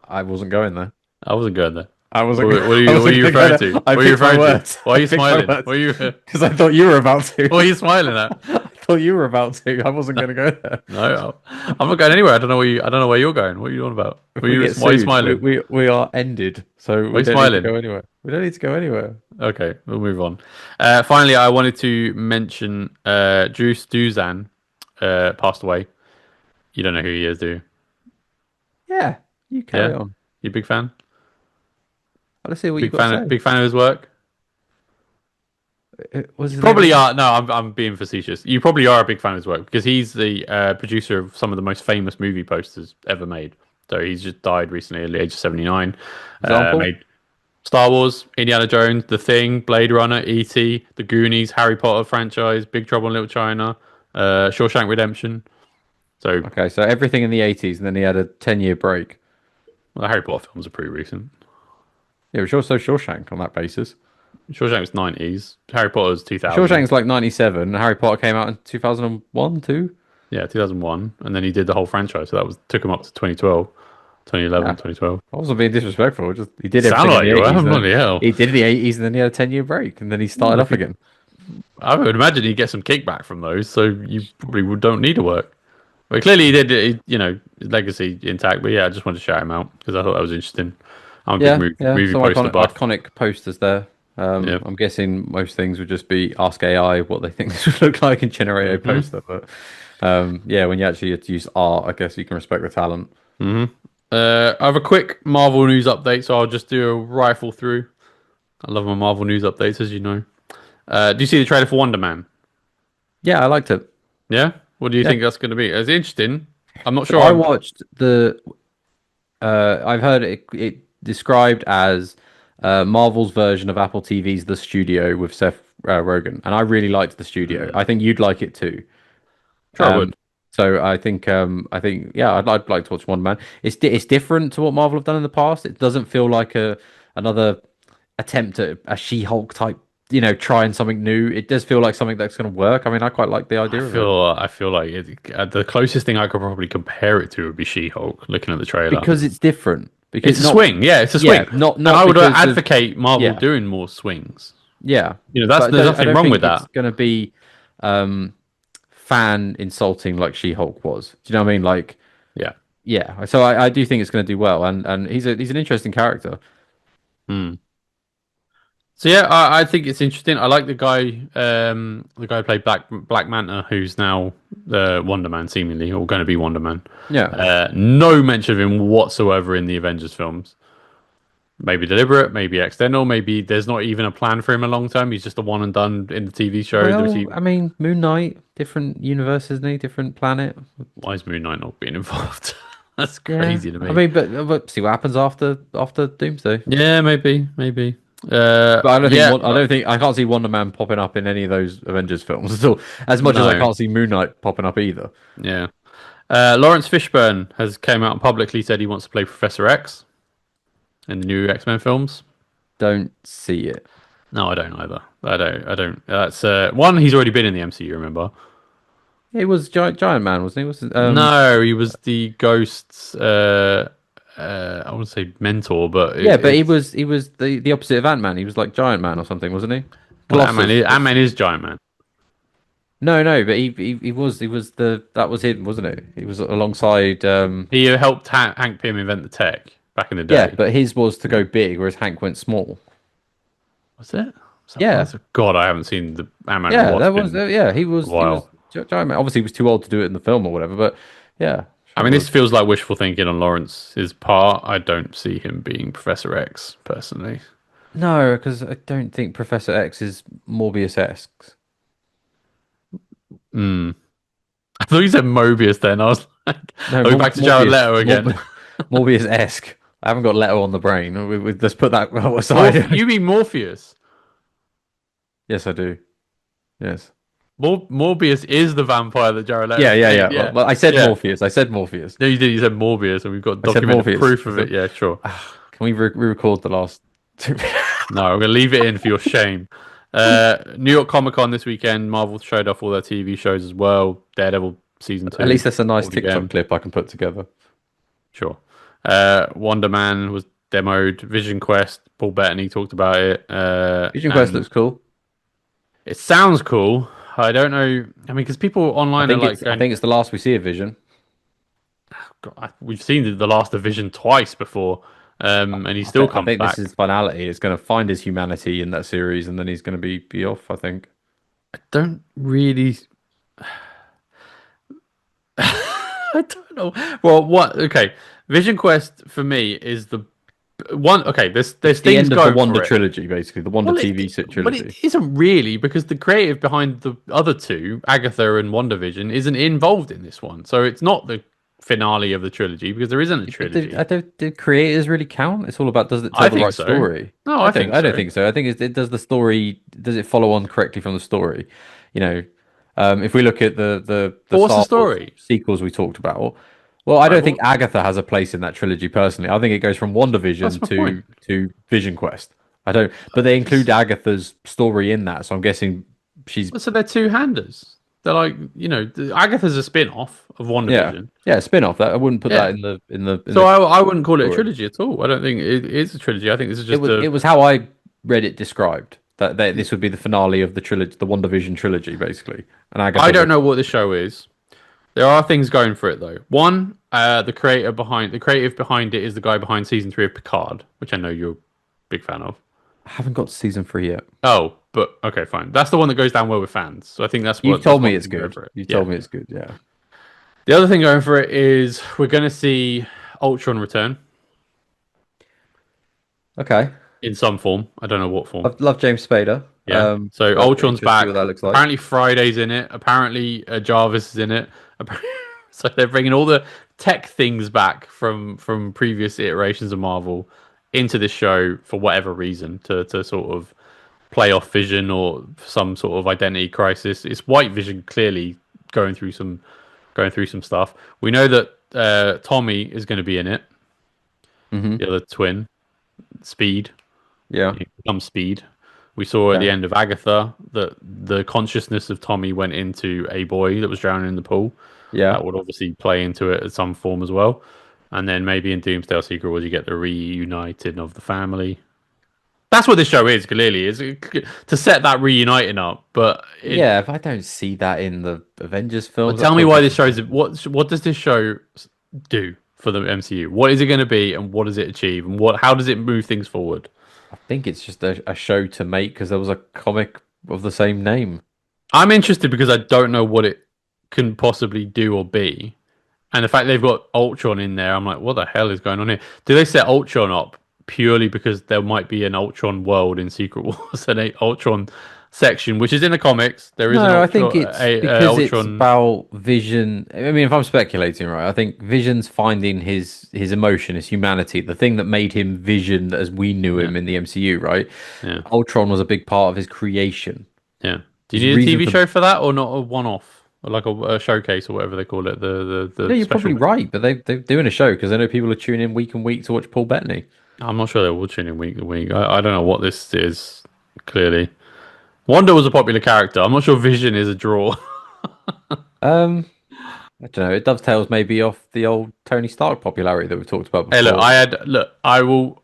Speaker 2: I wasn't going there.
Speaker 1: I wasn't going there.
Speaker 2: I wasn't.
Speaker 1: What
Speaker 2: I
Speaker 1: are
Speaker 2: wasn't
Speaker 1: you
Speaker 2: going to go
Speaker 1: referring
Speaker 2: there.
Speaker 1: to?
Speaker 2: I
Speaker 1: What are you
Speaker 2: picked my
Speaker 1: referring to?
Speaker 2: words.
Speaker 1: Why are
Speaker 2: I
Speaker 1: you
Speaker 2: picked my
Speaker 1: smiling?
Speaker 2: words because I thought you were about to.
Speaker 1: What are you smiling at?
Speaker 2: I thought you were about to. I wasn't going to go there.
Speaker 1: No, I'm not going anywhere. I don't know where you're going. What are you on about?
Speaker 2: If we get
Speaker 1: Why are you
Speaker 2: sued,
Speaker 1: smiling?
Speaker 2: we are ended. So
Speaker 1: Why are
Speaker 2: we
Speaker 1: you
Speaker 2: don't need to
Speaker 1: smiling?
Speaker 2: go anywhere. We don't need to go anywhere.
Speaker 1: Okay, we'll move on. Finally, I wanted to mention Juice Duzan passed away. You don't know who he is, do you?
Speaker 2: Yeah, you carry
Speaker 1: Yeah?
Speaker 2: on.
Speaker 1: You a big fan?
Speaker 2: Let's see what you've got to say.
Speaker 1: Big fan of his work?
Speaker 2: What's
Speaker 1: You
Speaker 2: his name
Speaker 1: probably
Speaker 2: again?
Speaker 1: are. No, I'm being facetious. You probably are a big fan of his work because he's the producer of some of the most famous movie posters ever made. So he's just died recently at the age of 79.
Speaker 2: Example?
Speaker 1: Made Star Wars, Indiana Jones, The Thing, Blade Runner, E.T., The Goonies, Harry Potter franchise, Big Trouble in Little China, Shawshank Redemption. So
Speaker 2: Okay, so everything in the 80s, and then he had a 10-year break.
Speaker 1: well, the Harry Potter films are pretty recent.
Speaker 2: Yeah, it was also Shawshank on that basis.
Speaker 1: Shawshank was 90s. Harry Potter was 2000.
Speaker 2: Shawshank's like 97, and Harry Potter came out in 2001, too.
Speaker 1: Yeah, 2001. And then he did the whole franchise. So that was took him up to 2012, 2011,
Speaker 2: Yeah,
Speaker 1: 2012.
Speaker 2: I wasn't being disrespectful. Just he did
Speaker 1: Sound
Speaker 2: everything in
Speaker 1: like
Speaker 2: the
Speaker 1: you were.
Speaker 2: 80s, and then
Speaker 1: Bloody hell.
Speaker 2: he did the 80s, and then he had a 10-year break, and then he started
Speaker 1: Well,
Speaker 2: up again.
Speaker 1: I would imagine he'd get some kickback from those, so you probably don't need to work. But clearly he did, his legacy intact. But yeah, I just wanted to shout him out because I thought that was interesting. I'm a big
Speaker 2: Yeah, yeah.
Speaker 1: movie
Speaker 2: Some
Speaker 1: poster buff.
Speaker 2: iconic posters there.
Speaker 1: Yeah.
Speaker 2: I'm guessing most things would just be ask AI what they think this would look like and generate a
Speaker 1: Hmm.
Speaker 2: poster. But yeah, when you actually have to use art, I guess you can respect the talent.
Speaker 1: Hmm. I have a quick Marvel news update, so I'll just do a rifle through. I love my Marvel news updates, as you know. Do you see the trailer for Wonder Man?
Speaker 2: Yeah, I liked it.
Speaker 1: Yeah. What do you
Speaker 2: Yeah,
Speaker 1: think that's going to be? It's interesting. I'm not
Speaker 2: so
Speaker 1: sure.
Speaker 2: I watched the. I've heard it described as Marvel's version of Apple TV's The Studio with Seth Rogen, and I really liked The Studio. I think you'd like it too.
Speaker 1: Sure, I
Speaker 2: Um,
Speaker 1: would.
Speaker 2: so I think yeah, I'd like to watch Wonder Man. It's different to what Marvel have done in the past. It doesn't feel like a another attempt at a She-Hulk type trying something new. It does feel like something that's going to work. I mean, I quite like the
Speaker 1: I
Speaker 2: idea of it
Speaker 1: feel I feel like the closest thing I could probably compare it to would be She-Hulk. Looking at the trailer,
Speaker 2: because it's different. Because
Speaker 1: it's a
Speaker 2: not,
Speaker 1: swing. Yeah, it's a
Speaker 2: yeah,
Speaker 1: swing,
Speaker 2: not
Speaker 1: and
Speaker 2: not
Speaker 1: I would
Speaker 2: because of
Speaker 1: advocate Marvel
Speaker 2: yeah,
Speaker 1: doing more swings.
Speaker 2: yeah.
Speaker 1: That's
Speaker 2: But
Speaker 1: there's
Speaker 2: I
Speaker 1: nothing
Speaker 2: don't
Speaker 1: wrong
Speaker 2: think
Speaker 1: with
Speaker 2: it's
Speaker 1: that.
Speaker 2: going to be um fan insulting like She-Hulk was. Do you know what I mean? Like,
Speaker 1: Yeah.
Speaker 2: yeah. So I do think it's going to do well, and he's an interesting character.
Speaker 1: Hmm. So yeah, I think it's interesting. I like the guy who played Black Manta, who's now Wonder Man, seemingly, or going to be Wonder Man.
Speaker 2: Yeah.
Speaker 1: No mention of him whatsoever in the Avengers films. Maybe deliberate, maybe accidental, maybe there's not even a plan for him a long term. He's just a one and done in the TV show.
Speaker 2: Well, I mean, Moon Knight, different universe, isn't he? Different planet.
Speaker 1: Why is Moon Knight not being involved? That's
Speaker 2: Yeah.
Speaker 1: crazy to
Speaker 2: I
Speaker 1: me.
Speaker 2: mean, but see what happens after Doomsday.
Speaker 1: Yeah, maybe.
Speaker 2: But I don't think
Speaker 1: Yeah,
Speaker 2: I can't see Wonder Man popping up in any of those Avengers films at all. As much as I
Speaker 1: no,
Speaker 2: can't see Moon Knight popping up either.
Speaker 1: yeah. Lawrence Fishburne has came out and publicly said he wants to play Professor X in the new X-Men films.
Speaker 2: Don't see it.
Speaker 1: No, I don't either. I don't. That's one. He's already been in the MCU. Remember?
Speaker 2: It was Giant Man, wasn't he? Was it,
Speaker 1: No, he was the Ghost's. I wouldn't say mentor, but
Speaker 2: yeah, but
Speaker 1: it's
Speaker 2: he was the opposite of Ant Man. He was like Giant Man or something, wasn't he?
Speaker 1: well, Ant-Man.
Speaker 2: Colossus.
Speaker 1: Ant-Man is Giant Man.
Speaker 2: No, but he was that was him, wasn't it? He was alongside
Speaker 1: He helped Hank Pym invent the tech back in the
Speaker 2: yeah,
Speaker 1: day.
Speaker 2: but his was to go big, whereas Hank went small.
Speaker 1: Was it?
Speaker 2: Yeah,
Speaker 1: God, I haven't seen the Ant-Man and
Speaker 2: yeah, that
Speaker 1: Wasp
Speaker 2: was
Speaker 1: in
Speaker 2: yeah.
Speaker 1: a
Speaker 2: He was
Speaker 1: while.
Speaker 2: Giant Man. Obviously, he was too old to do it in the film or whatever. But yeah,
Speaker 1: I
Speaker 2: sure
Speaker 1: mean,
Speaker 2: was.
Speaker 1: this feels like wishful thinking on Lawrence's part. I don't see him being Professor X personally.
Speaker 2: No, because I don't think Professor X is Morbius-esque.
Speaker 1: Hmm. I thought you said Mobius then. I was like,
Speaker 2: No,
Speaker 1: are we back to Jared Leto again?
Speaker 2: Morbius-esque. I haven't got Leto on the brain. Let's put that aside.
Speaker 1: You mean Morpheus?
Speaker 2: Yes, I do. Yes.
Speaker 1: Morbius is the vampaire that Jared Leto
Speaker 2: Yeah.
Speaker 1: played.
Speaker 2: Well,
Speaker 1: Yeah,
Speaker 2: I said
Speaker 1: yeah.
Speaker 2: Morpheus. I said Morpheus.
Speaker 1: No, you did. You said Morbius, and we've got
Speaker 2: I said
Speaker 1: documented
Speaker 2: Morpheus.
Speaker 1: proof of it. Yeah, sure.
Speaker 2: Can we re-record the last two?
Speaker 1: No, I'm gonna leave it in for your shame. New York Comic Con this weekend. Marvel showed off all their TV shows as well. Daredevil season
Speaker 2: At
Speaker 1: 2.
Speaker 2: least that's a nice
Speaker 1: Called
Speaker 2: TikTok
Speaker 1: again.
Speaker 2: clip I can put together.
Speaker 1: Sure. Wonder Man was demoed. Vision Quest. Paul Bettany talked about it.
Speaker 2: Vision Quest
Speaker 1: And
Speaker 2: looks cool.
Speaker 1: it sounds cool. I don't know. I mean, because people online are like
Speaker 2: I
Speaker 1: going,
Speaker 2: think it's the last we see of Vision.
Speaker 1: God, we've seen the last of Vision twice before, and he still
Speaker 2: I
Speaker 1: comes
Speaker 2: think this
Speaker 1: back.
Speaker 2: is finality. It's going to find his humanity in that series, and then he's going to be off. I think.
Speaker 1: Don't really. I don't know. Well, what? Okay, Vision Quest for me is the one. Okay, there's
Speaker 2: The
Speaker 1: things
Speaker 2: end of the
Speaker 1: going
Speaker 2: Wonder
Speaker 1: for it.
Speaker 2: trilogy, basically the Wonder
Speaker 1: Well,
Speaker 2: TV
Speaker 1: but
Speaker 2: trilogy.
Speaker 1: it isn't really because the creative behind the other two, Agatha and WandaVision, isn't involved in this one. So it's not the finale of the trilogy because there isn't a trilogy.
Speaker 2: Do creators really count? It's all about does it tell
Speaker 1: I
Speaker 2: the
Speaker 1: think
Speaker 2: right
Speaker 1: so.
Speaker 2: story?
Speaker 1: No, I think
Speaker 2: I don't
Speaker 1: so.
Speaker 2: think so. I think it does the story. Does it follow on correctly from the story? You know, if we look at the
Speaker 1: But what's the
Speaker 2: Star Wars
Speaker 1: story?
Speaker 2: sequels we talked about, well, I
Speaker 1: Right.
Speaker 2: don't think
Speaker 1: Well,
Speaker 2: Agatha has a place in that trilogy personally. I think it goes from
Speaker 1: that's
Speaker 2: WandaVision
Speaker 1: my point.
Speaker 2: to Vision Quest. I don't, but they include Agatha's story in that, so I'm guessing she's
Speaker 1: So they're two-handers. They're like, Agatha's a spin-off of
Speaker 2: yeah,
Speaker 1: WandaVision.
Speaker 2: yeah, spin-off. That I wouldn't put
Speaker 1: Yeah.
Speaker 2: that in
Speaker 1: So
Speaker 2: the
Speaker 1: I wouldn't call it a
Speaker 2: story.
Speaker 1: trilogy at all. I don't think it is a trilogy. I think this is just
Speaker 2: It
Speaker 1: a.
Speaker 2: was how I read it described that this would be the finale of the trilogy, the WandaVision trilogy, basically. And Agatha
Speaker 1: I don't
Speaker 2: would,
Speaker 1: know what the show is. There are things going for it though. One, the creative behind it is the guy behind season 3 of Picard, which I know you're a big fan of.
Speaker 2: I haven't got to season 3 yet.
Speaker 1: Oh, but okay, fine. That's the one that goes down well with fans. So I think that's
Speaker 2: You've
Speaker 1: what. That's
Speaker 2: told me
Speaker 1: one
Speaker 2: it's
Speaker 1: thing going
Speaker 2: good.
Speaker 1: for it.
Speaker 2: You
Speaker 1: Yeah.
Speaker 2: told me it's good. Yeah.
Speaker 1: The other thing going for it is we're going to see Ultron return
Speaker 2: Okay.
Speaker 1: in some form. I don't know what form.
Speaker 2: I love James Spader.
Speaker 1: Yeah. So
Speaker 2: But
Speaker 1: Ultron's
Speaker 2: interested to see
Speaker 1: back.
Speaker 2: what that looks like.
Speaker 1: Apparently Friday's in it. Apparently Jarvis is in it. So they're bringing all the tech things back from previous iterations of Marvel into this show for whatever reason to sort of play off Vision or some sort of identity crisis. It's White Vision clearly going through some stuff. We know that Tommy is going to be in it.
Speaker 2: Hmm.
Speaker 1: The other twin, Speed.
Speaker 2: Yeah.
Speaker 1: He becomes Speed. We saw at the
Speaker 2: Okay.
Speaker 1: end of Agatha that the consciousness of Tommy went into a boy that was drowning in the pool.
Speaker 2: Yeah.
Speaker 1: That would obviously play into it at some form as well. And then maybe in Doomsdale Sequel, you get the reuniting of the family. That's what this show is, clearly, is to set that reuniting up.
Speaker 2: Yeah, if I don't see that in the Avengers
Speaker 1: But
Speaker 2: films, that
Speaker 1: tell me
Speaker 2: feels
Speaker 1: why
Speaker 2: like
Speaker 1: this show is what does this show do for the MCU? What is it going to be, and what does it achieve, and what how does it move things forward?
Speaker 2: I think it's just a show to make because there was a comic of the same name.
Speaker 1: I'm interested because I don't know what it can possibly do or be. And the fact they've got Ultron in there, I'm like, what the hell is going on here? Do they set Ultron up purely because there might be an Ultron world in Secret Wars, an Ultron section, which is in the comics? There is an
Speaker 2: No, I think
Speaker 1: Ultron,
Speaker 2: it's
Speaker 1: a
Speaker 2: because it's
Speaker 1: Ultron.
Speaker 2: about Vision. I mean, if I'm speculating, right, I think Vision's finding his emotion, his humanity, the thing that made him Vision as we knew
Speaker 1: Yeah,
Speaker 2: him in the MCU, right?
Speaker 1: yeah,
Speaker 2: Ultron was a big part of his creation.
Speaker 1: yeah. Do
Speaker 2: His
Speaker 1: you need a
Speaker 2: reason
Speaker 1: TV
Speaker 2: for
Speaker 1: show for that, or not a one-off, or like a showcase or whatever they call it,
Speaker 2: No,
Speaker 1: the
Speaker 2: you're
Speaker 1: special?
Speaker 2: probably right, but they're doing a show because I know people are tuning in week and week to watch Paul Bettany.
Speaker 1: I'm not sure they're watching in week to week. I don't know what this is. Clearly, Wanda was a popular character. I'm not sure Vision is a draw.
Speaker 2: Um, I don't know. It dovetails maybe off the old Tony Stark popularity that we talked about
Speaker 1: Hey, look,
Speaker 2: before.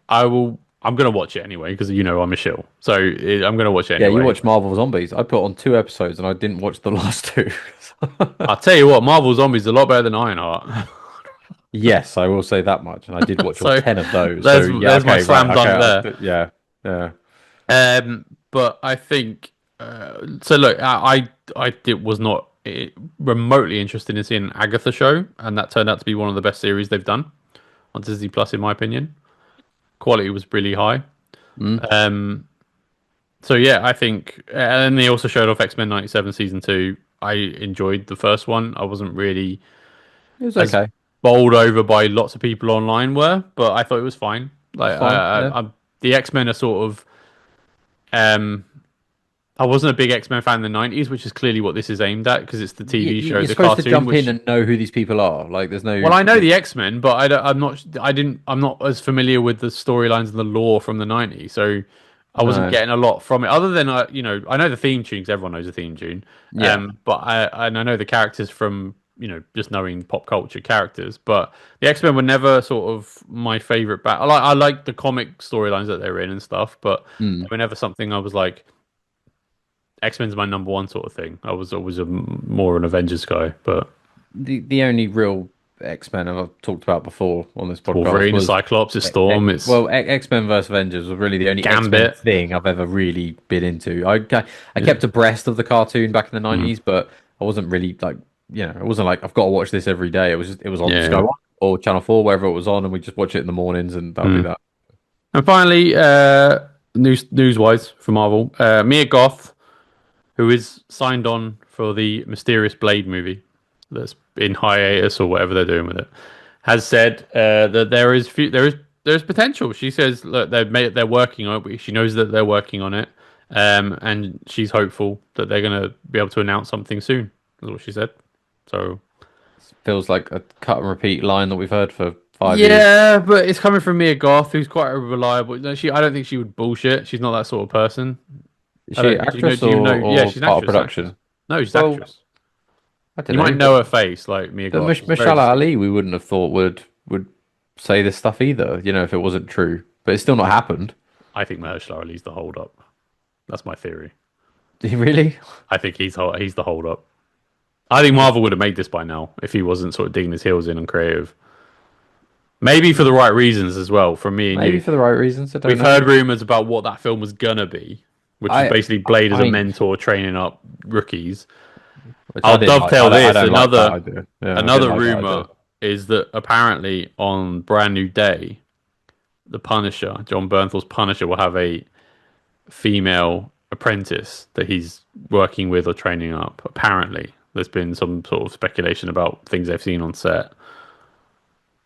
Speaker 1: I'm gonna watch it anyway because I'm a shill. So I'm gonna watch it
Speaker 2: Yeah, you
Speaker 1: anyway.
Speaker 2: watch Marvel Zombies. I put on 2 episodes and I didn't watch the last two.
Speaker 1: I'll tell you what, Marvel Zombies is a lot better than Ironheart.
Speaker 2: Yes, I will say that much. And I did watch all
Speaker 1: So
Speaker 2: 10 of those. So yeah,
Speaker 1: there's my
Speaker 2: okay, right,
Speaker 1: slam
Speaker 2: okay,
Speaker 1: dunk there.
Speaker 2: yeah, yeah.
Speaker 1: But I think so. Look, I did was not remotely interested in seeing an Agatha show, and that turned out to be one of the best series they've done on Disney Plus, in my opinion. Quality was really high.
Speaker 2: Mm,
Speaker 1: Um, so yeah, I think, and they also showed off X-Men '97 season two. I enjoyed the first one. I wasn't really
Speaker 2: it was
Speaker 1: as
Speaker 2: okay.
Speaker 1: bowled over by lots of people online were, but I thought it was fine.
Speaker 2: It's
Speaker 1: Like
Speaker 2: fine. Yeah.
Speaker 1: the X-Men are sort of um I wasn't a big X-Men fan in the '90s, which is clearly what this is aimed at because it's the TV show,
Speaker 2: You're
Speaker 1: the
Speaker 2: supposed to
Speaker 1: cartoon.
Speaker 2: jump in
Speaker 1: Which,
Speaker 2: and know who these people are. Like, there's no.
Speaker 1: well, I know the X-Men, but I'm not. I'm not as familiar with the storylines and the lore from the '90s, so I wasn't
Speaker 2: No.
Speaker 1: getting a lot from it. Other than I know the theme tunes. Everyone knows the theme tune.
Speaker 2: Yeah.
Speaker 1: But I know the characters from just knowing pop culture characters. But the X-Men were never sort of my favorite. I like the comic storylines that they're in and stuff, but they
Speaker 2: Mm.
Speaker 1: were never something I was like. X-Men's my number one sort of thing. I was always more an Avengers guy, but
Speaker 2: The only real X-Men I've talked about before on this podcast
Speaker 1: Wolverine,
Speaker 2: was
Speaker 1: Cyclops, it's Storm, it's
Speaker 2: well, X-Men versus Avengers was really the only X-Men
Speaker 1: Gambit.
Speaker 2: thing I've ever really been into. I kept abreast of the cartoon back in the
Speaker 1: Mm.
Speaker 2: 90s, but I wasn't really like, it wasn't like I've got to watch this every day. It was on
Speaker 1: Yeah.
Speaker 2: Sky One or Channel 4, wherever it was on, and we just watch it in the mornings, and that'll be
Speaker 1: Mm.
Speaker 2: that.
Speaker 1: And finally, news-wise for Marvel, Mia Goth, who is signed on for the Mysterious Blade movie that's in hiatus or whatever they're doing with it, has said that there's potential. She says, look, they're working on it. She knows that they're working on it, and she's hopeful that they're going to be able to announce something soon. That's what she said. So
Speaker 2: Feels like a cut and repeat line that we've heard for 5 years.
Speaker 1: yeah, but it's coming from Mia Goth, who's quite a reliable. No, I don't think she would bullshit. She's not that sort of person.
Speaker 2: Is
Speaker 1: I
Speaker 2: she
Speaker 1: don't,
Speaker 2: actress
Speaker 1: do you know?
Speaker 2: or
Speaker 1: Yeah, she's an
Speaker 2: part of
Speaker 1: actress.
Speaker 2: production?
Speaker 1: No, she's
Speaker 2: Well,
Speaker 1: actress.
Speaker 2: I don't
Speaker 1: You might
Speaker 2: know.
Speaker 1: know her face, like Mia
Speaker 2: But
Speaker 1: Goth. She's very
Speaker 2: Mashallah
Speaker 1: distinct.
Speaker 2: Ali, we wouldn't have thought would say this stuff either, if it wasn't true. But it's still not happened.
Speaker 1: I think Mahershala Ali's the hold up. That's my theory.
Speaker 2: Really?
Speaker 1: I think he's the hold up. I think Marvel would have made this by now if he wasn't sort of digging his heels in on creative. Maybe for the right reasons as well. From me and
Speaker 2: Maybe
Speaker 1: you,
Speaker 2: for the right reasons. I don't
Speaker 1: we've
Speaker 2: know.
Speaker 1: heard rumors about what that film was gonna be, which is
Speaker 2: I,
Speaker 1: basically Blade as
Speaker 2: I
Speaker 1: a
Speaker 2: mean,
Speaker 1: mentor training up rookies.
Speaker 2: which I
Speaker 1: I'll
Speaker 2: didn't like.
Speaker 1: dovetail
Speaker 2: I
Speaker 1: this.
Speaker 2: don't like that idea. Yeah, I didn't
Speaker 1: Another
Speaker 2: like that
Speaker 1: rumor
Speaker 2: idea.
Speaker 1: is that apparently on Brand New Day, the Punisher, John Bernthal's Punisher, will have a female apprentice that he's working with or training up. Apparently, there's been some sort of speculation about things they've seen on set.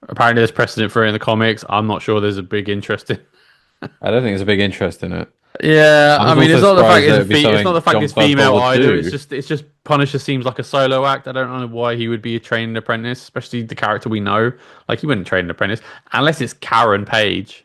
Speaker 1: Apparently, there's precedent for it in the comics. I'm not sure there's a big interest in.
Speaker 2: I don't think there's a big interest in it.
Speaker 1: Yeah,
Speaker 2: I
Speaker 1: I
Speaker 2: was
Speaker 1: mean, it's
Speaker 2: also
Speaker 1: not the fact
Speaker 2: surprised that it'd be
Speaker 1: it's not the fact
Speaker 2: something
Speaker 1: it's
Speaker 2: John Bernthal
Speaker 1: female
Speaker 2: would
Speaker 1: either.
Speaker 2: do.
Speaker 1: It's just Punisher seems like a solo act. I don't know why he would be a trained apprentice, especially the character we know. Like he wouldn't train an apprentice unless it's Karen Page,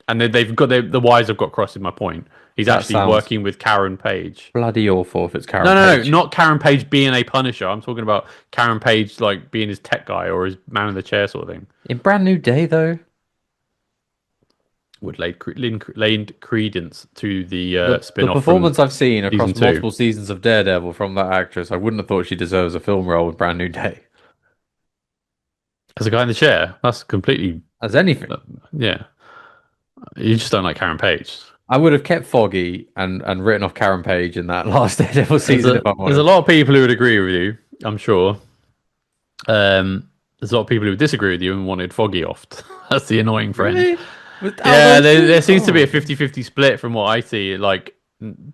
Speaker 1: and they've got the wires have got crossed. In my point, He's
Speaker 2: That
Speaker 1: actually
Speaker 2: sounds
Speaker 1: working with Karen Page.
Speaker 2: bloody awful if it's
Speaker 1: No,
Speaker 2: Karen
Speaker 1: no, no,
Speaker 2: Page.
Speaker 1: not Karen Page being a Punisher. I'm talking about Karen Page like being his tech guy or his man in the chair sort of thing.
Speaker 2: In Brand New Day, though,
Speaker 1: Would laid credence to the
Speaker 2: the
Speaker 1: spin-off from
Speaker 2: performance I've seen
Speaker 1: season
Speaker 2: across
Speaker 1: two.
Speaker 2: multiple seasons of Daredevil from that actress, I wouldn't have thought she deserves a film role in Brand New Day
Speaker 1: As a guy in the chair, that's completely
Speaker 2: as anything.
Speaker 1: yeah. You just don't like Karen Page.
Speaker 2: I would have kept Foggy and written off Karen Page in that last Daredevil season if I'm
Speaker 1: There's a
Speaker 2: honest.
Speaker 1: lot of people who would agree with you, I'm sure. There's a lot of people who would disagree with you and wanted Foggy off. That's the annoying friend.
Speaker 2: Really? Out of
Speaker 1: Yeah,
Speaker 2: those two?
Speaker 1: there seems to be a
Speaker 2: Oh.
Speaker 1: 50-50 split from what I see. Like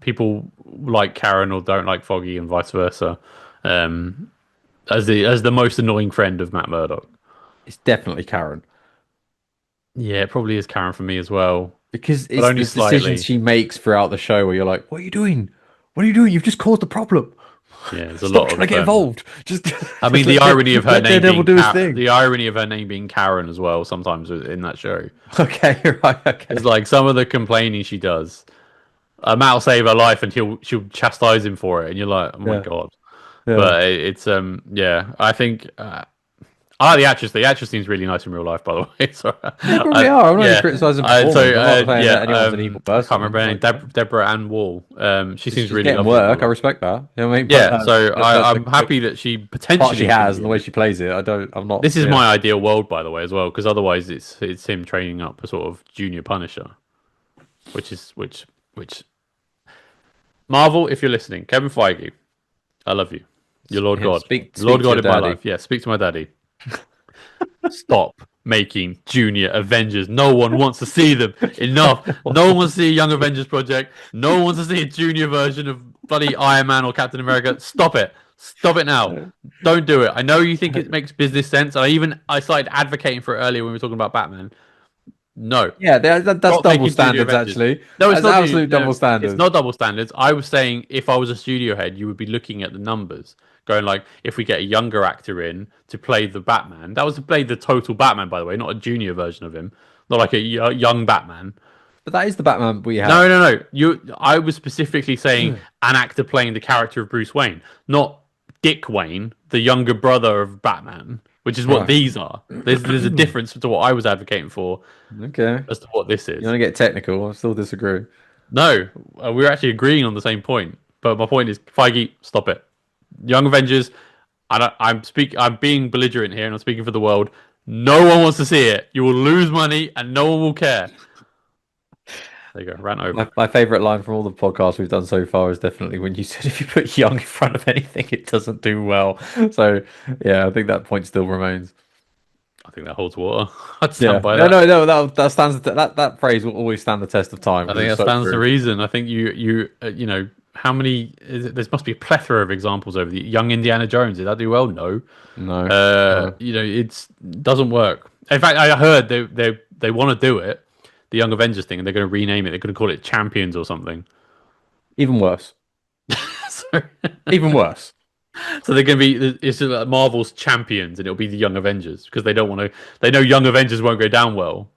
Speaker 1: people like Karen or don't like Foggy and vice versa. Um, as the most annoying friend of Matt Murdock.
Speaker 2: It's definitely Karen.
Speaker 1: Yeah, it probably is Karen for me as well,
Speaker 2: Because
Speaker 1: but
Speaker 2: it's
Speaker 1: only
Speaker 2: the decisions
Speaker 1: slightly.
Speaker 2: she makes throughout the show where you're like, what are you doing? What are you doing? You've just caused the problem.
Speaker 1: Yeah, there's a
Speaker 2: Stop
Speaker 1: lot
Speaker 2: trying to
Speaker 1: of.
Speaker 2: get involved. Just,
Speaker 1: I
Speaker 2: just
Speaker 1: mean, the irony of her
Speaker 2: let
Speaker 1: name
Speaker 2: Daredevil
Speaker 1: being
Speaker 2: do his thing.
Speaker 1: The irony of her name being Karen as well. Sometimes in that show,
Speaker 2: Okay, right,
Speaker 1: it's
Speaker 2: okay.
Speaker 1: like some of the complaining she does. Matt will save her life, and she'll chastise him for it, and you're like, oh my
Speaker 2: Yeah,
Speaker 1: god.
Speaker 2: yeah.
Speaker 1: But it's yeah, I think I like the actress. The actress seems really nice in real life, by the way. So
Speaker 2: They probably are. I'm not even
Speaker 1: yeah,
Speaker 2: criticizing performance. I'm not saying
Speaker 1: yeah,
Speaker 2: that anyone's an evil
Speaker 1: I can't
Speaker 2: person.
Speaker 1: remember her name.
Speaker 2: Like,
Speaker 1: Deborah Ann Wall. She seems
Speaker 2: she's
Speaker 1: really
Speaker 2: getting
Speaker 1: lovely in real
Speaker 2: work. I
Speaker 1: life.
Speaker 2: respect that. You know what I mean? But
Speaker 1: Yeah, so
Speaker 2: the
Speaker 1: I'm happy that she
Speaker 2: part she
Speaker 1: potentially could
Speaker 2: has
Speaker 1: be
Speaker 2: and the
Speaker 1: in
Speaker 2: way
Speaker 1: it.
Speaker 2: she plays it, I don't. I'm not.
Speaker 1: This is
Speaker 2: Yeah.
Speaker 1: my ideal world, by the way, as well, because otherwise it's him training up a sort of junior Punisher, which Marvel, if you're listening, Kevin Feige, I love you. You're Lord
Speaker 2: Yeah,
Speaker 1: God,
Speaker 2: speak
Speaker 1: Lord
Speaker 2: to
Speaker 1: God
Speaker 2: your
Speaker 1: in my
Speaker 2: daddy.
Speaker 1: life. Yeah, speak to my daddy. Stop making junior Avengers. No one wants to see them. Enough. No one wants to see a Young Avengers project. No one wants to see a junior version of bloody Iron Man or Captain America. Stop it. Stop it now. Don't do it. I know you think it makes business sense. I started advocating for it earlier when we were talking about Batman. No.
Speaker 2: Yeah, that's
Speaker 1: Stop
Speaker 2: double
Speaker 1: making junior
Speaker 2: standards.
Speaker 1: Avengers.
Speaker 2: Actually,
Speaker 1: No, it's
Speaker 2: that's
Speaker 1: not.
Speaker 2: absolute
Speaker 1: No,
Speaker 2: double
Speaker 1: it's
Speaker 2: standards.
Speaker 1: not double standards. I was saying if I was a studio head, you would be looking at the numbers, going like, if we get a younger actor in to play the Batman, that was to play the total Batman, by the way, not a junior version of him, not like a young Batman.
Speaker 2: But that is the Batman we
Speaker 1: No,
Speaker 2: have.
Speaker 1: no, no. I was specifically saying an actor playing the character of Bruce Wayne, not Dick Wayne, the younger brother of Batman, which is what
Speaker 2: Right.
Speaker 1: these are. There's a difference to what I was advocating for
Speaker 2: Okay.
Speaker 1: as to what this
Speaker 2: You
Speaker 1: is.
Speaker 2: want to get technical? I still disagree.
Speaker 1: No, we're actually agreeing on the same point. But my point is, Feige, stop it. Young Avengers. I'm being belligerent here, and I'm speaking for the world. No one wants to see it. You will lose money, and no one will care. There you go. Rant over.
Speaker 2: My favorite line from all the podcasts we've done so far is definitely when you said if you put young in front of anything, it doesn't do well. So yeah, I think that point still remains.
Speaker 1: I think that holds water. I'd stand
Speaker 2: Yeah,
Speaker 1: by
Speaker 2: no,
Speaker 1: that.
Speaker 2: no, no. That stands. That phrase will always stand the test of time
Speaker 1: I
Speaker 2: because
Speaker 1: think
Speaker 2: it's
Speaker 1: that
Speaker 2: so
Speaker 1: stands to
Speaker 2: true.
Speaker 1: reason. I think you know how many? There must be a plethora of examples over the young Indiana Jones. Did that do well? No.
Speaker 2: No, no.
Speaker 1: It's doesn't work. In fact, I heard they want to do it, the Young Avengers thing, and they're going to rename it. They're going to call it Champions or something.
Speaker 2: Even worse.
Speaker 1: so,
Speaker 2: Even worse.
Speaker 1: so they're going to be it's like Marvel's Champions, and it'll be the Young Avengers because they don't want to. They know Young Avengers won't go down well.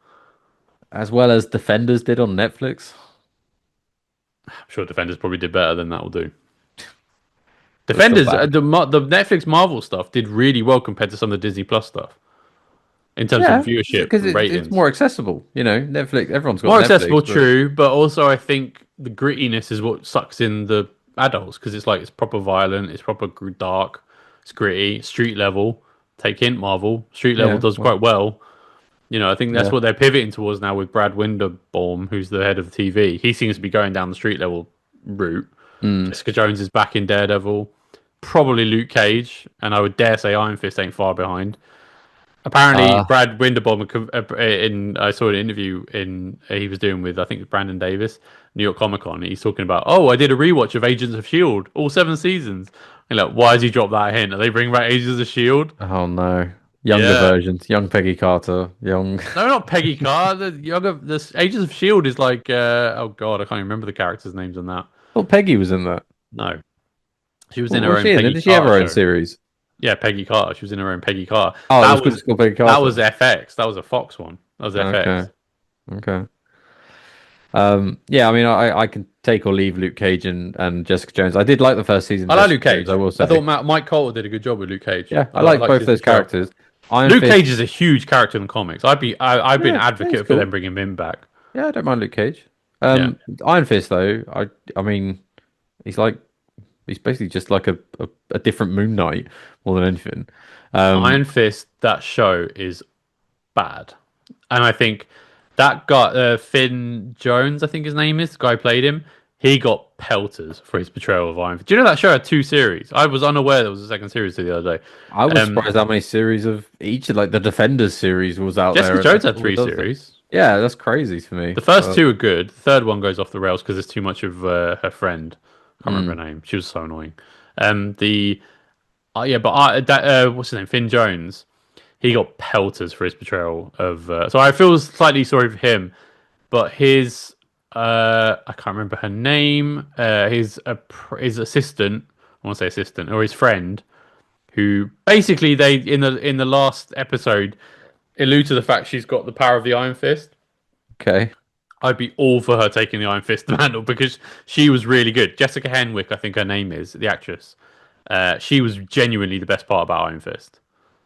Speaker 2: As well as Defenders did on Netflix.
Speaker 1: I'm sure Defenders probably did better than that will do.
Speaker 2: But still
Speaker 1: Defenders,
Speaker 2: bad.
Speaker 1: the Netflix Marvel stuff did really well compared to some of the Disney Plus stuff in terms of
Speaker 2: Yeah,
Speaker 1: viewership
Speaker 2: because
Speaker 1: and
Speaker 2: it's
Speaker 1: ratings.
Speaker 2: more accessible. You know, Netflix. Everyone's got
Speaker 1: More
Speaker 2: Netflix,
Speaker 1: accessible,
Speaker 2: but
Speaker 1: true, but also I think the grittiness is what sucks in the adults because it's like it's proper violent, it's proper dark, it's gritty, street level. Take hint, Marvel. Street level
Speaker 2: yeah,
Speaker 1: does
Speaker 2: well,
Speaker 1: quite well. You know, I think that's
Speaker 2: yeah.
Speaker 1: what they're pivoting towards now with Brad Winderbaum, who's the head of the TV. He seems to be going down the street level route.
Speaker 2: Mm.
Speaker 1: Jessica Jones is back in Daredevil. Probably Luke Cage, and I would dare say Iron Fist ain't far behind. Apparently,
Speaker 2: Uh,
Speaker 1: Brad Winderbaum in I saw an interview in he was doing with I think it's Brandon Davis, New York Comic Con. He's talking about I did a rewatch of Agents of Shield, all 7 seasons. And like, why has he dropped that hint? Are they bringing back Agents of Shield?
Speaker 2: oh no, younger
Speaker 1: Yeah,
Speaker 2: versions, young Peggy Carter, young.
Speaker 1: no, not Peggy Carr. The Agents of Shield is like oh god, I can't even remember the characters' names on that.
Speaker 2: Well, Peggy was in that.
Speaker 1: No, she was
Speaker 2: What
Speaker 1: in her
Speaker 2: was
Speaker 1: own
Speaker 2: she in?
Speaker 1: Peggy
Speaker 2: Did she have
Speaker 1: Carter
Speaker 2: her own
Speaker 1: show.
Speaker 2: series?
Speaker 1: Yeah, Peggy Carter. She was in her own Peggy Carter.
Speaker 2: Oh, it was
Speaker 1: That
Speaker 2: because
Speaker 1: was
Speaker 2: it's called Peggy
Speaker 1: that
Speaker 2: Carter.
Speaker 1: was FX. That was a Fox one. That was
Speaker 2: Okay,
Speaker 1: FX.
Speaker 2: okay. Yeah, I mean, I can take or leave Luke Cage and Jessica Jones. I did like the first season of
Speaker 1: I like
Speaker 2: Jessica
Speaker 1: Luke
Speaker 2: Jones,
Speaker 1: Cage.
Speaker 2: I will
Speaker 1: I thought
Speaker 2: say.
Speaker 1: Mike Colter did a good job with Luke Cage.
Speaker 2: Yeah, I
Speaker 1: I
Speaker 2: like
Speaker 1: liked
Speaker 2: both
Speaker 1: his
Speaker 2: those
Speaker 1: portrayal.
Speaker 2: characters. Iron
Speaker 1: Luke
Speaker 2: Fist,
Speaker 1: Cage is a huge character in the comics. I've been
Speaker 2: yeah,
Speaker 1: an
Speaker 2: yeah, he's
Speaker 1: advocate for them
Speaker 2: cool.
Speaker 1: bringing him back.
Speaker 2: Yeah, I don't mind Luke Cage.
Speaker 1: Yeah.
Speaker 2: Iron Fist though, I mean, he's like he's basically just like a different Moon Knight more than anything. Um,
Speaker 1: Iron Fist, that show is bad. And I think that guy, Finn Jones, I think his name is, the guy who played him, he got pelters for his portrayal of Iron Fist. Do you know that show had two series? I was unaware there was a second series to the other day.
Speaker 2: I was
Speaker 1: Um,
Speaker 2: surprised how many series of each, like the Defenders series, was out
Speaker 1: Jessica
Speaker 2: there, and
Speaker 1: Jones
Speaker 2: that's
Speaker 1: had
Speaker 2: all it
Speaker 1: three
Speaker 2: does.
Speaker 1: series.
Speaker 2: Yeah, that's crazy to me.
Speaker 1: The first two are good. The third one goes off the rails because there's too much of her friend. I can't remember
Speaker 2: Mm,
Speaker 1: her name. She was so annoying. The yeah, but what's his name? Finn Jones. He got pelters for his portrayal of. So I feel slightly sorry for him, but his I can't remember her name. His assistant. I want to say assistant or his friend, who basically they in the last episode allude to the fact she's got the power of the Iron Fist.
Speaker 2: okay.
Speaker 1: I'd be all for her taking the Iron Fist mantle because she was really good. Jessica Henwick, I think her name is, the actress. She was genuinely the best part about Iron Fist.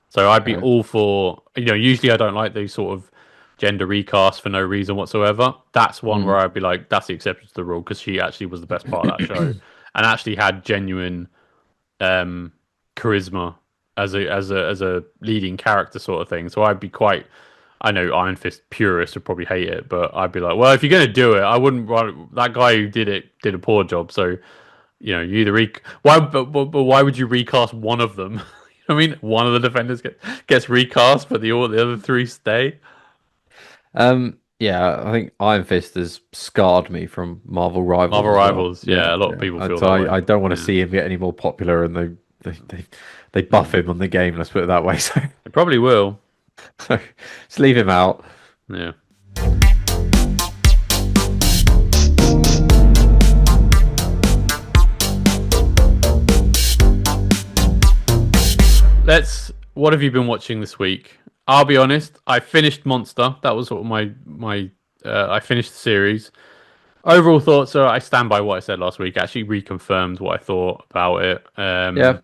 Speaker 1: So I'd be
Speaker 2: Okay.
Speaker 1: all for, usually I don't like these sort of gender recasts for no reason whatsoever. That's one
Speaker 2: Mm.
Speaker 1: where I'd be like, that's the exception to the rule because she actually was the best part of that show and actually had genuine um, charisma as a leading character sort of thing. So I'd be quite. I know Iron Fist purists would probably hate it, but I'd be like, well, if you're gonna do it, I wouldn't. That guy who did it did a poor job. So you either why, but why would you recast one of them? I mean, one of the defenders gets recast, but the other three stay.
Speaker 2: Yeah, I think Iron Fist has scarred me from Marvel Rivals
Speaker 1: Marvel
Speaker 2: as well.
Speaker 1: Rivals,
Speaker 2: Yeah,
Speaker 1: yeah, a lot of
Speaker 2: yeah.
Speaker 1: people feel
Speaker 2: So
Speaker 1: that way.
Speaker 2: I don't want to
Speaker 1: Yeah,
Speaker 2: see him get any more popular, and they buff him on the game. Let's put it that way.
Speaker 1: it probably will.
Speaker 2: So just leave him out.
Speaker 1: Yeah. What have you been watching this week? I'll be honest. I finished Monster. That was sort of my. I finished the series. Overall thoughts are I stand by what I said last week. Actually reconfirmed what I thought about it.
Speaker 2: Yeah.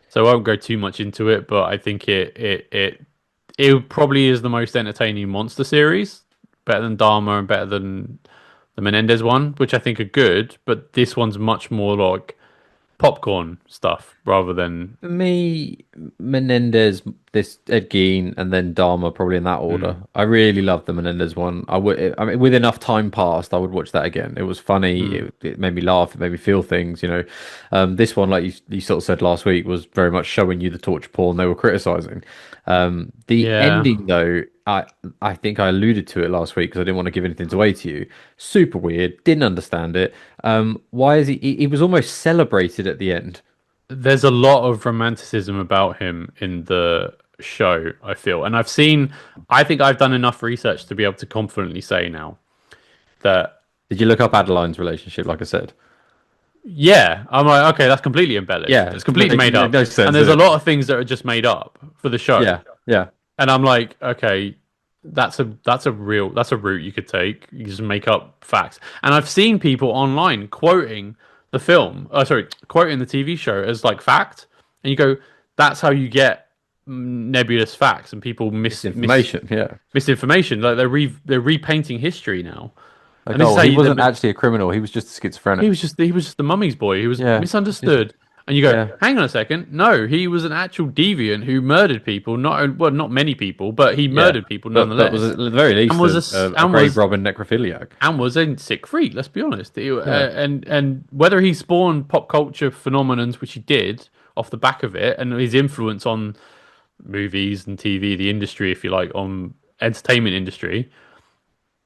Speaker 1: So I won't go too much into it, but I think it probably is the most entertaining Monster series. Better than Dharma and better than the Menendez one, which I think are good. But this one's much more like popcorn stuff rather than.
Speaker 2: For me, Menendez, this Ed Gein, and then Dharma, probably in that order.
Speaker 1: Mm,
Speaker 2: I really loved the Menendez one. I mean, with enough time passed, I would watch that again. It was funny.
Speaker 1: mm.
Speaker 2: It made me laugh. It made me feel things. This one, like you sort of said last week, was very much showing you the torture porn they were criticizing. The
Speaker 1: Yeah.
Speaker 2: ending, though, I think I alluded to it last week because I didn't want to give anything away to you. Super weird. Didn't understand it. Why is he was almost celebrated at the end.
Speaker 1: There's a lot of romanticism about him in the show, I feel. And I think I've done enough research to be able to confidently say now that,
Speaker 2: Did you look up Adeline's relationship, like I said?
Speaker 1: yeah, I'm like, okay, that's completely embellished.
Speaker 2: Yeah,
Speaker 1: It's completely made
Speaker 2: made
Speaker 1: up.
Speaker 2: no sense,
Speaker 1: And there's
Speaker 2: did
Speaker 1: a
Speaker 2: it?
Speaker 1: lot of things that are just made up for the show.
Speaker 2: Yeah, yeah.
Speaker 1: And I'm like, okay, that's a route you could take. You just make up facts. And I've seen people online quoting the film, quoting the TV show as like fact. And you go, that's how you get nebulous facts and people
Speaker 2: Misinformation, yeah.
Speaker 1: misinformation. Like they're repainting history now.
Speaker 2: Like,
Speaker 1: And this is
Speaker 2: oh,
Speaker 1: how
Speaker 2: he
Speaker 1: you
Speaker 2: wasn't actually a criminal. He was just schizophrenic.
Speaker 1: he was just the mummy's boy. He was
Speaker 2: Yeah,
Speaker 1: misunderstood. And you go,
Speaker 2: yeah,
Speaker 1: hang on a second. No, he was an actual deviant who murdered people. Not many people, but he
Speaker 2: yeah.
Speaker 1: murdered people
Speaker 2: But was
Speaker 1: nonetheless.
Speaker 2: at the very least
Speaker 1: And was
Speaker 2: a grave robber necrophiliac.
Speaker 1: and was a sick freak. Let's be honest.
Speaker 2: Yeah.
Speaker 1: And whether he spawned pop culture phenomenons, which he did off the back of it, and his influence on movies and TV, the industry, if you like, on entertainment industry,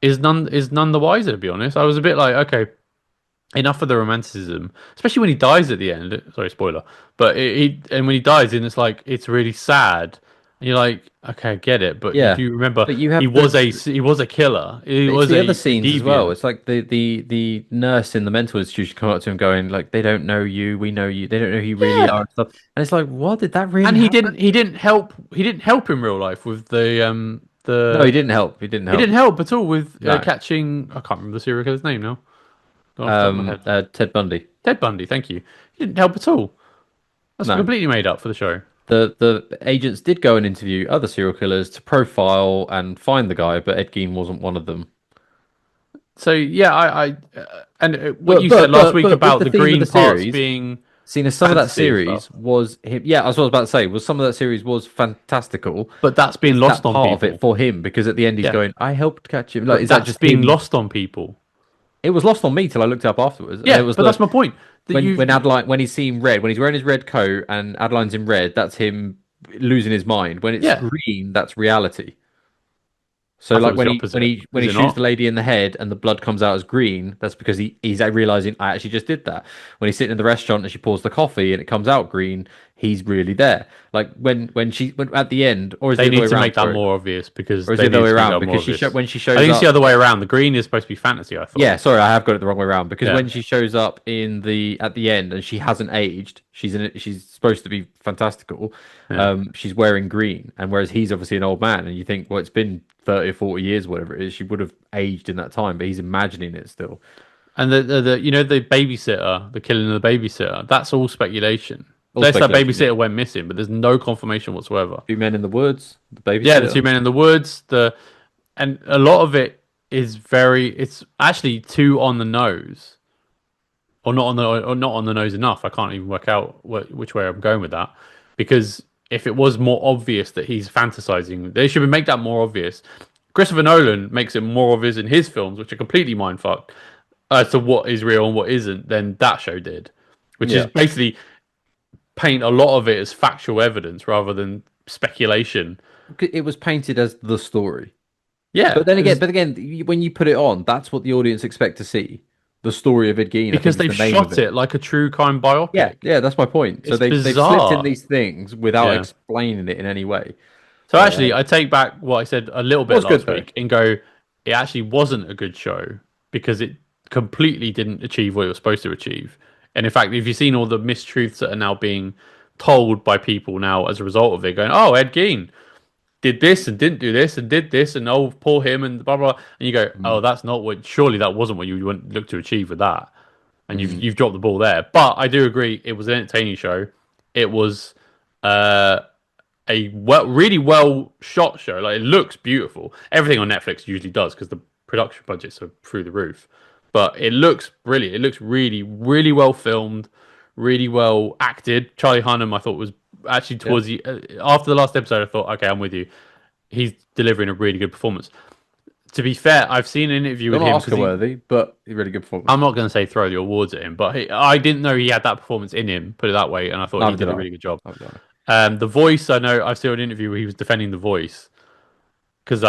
Speaker 1: is none the wiser. To be honest, I was a bit like, okay, enough of the romanticism, especially when he dies at the end. Sorry, spoiler. But when he dies, and it's like it's really sad. And you're like, okay, I get it, but you
Speaker 2: Yeah.
Speaker 1: do remember
Speaker 2: But you
Speaker 1: he
Speaker 2: have
Speaker 1: was
Speaker 2: the
Speaker 1: he was a killer. He
Speaker 2: it's
Speaker 1: was
Speaker 2: the
Speaker 1: a
Speaker 2: other scenes as well.
Speaker 1: deviant.
Speaker 2: It's like the nurse in the mental institution come up to him going like, "They don't know you, we know you. They don't know who you really are,"
Speaker 1: Yeah,
Speaker 2: and stuff. And it's like, what did that really
Speaker 1: and
Speaker 2: happen?
Speaker 1: he didn't help in real life with the
Speaker 2: No, he
Speaker 1: The
Speaker 2: didn't help. He didn't
Speaker 1: he
Speaker 2: help.
Speaker 1: didn't help at all with
Speaker 2: No.
Speaker 1: catching. I can't remember the serial killer's name now. Gone off the top of my head.
Speaker 2: Ted Bundy.
Speaker 1: Ted Bundy. Thank you. He didn't help at all. That's
Speaker 2: No.
Speaker 1: completely made up for the show.
Speaker 2: The agents did go and interview other serial killers to profile and find the guy, but Ed Gein wasn't one of them.
Speaker 1: So yeah, and what
Speaker 2: But
Speaker 1: you said last week
Speaker 2: with
Speaker 1: about
Speaker 2: the
Speaker 1: the
Speaker 2: theme of
Speaker 1: green
Speaker 2: the
Speaker 1: parts
Speaker 2: series,
Speaker 1: being
Speaker 2: seeing as some of that
Speaker 1: fantasy and stuff,
Speaker 2: series was him. Yeah, that's what I was about to say. Was some of that series was fantastical.
Speaker 1: but that's being
Speaker 2: Is
Speaker 1: lost
Speaker 2: that
Speaker 1: on
Speaker 2: part of it
Speaker 1: people.
Speaker 2: for him? Because at the end he's
Speaker 1: Yeah,
Speaker 2: going, "I helped catch him." Like,
Speaker 1: but
Speaker 2: is that
Speaker 1: that's
Speaker 2: just
Speaker 1: being
Speaker 2: him?
Speaker 1: lost on people.
Speaker 2: It was lost on me till I looked it up afterwards, and it
Speaker 1: Yeah,
Speaker 2: was
Speaker 1: but
Speaker 2: the
Speaker 1: that's my point. That
Speaker 2: when
Speaker 1: you
Speaker 2: Adeline when he's seeing red when he's wearing his red coat and Adeline's in red. That's him losing his mind. When it's
Speaker 1: yeah,
Speaker 2: green, that's reality. So
Speaker 1: I thought it
Speaker 2: like
Speaker 1: was the opposite.
Speaker 2: when
Speaker 1: Is
Speaker 2: he
Speaker 1: it
Speaker 2: shoots the
Speaker 1: not?
Speaker 2: lady in the head and the blood comes out as green, that's because he's realizing I actually just did that. When he's sitting in the restaurant and she pours the coffee and it comes out green, he's really there. Like when at the end, or is it
Speaker 1: They
Speaker 2: the other
Speaker 1: need
Speaker 2: way
Speaker 1: to
Speaker 2: around?
Speaker 1: make that
Speaker 2: Sorry,
Speaker 1: more obvious because
Speaker 2: or is it
Speaker 1: they
Speaker 2: the other
Speaker 1: need
Speaker 2: way
Speaker 1: to make
Speaker 2: around?
Speaker 1: that more
Speaker 2: Because
Speaker 1: obvious.
Speaker 2: when she
Speaker 1: I
Speaker 2: shows
Speaker 1: think it's the
Speaker 2: up,
Speaker 1: other way around. The green is supposed to be fantasy, I thought.
Speaker 2: yeah, sorry, I have got it the wrong way around. Because
Speaker 1: Yeah.
Speaker 2: when she shows up in the at the end and she hasn't aged, she's supposed to be fantastical.
Speaker 1: Yeah.
Speaker 2: She's wearing green, and whereas he's obviously an old man, and you think, well, it's been 30 or 40 years, whatever it is, she would have aged in that time, but he's imagining it still.
Speaker 1: And the you know the babysitter, the killing of the babysitter, that's all speculation.
Speaker 2: All
Speaker 1: Unless that
Speaker 2: speculation, yeah.
Speaker 1: babysitter went missing, but there's no confirmation whatsoever.
Speaker 2: Two men in the woods, the
Speaker 1: Yeah, the two
Speaker 2: babysitter.
Speaker 1: men in the woods, and a lot of it is it's actually too on the nose. Or not on the nose enough. I can't even work out which way I'm going with that. Because if it was more obvious that he's fantasizing, they should make that more obvious. Christopher Nolan makes it more obvious in his films, which are completely mindfucked, as to what is real and what isn't, than that show did. Which is
Speaker 2: Yeah.
Speaker 1: basically paint a lot of it as factual evidence rather than speculation.
Speaker 2: It was painted as the story.
Speaker 1: Yeah,
Speaker 2: But again, when you put it on, that's what the audience expect to see. The story of Ed Gein, I
Speaker 1: because
Speaker 2: think, is
Speaker 1: they've
Speaker 2: the name of
Speaker 1: shot
Speaker 2: it.
Speaker 1: it like a true crime
Speaker 2: Yeah,
Speaker 1: biopic.
Speaker 2: yeah, that's my point. So
Speaker 1: It's
Speaker 2: they've slipped in
Speaker 1: bizarre.
Speaker 2: these things without
Speaker 1: Yeah.
Speaker 2: explaining it in any way.
Speaker 1: So actually, I take back what I said a little bit
Speaker 2: Was good
Speaker 1: last
Speaker 2: though.
Speaker 1: week and go, it actually wasn't a good show because it completely didn't achieve what it was supposed to achieve. And in fact, if you've seen all the mistruths that are now being told by people now as a result of it, going, "Oh, Ed Gein did this and didn't do this and did this and oh, poor him and blah blah," and you go, "Oh,
Speaker 2: Mm,
Speaker 1: that's not what. Surely that wasn't what you look to achieve with that." And
Speaker 2: mm.
Speaker 1: you've dropped the ball there. But I do agree, it was an entertaining show. It was uh, really well shot show. Like it looks beautiful. Everything on Netflix usually does because the production budgets are through the roof. But it looks brilliant. It looks really well filmed, really well acted. Charlie Hunnam, I thought was actually
Speaker 2: Yeah,
Speaker 1: towards the after the last episode. I thought, okay, I'm with you. He's delivering a really good performance. To be fair, I've seen an interview
Speaker 2: still
Speaker 1: with
Speaker 2: not
Speaker 1: him
Speaker 2: Oscar
Speaker 1: because he.
Speaker 2: worthy, but a really good
Speaker 1: I'm
Speaker 2: performance.
Speaker 1: not going to say throw the awards at him, but I didn't know he had that performance in him. Put it that way, and I thought he
Speaker 2: Neither
Speaker 1: did
Speaker 2: did
Speaker 1: a
Speaker 2: I.
Speaker 1: really good job.
Speaker 2: Neither did I.
Speaker 1: The voice, I know I've seen an interview where he was defending the voice because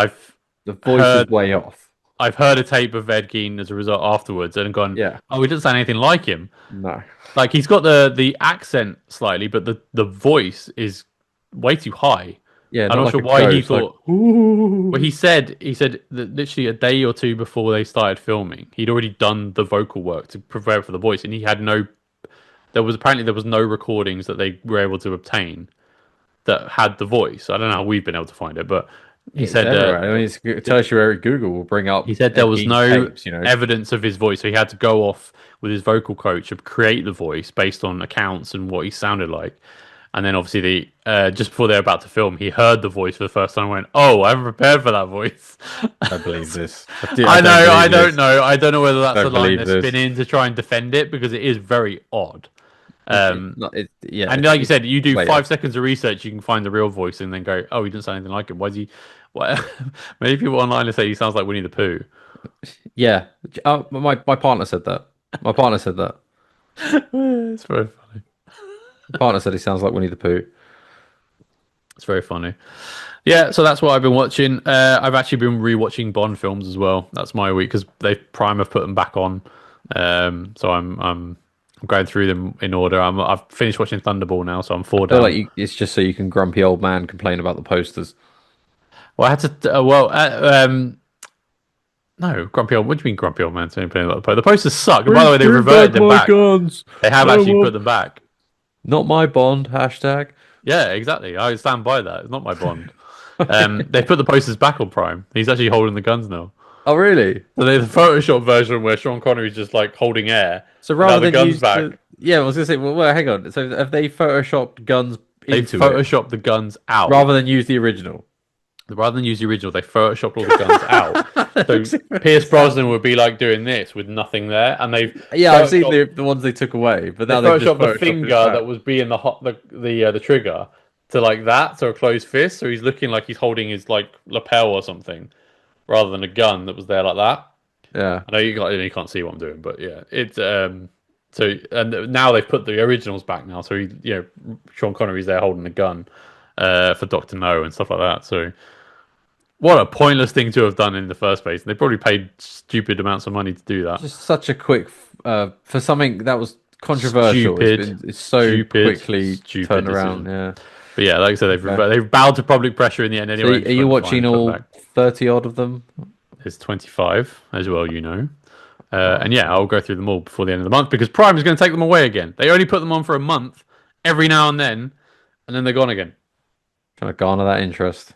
Speaker 2: The voice is
Speaker 1: heard
Speaker 2: way off.
Speaker 1: I've heard a tape of Ed Gein as a result afterwards and gone,
Speaker 2: Yeah,
Speaker 1: oh, he doesn't sound anything like him.
Speaker 2: no.
Speaker 1: Like he's got the accent slightly, but the voice is way too high.
Speaker 2: Yeah,
Speaker 1: I'm
Speaker 2: not
Speaker 1: not
Speaker 2: like
Speaker 1: sure
Speaker 2: a
Speaker 1: why he
Speaker 2: ghost. Like,
Speaker 1: thought. Well,
Speaker 2: ooh.
Speaker 1: he said that literally a day or two before they started filming, he'd already done the vocal work to prepare for the voice, and he had no. There was no recordings that they were able to obtain that had the voice. I don't know how we've been able to find it, but he
Speaker 2: It's
Speaker 1: said
Speaker 2: everywhere. I mean, it's tertiary Google will bring up
Speaker 1: he said there
Speaker 2: Ed
Speaker 1: was
Speaker 2: Gein's
Speaker 1: no
Speaker 2: tapes. You know,
Speaker 1: evidence of his voice, so he had to go off with his vocal coach to create the voice based on accounts and what he sounded like. And then obviously just before they were about to film, he heard the voice for the first time and went, "Oh, I haven't prepared for that voice."
Speaker 2: I believe this.
Speaker 1: I know,
Speaker 2: don't
Speaker 1: I
Speaker 2: believe
Speaker 1: don't
Speaker 2: this.
Speaker 1: know. I don't know whether that's a
Speaker 2: Don't
Speaker 1: line
Speaker 2: believe
Speaker 1: they're
Speaker 2: this.
Speaker 1: spinning to try and defend it because it is very odd.
Speaker 2: It's
Speaker 1: Um,
Speaker 2: not. Yeah.
Speaker 1: and like you said, you do
Speaker 2: Way off.
Speaker 1: 5 seconds of research, you can find the real voice and then go, "Oh, he doesn't sound anything like him. Why is he?" What? Many people online say he sounds like Winnie the Pooh.
Speaker 2: Yeah. My partner said that. My partner said that.
Speaker 1: It's very funny.
Speaker 2: My partner said he sounds like Winnie the Pooh.
Speaker 1: It's very funny. Yeah, so that's what I've been watching. I've actually been rewatching Bond films as well. That's my week because they Prime have put them back on. So I'm going through them in order. I've finished watching Thunderball now, so I'm four
Speaker 2: I feel like
Speaker 1: down.
Speaker 2: it's just so you can grumpy old man complain about the posters.
Speaker 1: Well, I had to. No, grumpy old. What do you mean, grumpy old man? Saying playing about the poster? The posters suck. And by the way, they
Speaker 2: Bring
Speaker 1: reverted
Speaker 2: back
Speaker 1: them
Speaker 2: my
Speaker 1: back.
Speaker 2: guns.
Speaker 1: They have
Speaker 2: I
Speaker 1: actually put
Speaker 2: want
Speaker 1: them back.
Speaker 2: not my Bond hashtag.
Speaker 1: Yeah, exactly. I stand by that. It's not my Bond. They put the posters back on Prime. He's actually holding the guns now.
Speaker 2: Oh, really?
Speaker 1: So there's a Photoshop version where Sean Connery's just like holding air,
Speaker 2: So
Speaker 1: and now
Speaker 2: rather
Speaker 1: the
Speaker 2: than
Speaker 1: gun's
Speaker 2: use
Speaker 1: back.
Speaker 2: the, yeah, I was gonna say, well, hang on. So have they photoshopped guns
Speaker 1: They
Speaker 2: into it
Speaker 1: photoshopped the guns out.
Speaker 2: rather than use the original?
Speaker 1: Rather than use the original, they photoshopped all the guns out.
Speaker 2: That
Speaker 1: So
Speaker 2: looks very
Speaker 1: Pierce
Speaker 2: sad.
Speaker 1: Brosnan would be like doing this with nothing there, and
Speaker 2: Yeah, I've seen the ones they took away, but
Speaker 1: they
Speaker 2: now they've just
Speaker 1: photoshopped the
Speaker 2: photoshopped it
Speaker 1: finger
Speaker 2: back.
Speaker 1: that was being the trigger to like that, so a closed fist. So he's looking like he's holding his like lapel or something, rather than a gun that was there like that.
Speaker 2: Yeah.
Speaker 1: I know you can't see what I'm doing, but yeah, it's so and now they've put the originals back now, so Sean Connery's there holding a gun for Doctor No and stuff like that. So what a pointless thing to have done in the first place. They probably paid stupid amounts of money to do that.
Speaker 2: Just such a quick for something that was controversial.
Speaker 1: Stupid,
Speaker 2: It's so quickly
Speaker 1: stupid
Speaker 2: turned around.
Speaker 1: decision.
Speaker 2: Yeah.
Speaker 1: But yeah, like I said,
Speaker 2: Okay.
Speaker 1: they've bowed to public pressure in the end
Speaker 2: So
Speaker 1: anyway.
Speaker 2: are
Speaker 1: Just
Speaker 2: you
Speaker 1: went, fine,
Speaker 2: watching
Speaker 1: put them
Speaker 2: all
Speaker 1: back.
Speaker 2: 30 odd of them?
Speaker 1: It's 25 as well, you know.
Speaker 2: Oh,
Speaker 1: And yeah, I'll go through them all before the end of the month because Prime is going to take them away again. They only put them on for a month every now and then they're gone again.
Speaker 2: trying to garner that interest.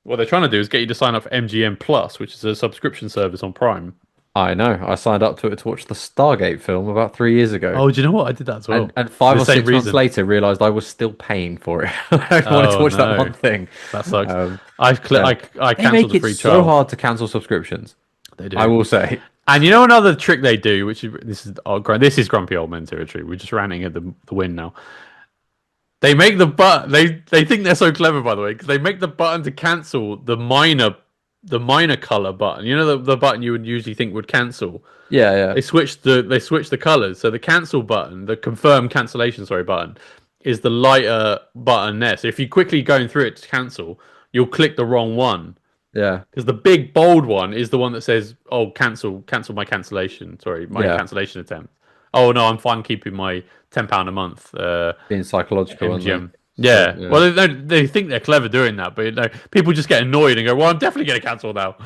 Speaker 1: What they're trying to do is get you to sign up for MGM Plus, which is a subscription service on Prime.
Speaker 2: I know. I signed up to it to watch the Stargate film about 3 years ago.
Speaker 1: Oh, do you know what? I did that as well.
Speaker 2: And five
Speaker 1: The
Speaker 2: or
Speaker 1: same
Speaker 2: 6 months
Speaker 1: reason.
Speaker 2: later, realized I was still paying for it. I wanted to
Speaker 1: Oh
Speaker 2: watch that
Speaker 1: no,
Speaker 2: one thing.
Speaker 1: that sucks.
Speaker 2: Um,
Speaker 1: I
Speaker 2: yeah. They
Speaker 1: cancelled
Speaker 2: make
Speaker 1: the
Speaker 2: it
Speaker 1: free
Speaker 2: so
Speaker 1: trial.
Speaker 2: hard to cancel subscriptions.
Speaker 1: They do.
Speaker 2: I will say.
Speaker 1: And you know another trick they do, which is this is grumpy old man territory. We're just ranting at the wind now. They make the button. They think they're so clever, by the way, because they make the button to cancel the minor color button. You know the button you would usually think would cancel.
Speaker 2: Yeah, yeah.
Speaker 1: They switched the colors. So the cancel button, the confirm cancellation sorry button, is the lighter button there. So if you quickly going through it to cancel, you'll click the wrong one.
Speaker 2: Yeah.
Speaker 1: Because the big bold one is the one that says, "Oh, cancel my cancellation. Sorry, my
Speaker 2: Yeah.
Speaker 1: cancellation attempt." Oh no, I'm fine keeping my £10 a month.
Speaker 2: Being psychological and
Speaker 1: MGM.
Speaker 2: so,
Speaker 1: Yeah.
Speaker 2: yeah.
Speaker 1: Well, they think they're clever doing that, but people just get annoyed and go, "Well, I'm definitely going to cancel now."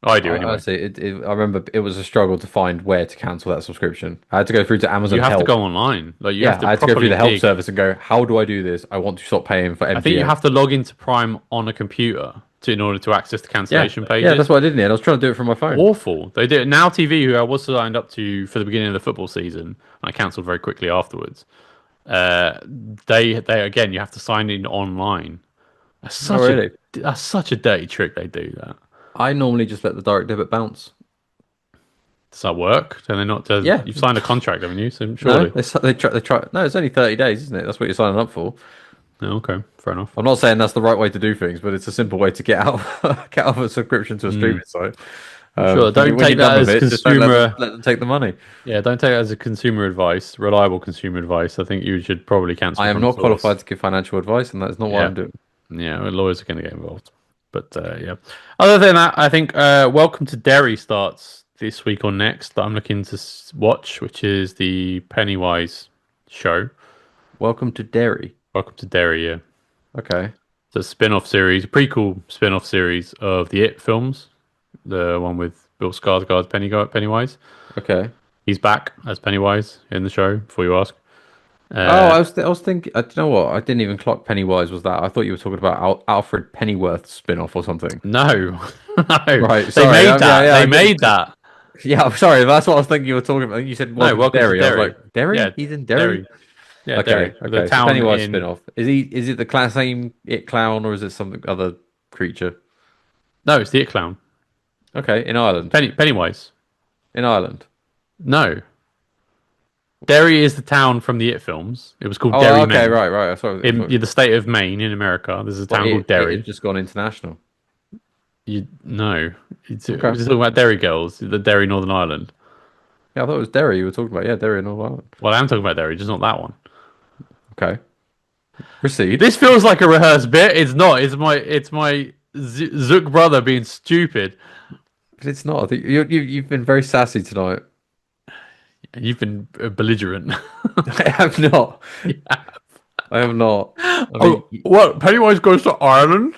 Speaker 1: I do
Speaker 2: I
Speaker 1: anyway.
Speaker 2: see. I remember it was a struggle to find where to cancel that subscription. I had to go through to Amazon
Speaker 1: You have to
Speaker 2: Help.
Speaker 1: go online. Like you
Speaker 2: Yeah,
Speaker 1: have to
Speaker 2: I had to go through
Speaker 1: properly
Speaker 2: the help
Speaker 1: dig.
Speaker 2: service and go, how do I do this? I want to stop paying for
Speaker 1: I think you
Speaker 2: MGM.
Speaker 1: have to log into Prime on a computer in order to access the
Speaker 2: Yeah,
Speaker 1: cancellation
Speaker 2: yeah, that's
Speaker 1: pages.
Speaker 2: what I did in the end. I was trying to do it from my phone.
Speaker 1: Awful. They did it. Now TV, who I was signed up to for the beginning of the football season, and I cancelled very quickly afterwards. Uh, they again, you have to sign in online. That's
Speaker 2: Oh,
Speaker 1: such
Speaker 2: really?
Speaker 1: that's such a dirty trick. They do that.
Speaker 2: I normally just let the direct debit bounce.
Speaker 1: Does that work? Do they not?
Speaker 2: Yeah.
Speaker 1: You've signed a contract, haven't you? So
Speaker 2: No,
Speaker 1: surely.
Speaker 2: they try. No, it's only 30 days, isn't it? That's what you're signing up for.
Speaker 1: Oh, okay, fair enough.
Speaker 2: I'm not saying that's the right way to do things, but it's a simple way to get out get out of a subscription to a streaming site.
Speaker 1: Sure. Don't
Speaker 2: When
Speaker 1: take
Speaker 2: you're done
Speaker 1: that as
Speaker 2: with it, just don't
Speaker 1: consumer.
Speaker 2: let them take the money.
Speaker 1: Yeah, don't take that as a consumer advice, reliable consumer advice. I think you should probably cancel
Speaker 2: I am
Speaker 1: from
Speaker 2: not
Speaker 1: source.
Speaker 2: qualified to give financial advice, and that's not what
Speaker 1: Yeah.
Speaker 2: I'm doing.
Speaker 1: Yeah, well, lawyers are going to get involved. But yeah. Other than that, I think Welcome to Derry starts this week or next that I'm looking to watch, which is the Pennywise show.
Speaker 2: Welcome to Derry.
Speaker 1: Welcome to Derry, yeah.
Speaker 2: Okay.
Speaker 1: It's a spin-off series, a prequel spin-off series of the It films, the one with Bill Skarsgård's Pennywise.
Speaker 2: Okay.
Speaker 1: He's back as Pennywise in the show, before you ask.
Speaker 2: Oh, I was thinking. Do you know what? I didn't even clock Pennywise was that. I thought you were talking about Alfred Pennyworth's spin-off or something.
Speaker 1: No, no.
Speaker 2: Right,
Speaker 1: They
Speaker 2: sorry,
Speaker 1: made
Speaker 2: yeah,
Speaker 1: that.
Speaker 2: yeah,
Speaker 1: They
Speaker 2: I
Speaker 1: made that.
Speaker 2: Yeah, I'm sorry. That's what I was thinking you were talking about. You said
Speaker 1: No,
Speaker 2: Welcome to Derry. I was
Speaker 1: Derry.
Speaker 2: like, Derry?
Speaker 1: Yeah,
Speaker 2: He's in Derry?
Speaker 1: Yeah,
Speaker 2: Okay,
Speaker 1: Derry.
Speaker 2: okay.
Speaker 1: The
Speaker 2: So
Speaker 1: town
Speaker 2: Pennywise
Speaker 1: in.
Speaker 2: spin-off. Is it the same It clown or is it some other creature?
Speaker 1: No, it's the It Clown.
Speaker 2: Okay, in Ireland.
Speaker 1: Pennywise.
Speaker 2: In Ireland.
Speaker 1: No. Derry is the town from the It films. It was called
Speaker 2: Oh,
Speaker 1: Derry,
Speaker 2: okay,
Speaker 1: Maine.
Speaker 2: right. Sorry.
Speaker 1: In the state of Maine in America, there's a town called Derry.
Speaker 2: It just gone international.
Speaker 1: No, it's
Speaker 2: Okay.
Speaker 1: we're just talking about Derry Girls, the Derry, Northern Ireland.
Speaker 2: Yeah, I thought it was Derry you were talking about. Yeah, Derry in Northern Ireland.
Speaker 1: Well, I'm talking about Derry, just not that one.
Speaker 2: Okay. Proceed.
Speaker 1: This feels like a rehearsed bit. It's not. It's my Zook brother being stupid.
Speaker 2: But it's not. I think you've been very sassy tonight.
Speaker 1: You've been belligerent.
Speaker 2: I have not. I have not. I mean,
Speaker 1: Oh, what? Pennywise goes to Ireland?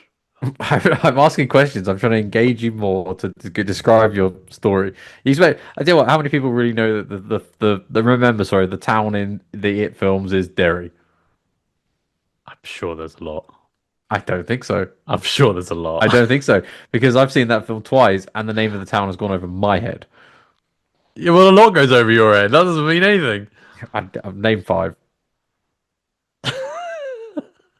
Speaker 2: I'm asking questions. I'm trying to engage you more to describe your story. You expect, I tell you what, how many people really know that the town in the It films is Derry?
Speaker 1: I'm sure there's a lot.
Speaker 2: I don't think so.
Speaker 1: I'm sure there's a
Speaker 2: I
Speaker 1: lot.
Speaker 2: don't think so because I've seen that film twice, and the name of the town has gone over my head.
Speaker 1: Yeah, well, a lot goes over your head. That doesn't mean anything.
Speaker 2: I've named five.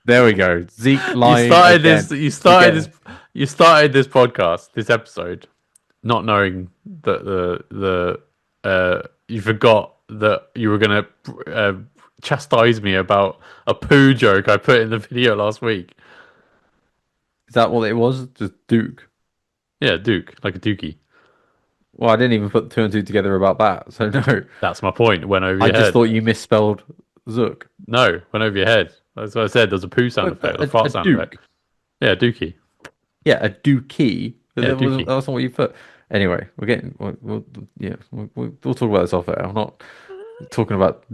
Speaker 2: There we go. Zeke
Speaker 1: You
Speaker 2: lying
Speaker 1: started this.
Speaker 2: again.
Speaker 1: You started this.
Speaker 2: Again.
Speaker 1: You started this podcast, this episode, not knowing that you forgot that you were gonna chastise me about a poo joke I put in the video last week.
Speaker 2: Is that what it was? Just Duke.
Speaker 1: Yeah, Duke, like a dookie.
Speaker 2: Well, I didn't even put two and two together about that. So no.
Speaker 1: That's my point. It went over
Speaker 2: I
Speaker 1: your
Speaker 2: just
Speaker 1: head.
Speaker 2: thought you misspelled Zook.
Speaker 1: No, went over your head. That's what I said. There's a poo sound
Speaker 2: What,
Speaker 1: effect, a fart
Speaker 2: a
Speaker 1: sound effect.
Speaker 2: Duke.
Speaker 1: Yeah, dookie.
Speaker 2: Yeah, a dookie. But
Speaker 1: Yeah,
Speaker 2: that
Speaker 1: dookie.
Speaker 2: was not what you put. Anyway, we're getting. Yeah, we'll talk about this off air. I'm not talking about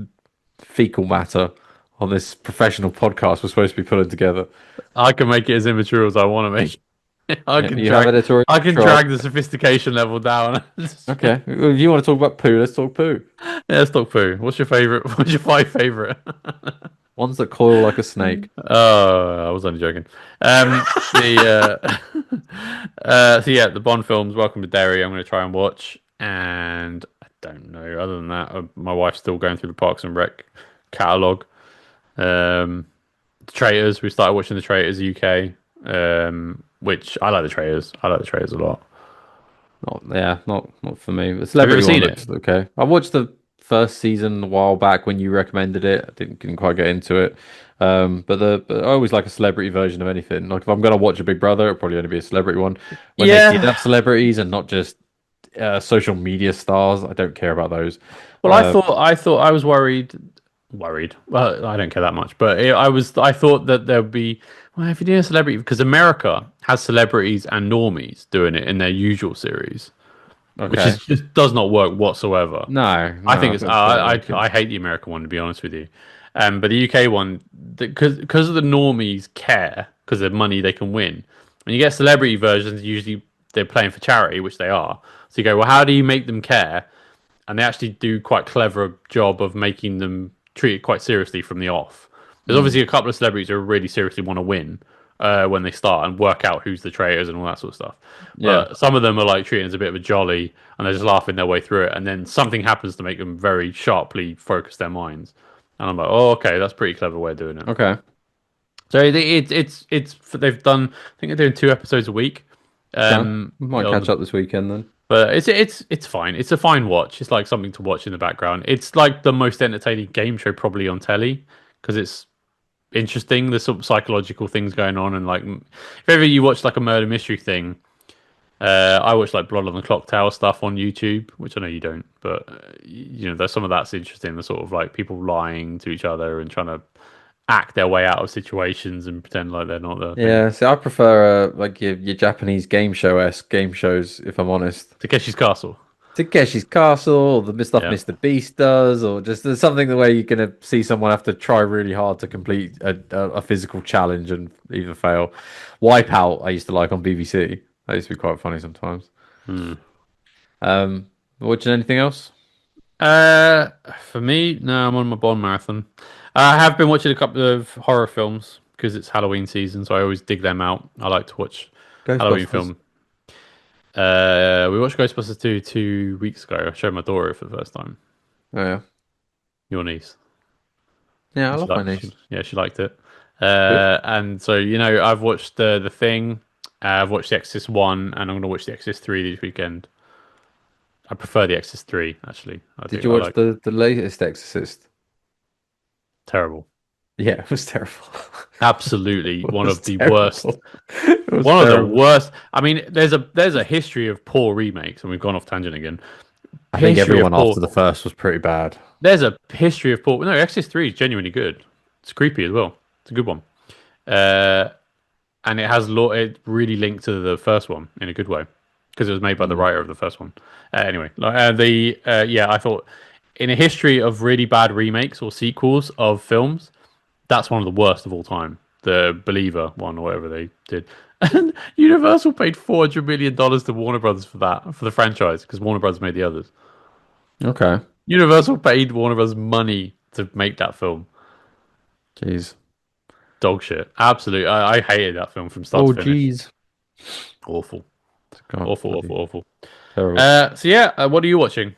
Speaker 2: fecal matter on this professional podcast we're supposed to be putting together.
Speaker 1: I can make it as immature as I want to make. I
Speaker 2: Yeah,
Speaker 1: can
Speaker 2: you have
Speaker 1: drag.
Speaker 2: editorial
Speaker 1: I can
Speaker 2: control.
Speaker 1: drag the sophistication level down.
Speaker 2: Okay, well, if you want to talk about poo, let's talk poo.
Speaker 1: Yeah, let's talk poo. What's your favorite? What's your five favorite?
Speaker 2: Ones that coil like a snake.
Speaker 1: Oh, I was only joking. So yeah, the Bond films. Welcome to Derry. I'm going to try and watch, and I don't know. Other than that, my wife's still going through the Parks and Rec catalog. The Traitors. We started watching the Traitors UK, which I like the Traitors. I like the Traitors a lot.
Speaker 2: Not for me. The
Speaker 1: Have you ever
Speaker 2: celebrity one
Speaker 1: seen it?
Speaker 2: looks okay. I watched the first season a while back when you recommended it. I didn't quite get into it. But I always like a celebrity version of anything. Like if I'm gonna watch a Big Brother, it'll probably only be a celebrity one. When they did
Speaker 1: Yeah.
Speaker 2: have celebrities and not just social media stars, I don't care about those.
Speaker 1: Well,
Speaker 2: Uh,
Speaker 1: I thought I was worried. Worried. Well, I don't care that much, but I was. I thought that there would be. Well, if you're doing a celebrity, because America has celebrities and normies doing it in their usual series, which
Speaker 2: okay.
Speaker 1: is just does not work whatsoever.
Speaker 2: No,
Speaker 1: I
Speaker 2: no,
Speaker 1: think
Speaker 2: I
Speaker 1: it's.
Speaker 2: think it's quite
Speaker 1: I
Speaker 2: working.
Speaker 1: hate the American one to be honest with you, but the UK one, because of the normies care because of the money they can win. When you get celebrity versions, usually they're playing for charity, which they are. So you go, well, how do you make them care? And they actually do quite clever job of making them treat it quite seriously from the off. There's
Speaker 2: Mm,
Speaker 1: obviously a couple of celebrities who really seriously want to win when they start and work out who's the traitors and all that sort of stuff.
Speaker 2: yeah.
Speaker 1: But some of them are like treating it as a bit of a jolly and they're just laughing their way through it. And then something happens to make them very sharply focus their minds. And I'm like, oh, okay, that's a pretty clever way of doing it.
Speaker 2: Okay.
Speaker 1: So it's they've done. I think they're doing 2 episodes a week.
Speaker 2: Okay. We might
Speaker 1: On
Speaker 2: catch
Speaker 1: the
Speaker 2: up this weekend then.
Speaker 1: but it's fine. It's a fine watch. It's like something to watch in the background. It's like the most entertaining game show probably on telly because it's interesting. There's some psychological things going on, and like if ever you watch like a murder mystery thing, I watch like Blood on the Clock Tower stuff on YouTube, which I know you don't, but you know, there's some of that's interesting. The sort of like people lying to each other and trying to act their way out of situations and pretend like they're not the thing.
Speaker 2: Yeah, see, I prefer like your Japanese game show-esque game shows, if I'm honest.
Speaker 1: Takeshi's Castle.
Speaker 2: Takeshi's Castle, or the stuff
Speaker 1: Yeah.
Speaker 2: Mr. Beast does, or just there's something the way you're gonna see someone have to try really hard to complete a physical challenge and either fail. Wipeout, I used to like on BBC. That used to be quite funny sometimes.
Speaker 1: Hmm.
Speaker 2: Watching anything else?
Speaker 1: For me, no, I'm on my Bond marathon. I have been watching a couple of horror films because it's Halloween season, so I always dig them out. I like to watch Halloween
Speaker 2: Ghostbusters.
Speaker 1: film. We watched Ghostbusters 2 2 weeks ago. I showed my daughter it for the first time.
Speaker 2: Oh, yeah,
Speaker 1: Your niece.
Speaker 2: yeah, I
Speaker 1: And
Speaker 2: love my niece.
Speaker 1: yeah, she liked it.
Speaker 2: Good.
Speaker 1: And so you know, I've watched the Thing. I've watched The Exorcist 1, and I'm going to watch The Exorcist 3 this weekend. I prefer The Exorcist 3 actually. I
Speaker 2: Did
Speaker 1: think
Speaker 2: you
Speaker 1: I
Speaker 2: watch
Speaker 1: like
Speaker 2: the latest Exorcist?
Speaker 1: terrible.
Speaker 2: Yeah, it was terrible.
Speaker 1: Absolutely
Speaker 2: It
Speaker 1: one
Speaker 2: was
Speaker 1: of the worst.
Speaker 2: terrible. It was
Speaker 1: One of the
Speaker 2: terrible.
Speaker 1: worst. I mean, there's a history of poor remakes, and we've gone off tangent again.
Speaker 2: I think
Speaker 1: History of
Speaker 2: everyone
Speaker 1: poor.
Speaker 2: after the first was pretty bad.
Speaker 1: There's a history of poor. No, Exorcist 3 is genuinely good. It's creepy as well. It's a good one. Uh, and it has it really linked to the first one in a good way because it was made by the
Speaker 2: Mm.
Speaker 1: writer of the first one. Anyway, yeah, I thought in a history of really bad remakes or sequels of films, that's one of the worst of all time. The Believer one or whatever they did. And Universal paid $400 million to Warner Brothers for that, for the franchise, because Warner Brothers made the others.
Speaker 2: Okay.
Speaker 1: Universal paid Warner Brothers money to make that film.
Speaker 2: Jeez.
Speaker 1: dog shit. Absolutely, I hated that film from start
Speaker 2: Oh,
Speaker 1: to finish.
Speaker 2: geez.
Speaker 1: Awful,
Speaker 2: God,
Speaker 1: awful, awful, awful.
Speaker 2: terrible.
Speaker 1: So yeah, what are you watching?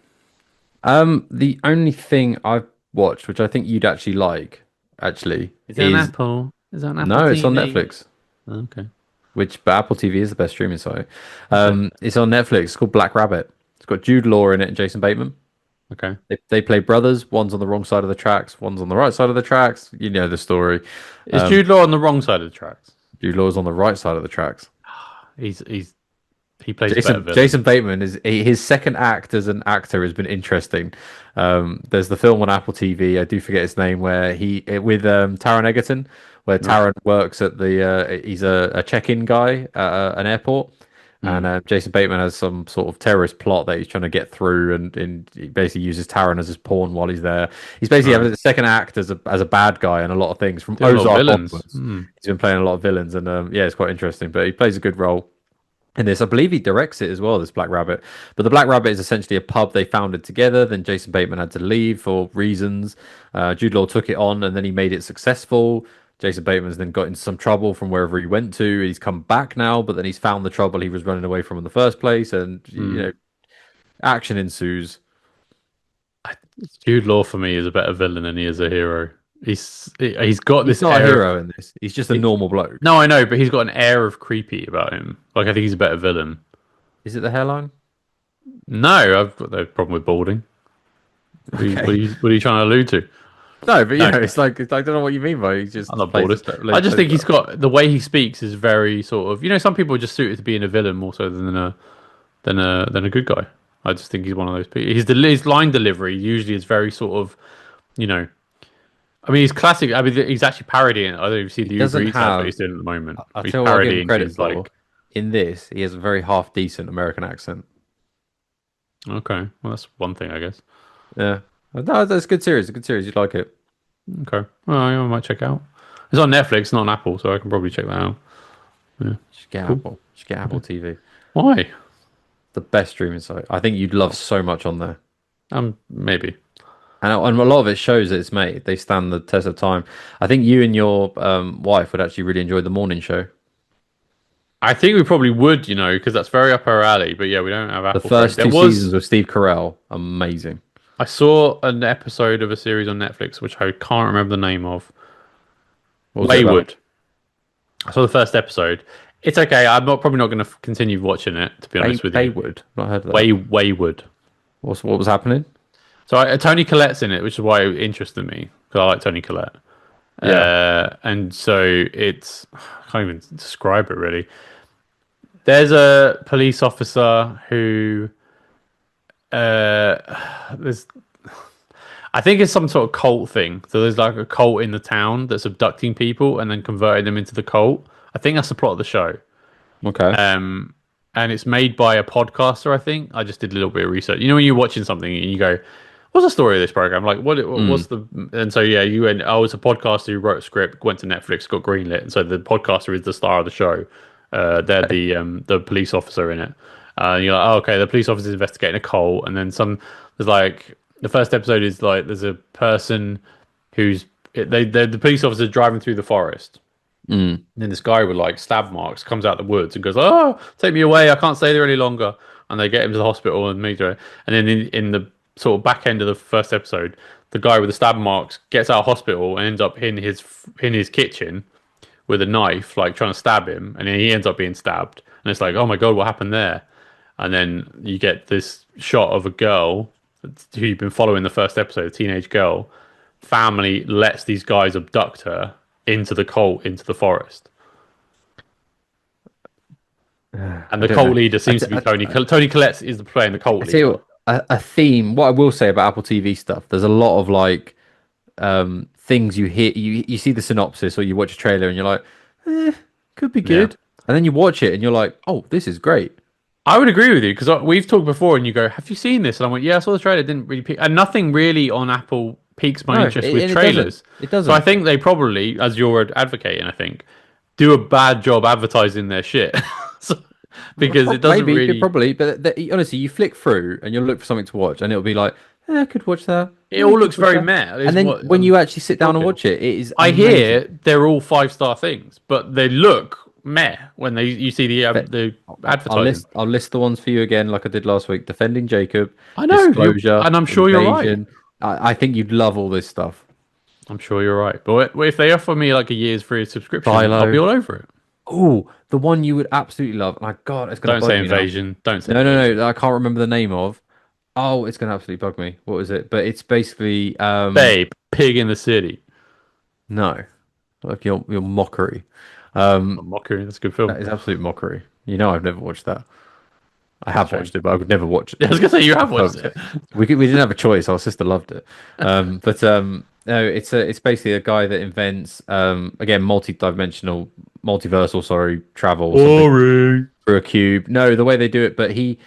Speaker 2: The only thing I've watched, which I think you'd actually like, actually,
Speaker 1: Is it an
Speaker 2: is
Speaker 1: Apple? Is it an Apple
Speaker 2: no, it's on
Speaker 1: TV?
Speaker 2: Netflix.
Speaker 1: Okay.
Speaker 2: Which but Apple TV is the best streaming site.
Speaker 1: Okay.
Speaker 2: It's on Netflix. It's called Black Rabbit. It's got Jude Law in it and Jason Bateman.
Speaker 1: Okay.
Speaker 2: They play brothers. One's on the wrong side of the tracks. One's on the right side of the tracks. You know the story.
Speaker 1: Is Jude Law on the wrong side of the tracks?
Speaker 2: Jude Law's on the right side of the tracks.
Speaker 1: He's he plays a better
Speaker 2: Jason
Speaker 1: villain.
Speaker 2: Jason Bateman is his second act as an actor has been interesting. There's the film on Apple TV. I do forget his name where with Taron Egerton, where
Speaker 1: No.
Speaker 2: Taron works at the he's a check-in guy at an airport, and
Speaker 1: Mm.
Speaker 2: Jason Bateman has some sort of terrorist plot that he's trying to get through, and he basically uses Taron as his pawn while he's there. He's basically
Speaker 1: Right.
Speaker 2: having the second act as a bad guy in a lot of things from
Speaker 1: Doing a lot of
Speaker 2: Ozark
Speaker 1: villains.
Speaker 2: onwards. He's been playing a lot of villains, and yeah, it's quite interesting. But he plays a good role in this. I believe he directs it as well, this Black Rabbit. But the Black Rabbit is essentially a pub they founded together. Then Jason Bateman had to leave for reasons. Jude Law took it on and then he made it successful. Jason Bateman's then got into some trouble from wherever he went to. He's come back now, but then he's found the trouble he was running away from in the first place. And, action ensues.
Speaker 1: Jude Law for me is a better villain than he is a hero. He's got
Speaker 2: He's
Speaker 1: this
Speaker 2: not a
Speaker 1: air.
Speaker 2: hero in this. He's just a normal bloke.
Speaker 1: No, I know, but he's got an air of creepy about him. Like I think he's a better villain.
Speaker 2: Is it the hairline?
Speaker 1: No, I've got no problem with balding.
Speaker 2: Okay.
Speaker 1: What are you trying to allude to?
Speaker 2: No, but
Speaker 1: No,
Speaker 2: it's like I don't know what you mean by he just
Speaker 1: I'm not
Speaker 2: plays
Speaker 1: baldest.
Speaker 2: this-
Speaker 1: I just
Speaker 2: plays
Speaker 1: think he's
Speaker 2: that.
Speaker 1: got the way he speaks is very sort of some people are just suited to being a villain more so than a good guy. I just think he's one of those people. His line delivery usually is very sort of you know. I mean, he's classic. I mean, he's actually parodying. I don't know if you see
Speaker 2: He
Speaker 1: the Uber
Speaker 2: doesn't
Speaker 1: Eats ad that
Speaker 2: have.
Speaker 1: he's doing at the moment.
Speaker 2: I'll
Speaker 1: He's
Speaker 2: tell you what I'll give him
Speaker 1: parodying
Speaker 2: credit
Speaker 1: his
Speaker 2: for. In this, he has a very half decent American accent.
Speaker 1: Okay, well that's one thing I guess.
Speaker 2: Yeah. No, that's a good series. A good series. You'd like it.
Speaker 1: Okay, well I might check it out. It's on Netflix, not on Apple, so I can probably check that out. Yeah,
Speaker 2: Just get
Speaker 1: cool.
Speaker 2: Apple. Just get Apple TV.
Speaker 1: Why?
Speaker 2: The best streaming site. I think you'd love so much on there.
Speaker 1: Maybe.
Speaker 2: And a lot of it shows that it's made. They stand the test of time. I think you and your wife would actually really enjoy the morning show.
Speaker 1: I think we probably would, because that's very up our alley. But yeah, we don't have
Speaker 2: The
Speaker 1: Apple. For it.
Speaker 2: first two seasons with Steve Carell, amazing.
Speaker 1: I saw an episode of a series on Netflix which I can't remember the name of.
Speaker 2: What was it about?
Speaker 1: Wayward. I saw the first episode. It's okay. I'm probably not going to continue watching it. To be honest with you,
Speaker 2: Wayward. Not heard of that.
Speaker 1: Wayward.
Speaker 2: What was happening?
Speaker 1: So Tony Collette's in it, which is why it interested me because I like Tony Collette.
Speaker 2: Yeah.
Speaker 1: And so I can't even describe it really. There's a police officer who there's I think it's some sort of cult thing. So there's like a cult in the town that's abducting people and then converting them into the cult. I think that's the plot of the show.
Speaker 2: Okay.
Speaker 1: And it's made by a podcaster, I think. I just did a little bit of research. When you're watching something and you go, what's the story of this program? Like, what's the... And so, yeah, you went, it's a podcaster who wrote a script, went to Netflix, got greenlit. And so the podcaster is the star of the show. They're the police officer in it. You're like, okay, the police officer is investigating a cult. And then there's like, the first episode is like, there's a person who's... the police officer driving through the forest. And then this guy with like stab marks comes out the woods and goes, "Oh, take me away! I can't stay there any longer." And they get him to the hospital and meet her. And then in the sort of back end of the first episode, the guy with the stab marks gets out of hospital and ends up in his kitchen with a knife, like trying to stab him. And then he ends up being stabbed. And it's like, oh my god, what happened there? And then you get this shot of a girl who you've been following the first episode, a teenage girl. Family lets these guys abduct her into the cult, into the forest. And the cult leader seems to be Tony. Tony Collette is playing the cult
Speaker 2: tell you
Speaker 1: leader.
Speaker 2: what, a theme. What I will say about Apple TV stuff, there's a lot of like things you hear. You see the synopsis or you watch a trailer and you're like, could be good. And then you watch it and you're like, oh, this is great.
Speaker 1: I would agree with you because we've talked before, and you go, "Have you seen this?" And I went, "Yeah, I saw the trailer. It didn't really pique, and nothing really on Apple piques my interest with trailers."
Speaker 2: It doesn't.
Speaker 1: So I think they probably, as you're advocating, I think, do a bad job advertising their shit. Because it doesn't
Speaker 2: maybe
Speaker 1: really.
Speaker 2: probably, but honestly, you flick through and you'll look for something to watch, and it'll be like, I could watch that.
Speaker 1: It
Speaker 2: No, you
Speaker 1: all
Speaker 2: could
Speaker 1: looks
Speaker 2: watch
Speaker 1: very
Speaker 2: that.
Speaker 1: meh. Is
Speaker 2: And then
Speaker 1: what
Speaker 2: when
Speaker 1: I'm
Speaker 2: you actually sit down and
Speaker 1: talking.
Speaker 2: watch it, it is
Speaker 1: I
Speaker 2: amazing.
Speaker 1: hear they're all 5-star things, but they look meh when you see
Speaker 2: But
Speaker 1: the
Speaker 2: I'll
Speaker 1: advertising.
Speaker 2: list the ones for you again, like I did last week. Defending Jacob,
Speaker 1: I know you,
Speaker 2: Disclosure,
Speaker 1: and I'm sure you're right.
Speaker 2: Invasion. I think you'd love all this stuff.
Speaker 1: I'm sure you're right. But if they offer me like a year's free subscription, I'll be
Speaker 2: Philo.
Speaker 1: all over it.
Speaker 2: Oh, the one you would absolutely love. My God, it's gonna
Speaker 1: Don't
Speaker 2: bug
Speaker 1: say
Speaker 2: me now.
Speaker 1: invasion. Don't say
Speaker 2: No, no,
Speaker 1: invasion.
Speaker 2: no. I can't remember the name of. Oh, it's gonna absolutely bug me. What is it? But it's basically
Speaker 1: Babe, pig in the city.
Speaker 2: no, like your mockery.
Speaker 1: I'm mocking. That's a good film.
Speaker 2: That is absolute mockery. You know, I've never watched that. I
Speaker 1: That's a
Speaker 2: have
Speaker 1: shame.
Speaker 2: watched it, but I would never watch
Speaker 1: Yeah, I
Speaker 2: it.
Speaker 1: was gonna say you have watched
Speaker 2: But
Speaker 1: it.
Speaker 2: we didn't have a choice. Our sister loved it. No, it's basically a guy that invents again multi-dimensional, multiversal, sorry, travel or something
Speaker 1: Boring.
Speaker 2: through a cube. No, the way they do it, but he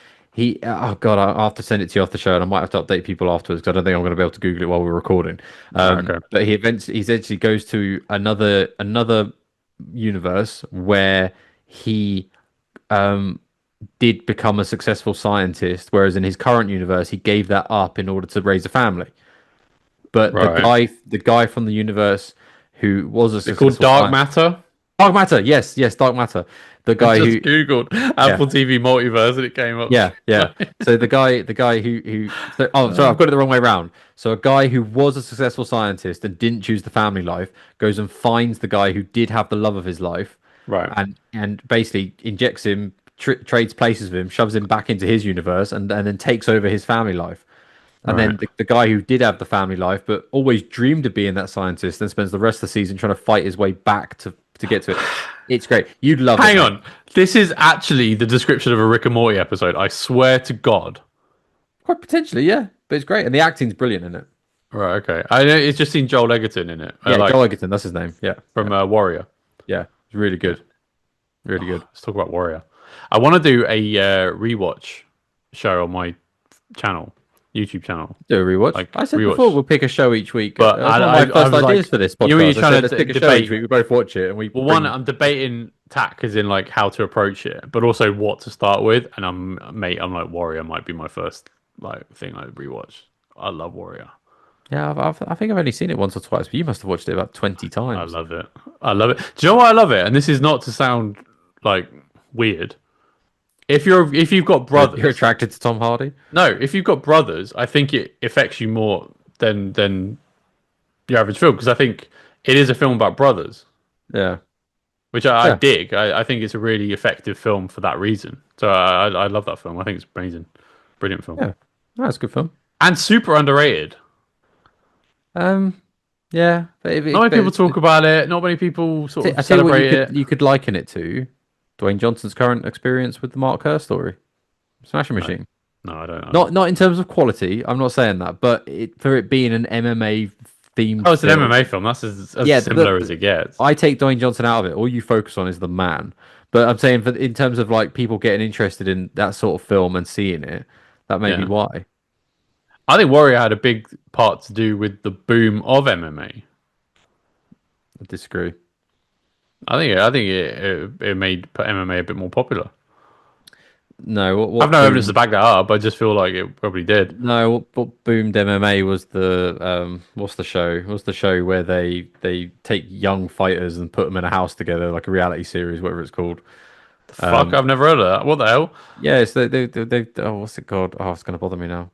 Speaker 2: oh God, I'll have to send it to you off the show, and I might have to update people afterwards because I don't think I'm going to be able to Google it while we're recording.
Speaker 1: Right, okay.
Speaker 2: But he eventually goes to another universe where he um did become a successful scientist, whereas in his current universe he gave that up in order to raise a family. But
Speaker 1: Right.
Speaker 2: the guy from the universe who was a
Speaker 1: Is it called
Speaker 2: successful
Speaker 1: Dark
Speaker 2: scientist,
Speaker 1: Matter?
Speaker 2: Dark Matter, yes, yes, Dark Matter, the
Speaker 1: I
Speaker 2: guy
Speaker 1: just
Speaker 2: who,
Speaker 1: googled
Speaker 2: yeah,
Speaker 1: Apple TV multiverse and it came up.
Speaker 2: yeah, yeah. So the guy oh, sorry, I've got it the wrong way around. So a guy who was a successful scientist and didn't choose the family life goes and finds the guy who did have the love of his life,
Speaker 1: Right.
Speaker 2: and basically injects him, trades places with him, shoves him back into his universe, and then takes over his family life. And
Speaker 1: Right.
Speaker 2: then the guy who did have the family life, but always dreamed of being that scientist, then spends the rest of the season trying to fight his way back to get to it. It's great. You'd love it,
Speaker 1: Hang
Speaker 2: mate.
Speaker 1: on. This is actually the description of a Rick and Morty episode. I swear to God.
Speaker 2: Quite potentially, yeah. But it's great, and the acting's brilliant in it.
Speaker 1: Right, okay. I know it's just seen Joel Egerton in it.
Speaker 2: Yeah,
Speaker 1: Like
Speaker 2: Joel Egerton, that's his name. Yeah,
Speaker 1: from Warrior.
Speaker 2: yeah. It's really good, really good.
Speaker 1: Let's talk about Warrior. I want to do a rewatch show on my channel, YouTube channel.
Speaker 2: Do a rewatch.
Speaker 1: Like
Speaker 2: I said
Speaker 1: rewatch.
Speaker 2: before we'll pick a show each week.
Speaker 1: But
Speaker 2: That's one of my first
Speaker 1: was
Speaker 2: ideas
Speaker 1: like,
Speaker 2: for this
Speaker 1: you know, when
Speaker 2: podcast.
Speaker 1: you're
Speaker 2: I
Speaker 1: trying
Speaker 2: said,
Speaker 1: to
Speaker 2: let's pick a show
Speaker 1: debate.
Speaker 2: each week. We both watch it, and we
Speaker 1: Well,
Speaker 2: bring...
Speaker 1: one, I'm debating tack as in like how to approach it, but also what to start with. And I'm like Warrior might be my first like thing I rewatch. I love Warrior.
Speaker 2: Yeah, I think I've only seen it once or twice, but you must have watched it about 20
Speaker 1: I
Speaker 2: times.
Speaker 1: love it. I love it. Do you know why I love it? And this is not to sound like weird. If you've got brothers,
Speaker 2: You're attracted to Tom Hardy?
Speaker 1: no, if you've got brothers, I think it affects you more than your average film because I think it is a film about brothers,
Speaker 2: Yeah.
Speaker 1: which I
Speaker 2: Yeah.
Speaker 1: dig. I think it's a really effective film for that reason. So I love that film. I think it's amazing, brilliant film,
Speaker 2: Yeah. No, that's a good film.
Speaker 1: and super underrated.
Speaker 2: Yeah.
Speaker 1: Not many people talk about it. Not many people sort
Speaker 2: I
Speaker 1: of
Speaker 2: tell you what
Speaker 1: celebrate it.
Speaker 2: you could liken it to Dwayne Johnson's current experience with the Mark Kerr story. Smashing Machine.
Speaker 1: No, I don't know.
Speaker 2: Not in terms of quality, I'm not saying that, but for it being an MMA themed
Speaker 1: Oh, it's an
Speaker 2: film.
Speaker 1: MMA film. That's as
Speaker 2: Yeah,
Speaker 1: similar as it gets.
Speaker 2: I take Dwayne Johnson out of it. All you focus on is the man. But I'm saying in terms of like people getting interested in that sort of film and seeing it, that may be
Speaker 1: Yeah.
Speaker 2: why.
Speaker 1: I think Warrior had a big part to do with the boom of MMA.
Speaker 2: I disagree.
Speaker 1: I think it made MMA a bit more popular.
Speaker 2: No,
Speaker 1: I've no evidence to back that up. I just feel like it probably did.
Speaker 2: No, what boomed MMA was the what's the show? What's the show where they take young fighters and put them in a house together, like a reality series, whatever it's called.
Speaker 1: Fuck, I've never heard of that. What the hell?
Speaker 2: Yeah, it's they oh, what's it called? Oh, it's gonna bother me now.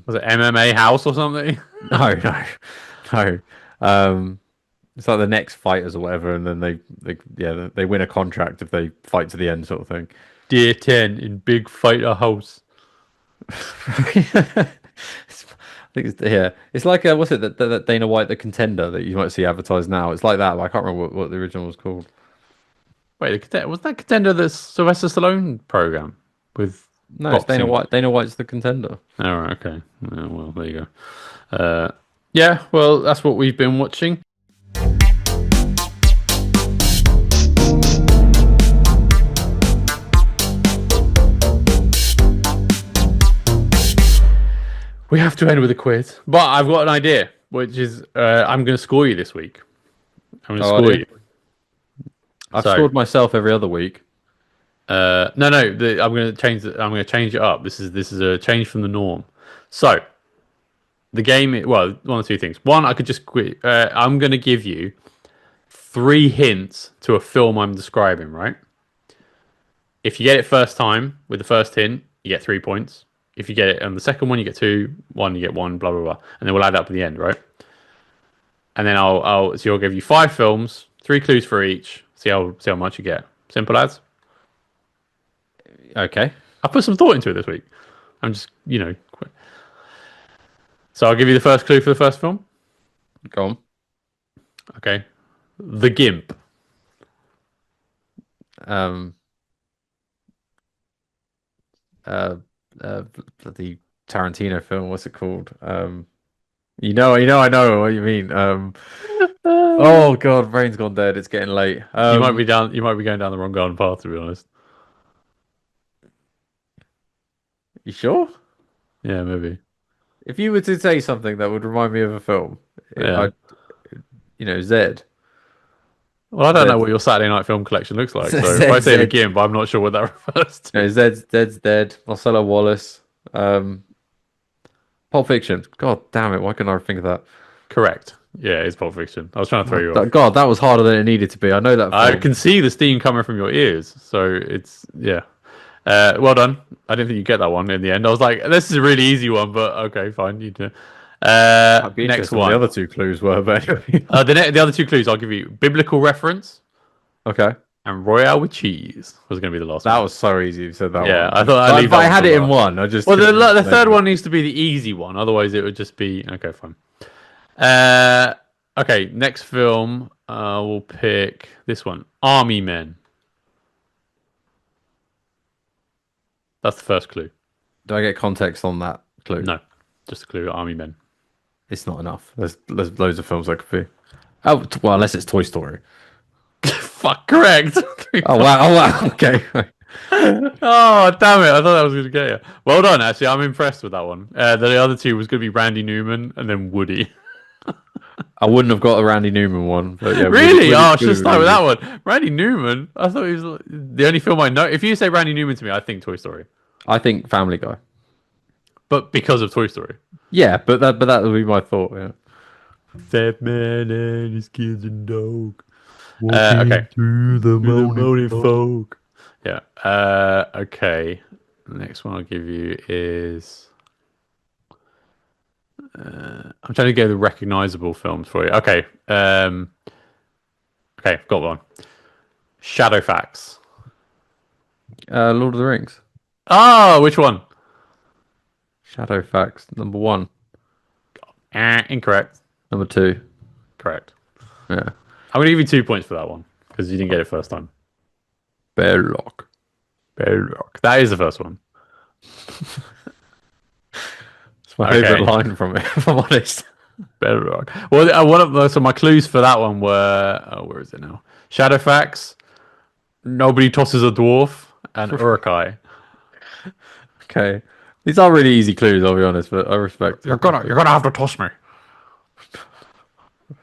Speaker 1: Was it MMA House or something?
Speaker 2: No, no, no. It's like the next fighters or whatever, and then they win a contract if they fight to the end, sort of thing.
Speaker 1: Dear 10 in Big Fighter House.
Speaker 2: I think it's like what's it that Dana White, the Contender, that you might see advertised now. It's like that, but I can't remember what the original was called.
Speaker 1: Wait, was that Contender the Sylvester Stallone program with
Speaker 2: No, it's Dana
Speaker 1: boxing?
Speaker 2: White. Dana White's the Contender.
Speaker 1: All right, okay. Yeah, well, there you go. Yeah, well, that's what we've been watching. We have to end with a quiz, but I've got an idea, which is I'm going to score you this week. I'm going to score you.
Speaker 2: I've
Speaker 1: So-
Speaker 2: scored myself every other week.
Speaker 1: No, I'm going to change. I'm going to change it up. This is a change from the norm. So, The game, well, one or two things. One, I could just quit. I'm going to give you three hints to a film I'm describing, right? If you get it first time with the first hint, you get 3 points. If you get it on the second one, you get two. One, you get one. Blah blah blah, and then we'll add up at the end, right? And then so I'll give you five films, three clues for each. See how much you get. Simple as.
Speaker 2: Okay,
Speaker 1: I put some thought into it this week. I'm just, So I'll give you the first clue for the first film.
Speaker 2: go on.
Speaker 1: Okay, The Gimp.
Speaker 2: Um, uh, the Tarantino film. What's it called? I know what you mean. Oh God, brain's gone dead. It's getting late.
Speaker 1: You might be down. You might be going down the wrong garden path, to be honest.
Speaker 2: You sure?
Speaker 1: Yeah, maybe.
Speaker 2: If you were to say something that would remind me of a film,
Speaker 1: Yeah.
Speaker 2: Zed.
Speaker 1: Well, I don't know
Speaker 2: Zed.
Speaker 1: what your Saturday night film collection looks like. So if
Speaker 2: Zed,
Speaker 1: I say The
Speaker 2: Zed.
Speaker 1: Gimp, I'm not sure what that refers to.
Speaker 2: No, Zed's dead. Marcelo Wallace. Pulp Fiction. God damn it! Why couldn't I think of that?
Speaker 1: Correct. Yeah, it's Pulp Fiction. I was trying to throw you off.
Speaker 2: God, that was harder than it needed to be. I know that
Speaker 1: I
Speaker 2: film.
Speaker 1: can see the steam coming from your ears. So it's yeah. Well done. I didn't think you'd get that one in the end. I was like, this is a really easy one, but okay, fine. You do.
Speaker 2: I'd be
Speaker 1: Next
Speaker 2: interested what
Speaker 1: one.
Speaker 2: the other two clues were, but anyway.
Speaker 1: The other two clues I'll give you: biblical reference
Speaker 2: Okay.
Speaker 1: and Royale with cheese was going to be the last
Speaker 2: That
Speaker 1: one.
Speaker 2: was so easy. You said that
Speaker 1: Yeah,
Speaker 2: one.
Speaker 1: I thought I'd leave
Speaker 2: But I
Speaker 1: that one
Speaker 2: had
Speaker 1: for
Speaker 2: it in
Speaker 1: last.
Speaker 2: one. I just
Speaker 1: Well,
Speaker 2: couldn't
Speaker 1: the
Speaker 2: explain
Speaker 1: third
Speaker 2: it.
Speaker 1: one needs to be the easy one. Otherwise, it would just be okay. Fine. Okay. Next film, we'll pick this one. Army Men. That's the first clue.
Speaker 2: Do I get context on that clue?
Speaker 1: No, just a clue. Army Men.
Speaker 2: It's not enough. There's loads of films I could be. Oh, well, unless it's Toy Story.
Speaker 1: Fuck, correct.
Speaker 2: Oh wow! Oh wow! Okay.
Speaker 1: Oh, damn it. I thought that was going to get you. Well done, actually. I'm impressed with that one. The other two was going to be Randy Newman and then Woody.
Speaker 2: I wouldn't have got a Randy Newman one, but yeah.
Speaker 1: Really? Oh, I should
Speaker 2: Woody
Speaker 1: start with
Speaker 2: was
Speaker 1: that one. Randy Newman. I thought he was the only film I know. If you say Randy Newman to me, I think Toy Story.
Speaker 2: I think Family Guy.
Speaker 1: But because of Toy Story.
Speaker 2: Yeah, but that would be my thought. Yeah.
Speaker 1: Fat man and his kids and dog.
Speaker 2: Walking
Speaker 1: Okay.
Speaker 2: through the
Speaker 1: Moaning folk. Yeah. Okay. The next one I'll give you is. I'm trying to go the recognizable films for you. Okay. Okay, got one. Shadowfax.
Speaker 2: Lord of the Rings.
Speaker 1: Oh, which one?
Speaker 2: Shadowfax. Number one.
Speaker 1: Incorrect.
Speaker 2: Number two.
Speaker 1: Correct.
Speaker 2: Yeah.
Speaker 1: I'm gonna give you 2 points for that one because you didn't get it first time.
Speaker 2: Bearlock.
Speaker 1: Bedrock. That is the first one.
Speaker 2: It's my
Speaker 1: Okay.
Speaker 2: favorite line from it, if I'm honest.
Speaker 1: Bedrock. Well, one of those. So my clues for that one were. Oh, where is it now? Shadowfax. Nobody tosses a dwarf and Urukai.
Speaker 2: Okay. These are really easy clues, I'll be honest, but I respect it.
Speaker 1: You're gonna have to toss me.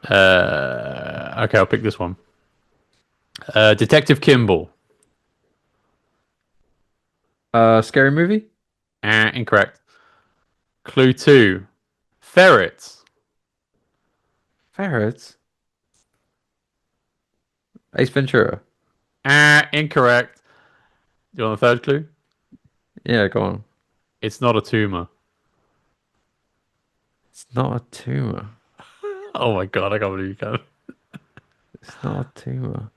Speaker 1: Okay, I'll pick this one. Detective Kimball.
Speaker 2: Scary movie?
Speaker 1: Incorrect. Clue 2. Ferrets.
Speaker 2: Ferrets? Ace Ventura?
Speaker 1: Incorrect. Do you want the third clue?
Speaker 2: Yeah, go on.
Speaker 1: It's not a tumor.
Speaker 2: It's not a tumor.
Speaker 1: Oh my god, I can't believe you can.
Speaker 2: It's not a tumor.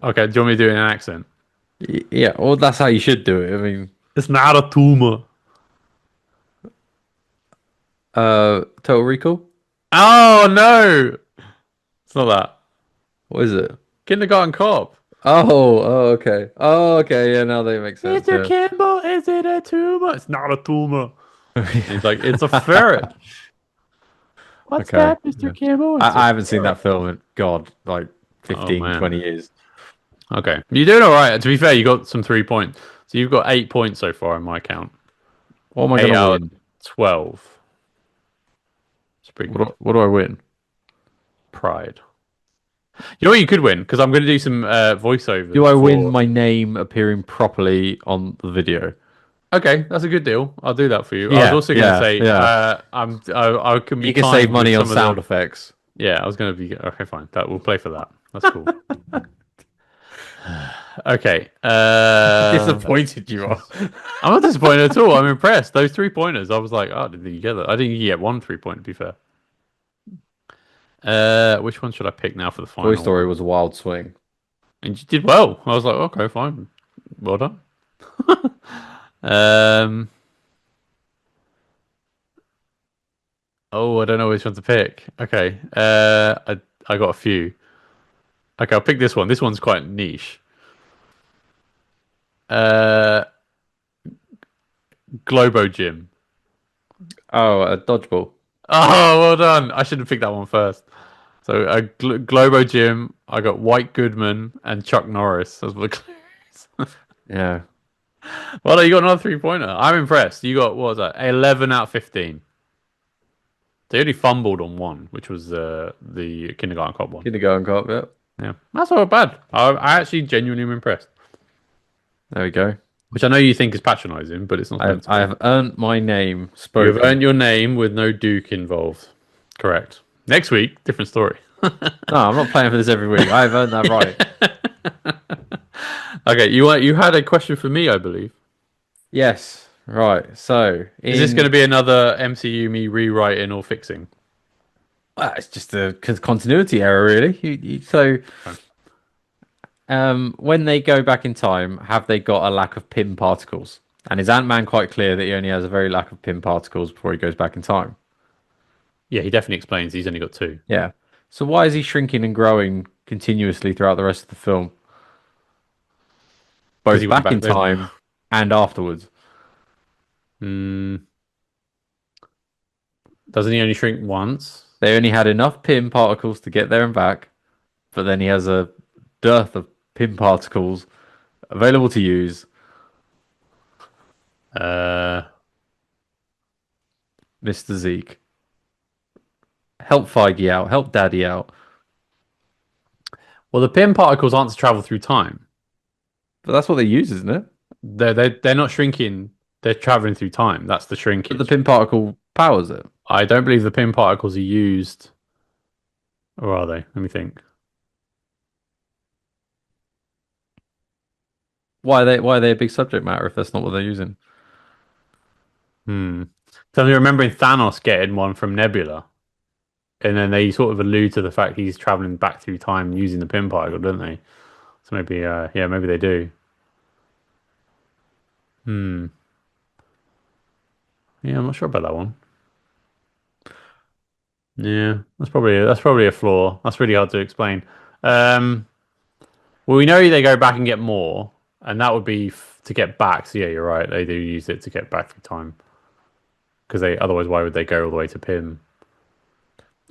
Speaker 1: Okay, do you want me to do it in an accent?
Speaker 2: Yeah, well, that's how you should do it. I mean,
Speaker 1: It's not a tumor.
Speaker 2: Total Recall?
Speaker 1: Oh no! It's not that.
Speaker 2: What is it?
Speaker 1: Kindergarten Cop.
Speaker 2: Okay. Oh, okay. Yeah, now they make sense.
Speaker 1: Mr.
Speaker 2: Yeah.
Speaker 1: Kimball, is it a tumor? It's not a tumor. He's like, it's a ferret. What's
Speaker 2: Okay.
Speaker 1: that, Mr.
Speaker 2: Yeah.
Speaker 1: Kimball?
Speaker 2: I haven't seen that film in, God, like 15,
Speaker 1: man.
Speaker 2: 20 years.
Speaker 1: Okay. You're doing all right. To be fair, you got some 3 points. So you've got 8 points so far in my count.
Speaker 2: What am I
Speaker 1: 8
Speaker 2: going to
Speaker 1: out of
Speaker 2: win?
Speaker 1: 12. It's pretty good.
Speaker 2: What do I win?
Speaker 1: Pride. You know what you could win? Because I'm going to do some voiceovers.
Speaker 2: Do I win my name appearing properly on the video?
Speaker 1: Okay, that's a good deal. I'll do that for you. I was
Speaker 2: Yeah,
Speaker 1: also going to
Speaker 2: yeah,
Speaker 1: say,
Speaker 2: yeah.
Speaker 1: I can be
Speaker 2: You can save
Speaker 1: kind with
Speaker 2: money on
Speaker 1: some of
Speaker 2: sound
Speaker 1: the.
Speaker 2: effects.
Speaker 1: Yeah, I was going to be okay. Fine, that we'll play for that. That's cool. Okay.
Speaker 2: How disappointed you are.
Speaker 1: I'm not disappointed at all. I'm impressed. Those 3 pointers, I was like, oh, did you get that? I didn't get one 3 point, to be fair. Which one should I pick now for the
Speaker 2: Toy
Speaker 1: final
Speaker 2: Story
Speaker 1: one?
Speaker 2: was a wild swing.
Speaker 1: And you did well. I was like, okay, fine. Well done. Um, oh, I don't know which one to pick. Okay. I got a few. Okay, I'll pick this one. This one's quite niche. Uh, Globo Gym.
Speaker 2: Oh, a dodgeball.
Speaker 1: Oh, well done. I should have picked that one first. So, Globo Gym. I got White Goodman and Chuck Norris as the clues.
Speaker 2: Yeah.
Speaker 1: Well, you got another 3 pointer. I'm impressed. You got, what was that? 11 out of 15. They only fumbled on one, which was the kindergarten cop one.
Speaker 2: Kindergarten cop, yeah.
Speaker 1: Yeah, that's not bad. I actually genuinely am impressed.
Speaker 2: There we go.
Speaker 1: Which I know you think is patronising, but it's not meant to
Speaker 2: I
Speaker 1: be.
Speaker 2: have earned my name
Speaker 1: You have
Speaker 2: spoken.
Speaker 1: earned your name with no Duke involved. Correct. Next week, different story.
Speaker 2: No, I'm not playing for this every week. I've earned that right.
Speaker 1: Okay, you had a question for me, I believe.
Speaker 2: Yes. Right. So
Speaker 1: Is this going to
Speaker 2: in
Speaker 1: be another MCU me rewriting or fixing?
Speaker 2: it's just a continuity error, really. So
Speaker 1: Okay.
Speaker 2: when they go back in time, have they got a lack of Pym particles? And is Ant-Man quite clear that he only has a very lack of Pym particles before he goes back in time?
Speaker 1: Yeah, he definitely explains he's only got two.
Speaker 2: Yeah. So why is he shrinking and growing continuously throughout the rest of the film,
Speaker 1: Because he
Speaker 2: both
Speaker 1: went
Speaker 2: back
Speaker 1: back
Speaker 2: in
Speaker 1: there.
Speaker 2: time and afterwards?
Speaker 1: Mm, doesn't he only shrink once?
Speaker 2: They only had enough Pym particles to get there and back, but then he has a dearth of Pym particles available to use.
Speaker 1: Uh,
Speaker 2: Mr. Zeke, help Feige out, help Daddy out.
Speaker 1: well, the Pym particles aren't to travel through time.
Speaker 2: But that's what they use, isn't it?
Speaker 1: They're not shrinking. They're traveling through time. That's the
Speaker 2: But the
Speaker 1: shrinkage.
Speaker 2: Pym particle powers it.
Speaker 1: I don't believe the Pym particles are used, or are they? Let me think.
Speaker 2: Why are they a big subject matter if that's not what they're using?
Speaker 1: Hmm. So I'm remembering Thanos getting one from Nebula, and then they sort of allude to the fact he's traveling back through time using the Pym particle, don't they? So maybe, yeah, maybe they do. Hmm. Yeah, I'm not sure about that one. Yeah, that's probably a flaw. That's really hard to explain. Um, well, we know they go back and get more, and that would be to get back. So yeah, you're right. They do use it to get back through time because they otherwise why would they go all the way to Pym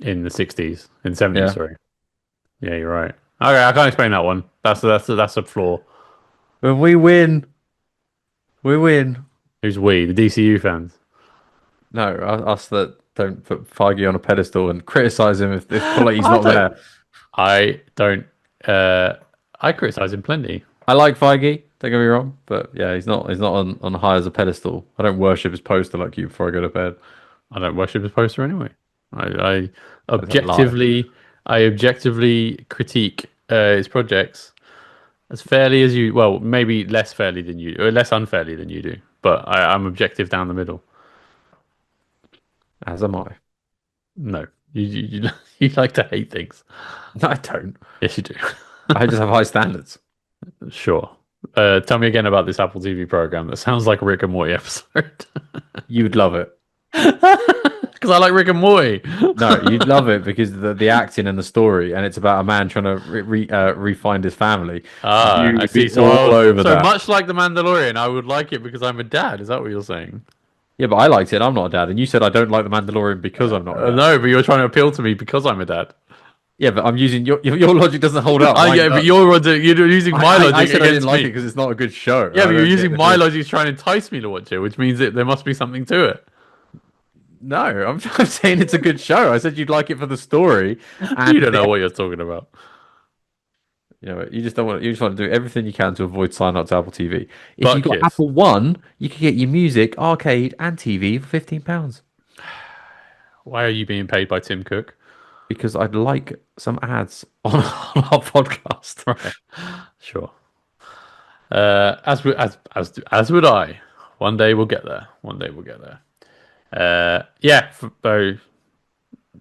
Speaker 1: in the 60s, in the 70s?
Speaker 2: Yeah.
Speaker 1: Sorry. Yeah, you're right. Okay, I can't explain that one. That's a flaw.
Speaker 2: When we win, we win.
Speaker 1: Who's we? The DCU fans.
Speaker 2: No, us that don't put Feige on a pedestal and criticize him if quality's
Speaker 1: I
Speaker 2: not
Speaker 1: don't.
Speaker 2: there.
Speaker 1: I don't. I criticize him plenty.
Speaker 2: I like Feige, don't get me wrong, but yeah, he's not on high as a pedestal. I don't worship his poster like you before I go to bed.
Speaker 1: I don't worship his poster anyway. I
Speaker 2: That's a lie.
Speaker 1: objectively, I objectively critique his projects as fairly as you. Well, maybe less fairly than you, or less unfairly than you do. But I'm objective down the middle.
Speaker 2: As am I.
Speaker 1: No, you you like to hate things.
Speaker 2: No, I don't.
Speaker 1: Yes, you do.
Speaker 2: I just have high standards.
Speaker 1: Sure. Tell me again about this Apple TV program that sounds like a Rick and Morty episode.
Speaker 2: You'd love it.
Speaker 1: Because I like Rick and Morty.
Speaker 2: No, you'd love it because the acting and the story, and it's about a man trying to re-find his family.
Speaker 1: Ah,
Speaker 2: You
Speaker 1: I
Speaker 2: would
Speaker 1: see.
Speaker 2: be all over
Speaker 1: So
Speaker 2: that.
Speaker 1: much like The Mandalorian, I would like it because I'm a dad. Is that what you're saying?
Speaker 2: Yeah, but I liked it. I'm not a dad, and you said I don't like the Mandalorian because I'm not a dad.
Speaker 1: No, but you're trying to appeal to me because I'm a dad.
Speaker 2: Yeah, but I'm using your logic doesn't hold up.
Speaker 1: Oh,
Speaker 2: Mine
Speaker 1: yeah, but
Speaker 2: does.
Speaker 1: you're using my
Speaker 2: I
Speaker 1: logic
Speaker 2: said I didn't
Speaker 1: against
Speaker 2: like it
Speaker 1: me.
Speaker 2: because it's not a good show.
Speaker 1: Yeah,
Speaker 2: I
Speaker 1: but you're
Speaker 2: don't get
Speaker 1: using
Speaker 2: the
Speaker 1: my
Speaker 2: difference.
Speaker 1: logic to try and entice me to watch it, which means that there must be something to it.
Speaker 2: No, I'm saying it's a good show. I said you'd like it for the story,
Speaker 1: You
Speaker 2: and
Speaker 1: don't know what you're talking about.
Speaker 2: You know, you just don't want. You just want to do everything you can to avoid signing up to Apple TV. If you
Speaker 1: Butt
Speaker 2: got
Speaker 1: kiss.
Speaker 2: Apple One, you could get your music, arcade, and TV for £15.
Speaker 1: Why are you being paid by Tim Cook?
Speaker 2: Because I'd like some ads on our podcast.
Speaker 1: Right. Sure. As would I. One day we'll get there. One day we'll get there. Yeah. Though.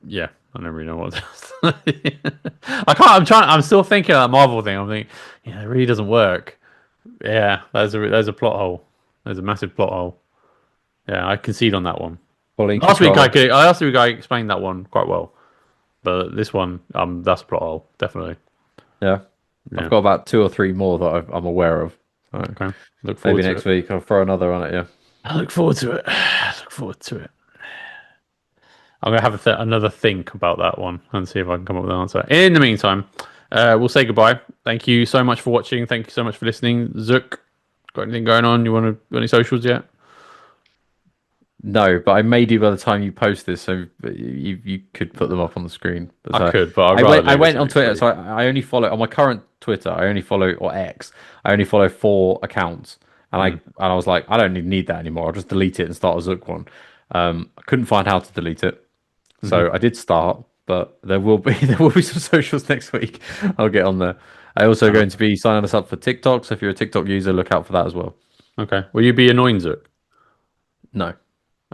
Speaker 1: Yeah. I don't really know what. I can't. I'm trying. I'm still thinking of that Marvel thing. I'm thinking, yeah, it really doesn't work. Yeah. There's a plot hole. There's a massive plot hole. Yeah, I concede on that one.
Speaker 2: Quality
Speaker 1: Last week
Speaker 2: control.
Speaker 1: last week I explained that one quite well, but this one, that's a plot hole, definitely.
Speaker 2: Yeah.
Speaker 1: Yeah.
Speaker 2: I've got about two or three more that I'm aware of. So
Speaker 1: Okay. Look forward
Speaker 2: maybe
Speaker 1: to
Speaker 2: next
Speaker 1: it.
Speaker 2: week I'll throw another on it. Yeah.
Speaker 1: I look forward to it. Look forward to it. I'm gonna have another think about that one and see if I can come up with an answer. In the meantime, we'll say goodbye. Thank you so much for watching. Thank you so much for listening. Zook, got anything going on? Got any socials yet?
Speaker 2: No, but I may do by the time you post this, so you could put them up on the screen. But,
Speaker 1: I could, but I'd
Speaker 2: I
Speaker 1: rather
Speaker 2: went I
Speaker 1: leave it
Speaker 2: went
Speaker 1: to
Speaker 2: on
Speaker 1: next
Speaker 2: Twitter,
Speaker 1: week.
Speaker 2: so I only follow on my current Twitter. I only follow or X. I only follow 4 accounts, and I was like, I don't need that anymore. I'll just delete it and start a Zook one. I couldn't find how to delete it, so I did start. But there will be some socials next week. I'll get on there. I also going to be signing us up for TikTok. So if you're a TikTok user, look out for that as well.
Speaker 1: Okay. Will you be annoying Zook?
Speaker 2: No,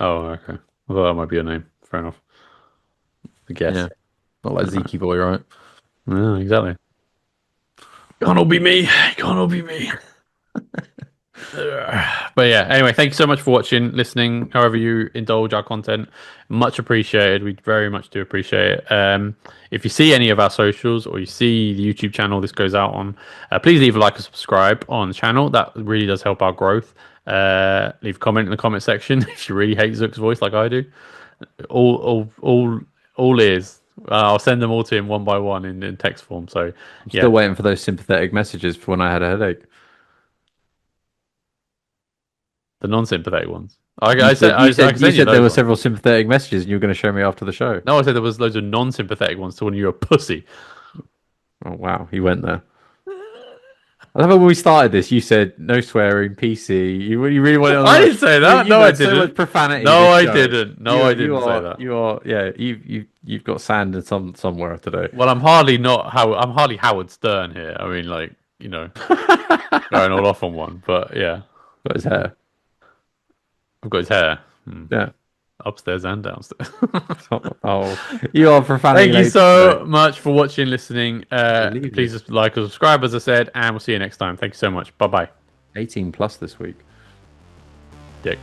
Speaker 1: Oh, okay. I thought that might be your name. Fair enough. I guess.
Speaker 2: yeah, not like Zeke boy, right?
Speaker 1: Yeah, exactly. Can't all be me. Can't all be me. But yeah, anyway, thank you so much for watching, listening, however you indulge our content. Much appreciated. We very much do appreciate it. If you see any of our socials or you see the YouTube channel this goes out on, please leave a like and subscribe on the channel. That really does help our growth. Leave a comment in the comment section if you really hate Zook's voice like I do. All ears. I'll send them all to him one by one in text form. So yeah,
Speaker 2: Still waiting for those sympathetic messages for when I had a headache.
Speaker 1: the non-sympathetic ones.
Speaker 2: You said, you
Speaker 1: I
Speaker 2: said,
Speaker 1: can
Speaker 2: you
Speaker 1: send you
Speaker 2: said there
Speaker 1: those
Speaker 2: were
Speaker 1: ones.
Speaker 2: several sympathetic messages and you were going to show me after the show.
Speaker 1: No, I said there was loads of non-sympathetic ones to when you were a pussy.
Speaker 2: Oh, wow. He went there. I love when we started this. You said no swearing, PC. You really wanted on
Speaker 1: I didn't say that. No, I
Speaker 2: so
Speaker 1: didn't.
Speaker 2: much profanity.
Speaker 1: No,
Speaker 2: this
Speaker 1: I
Speaker 2: show.
Speaker 1: didn't. No, I didn't
Speaker 2: you
Speaker 1: say
Speaker 2: are,
Speaker 1: that.
Speaker 2: You are, yeah. You've got sand in somewhere today.
Speaker 1: Well, I'm hardly Howard Stern here. I mean, like, going all off on one. But yeah,
Speaker 2: Got his hair.
Speaker 1: I've got his hair
Speaker 2: Yeah.
Speaker 1: upstairs and downstairs.
Speaker 2: Oh, you are profanity.
Speaker 1: Thank you so much for watching, listening.
Speaker 2: Believe
Speaker 1: Please just like or subscribe, as I said, and we'll see you next time. Thank you so much. Bye bye.
Speaker 2: 18 plus this week.
Speaker 1: Dick.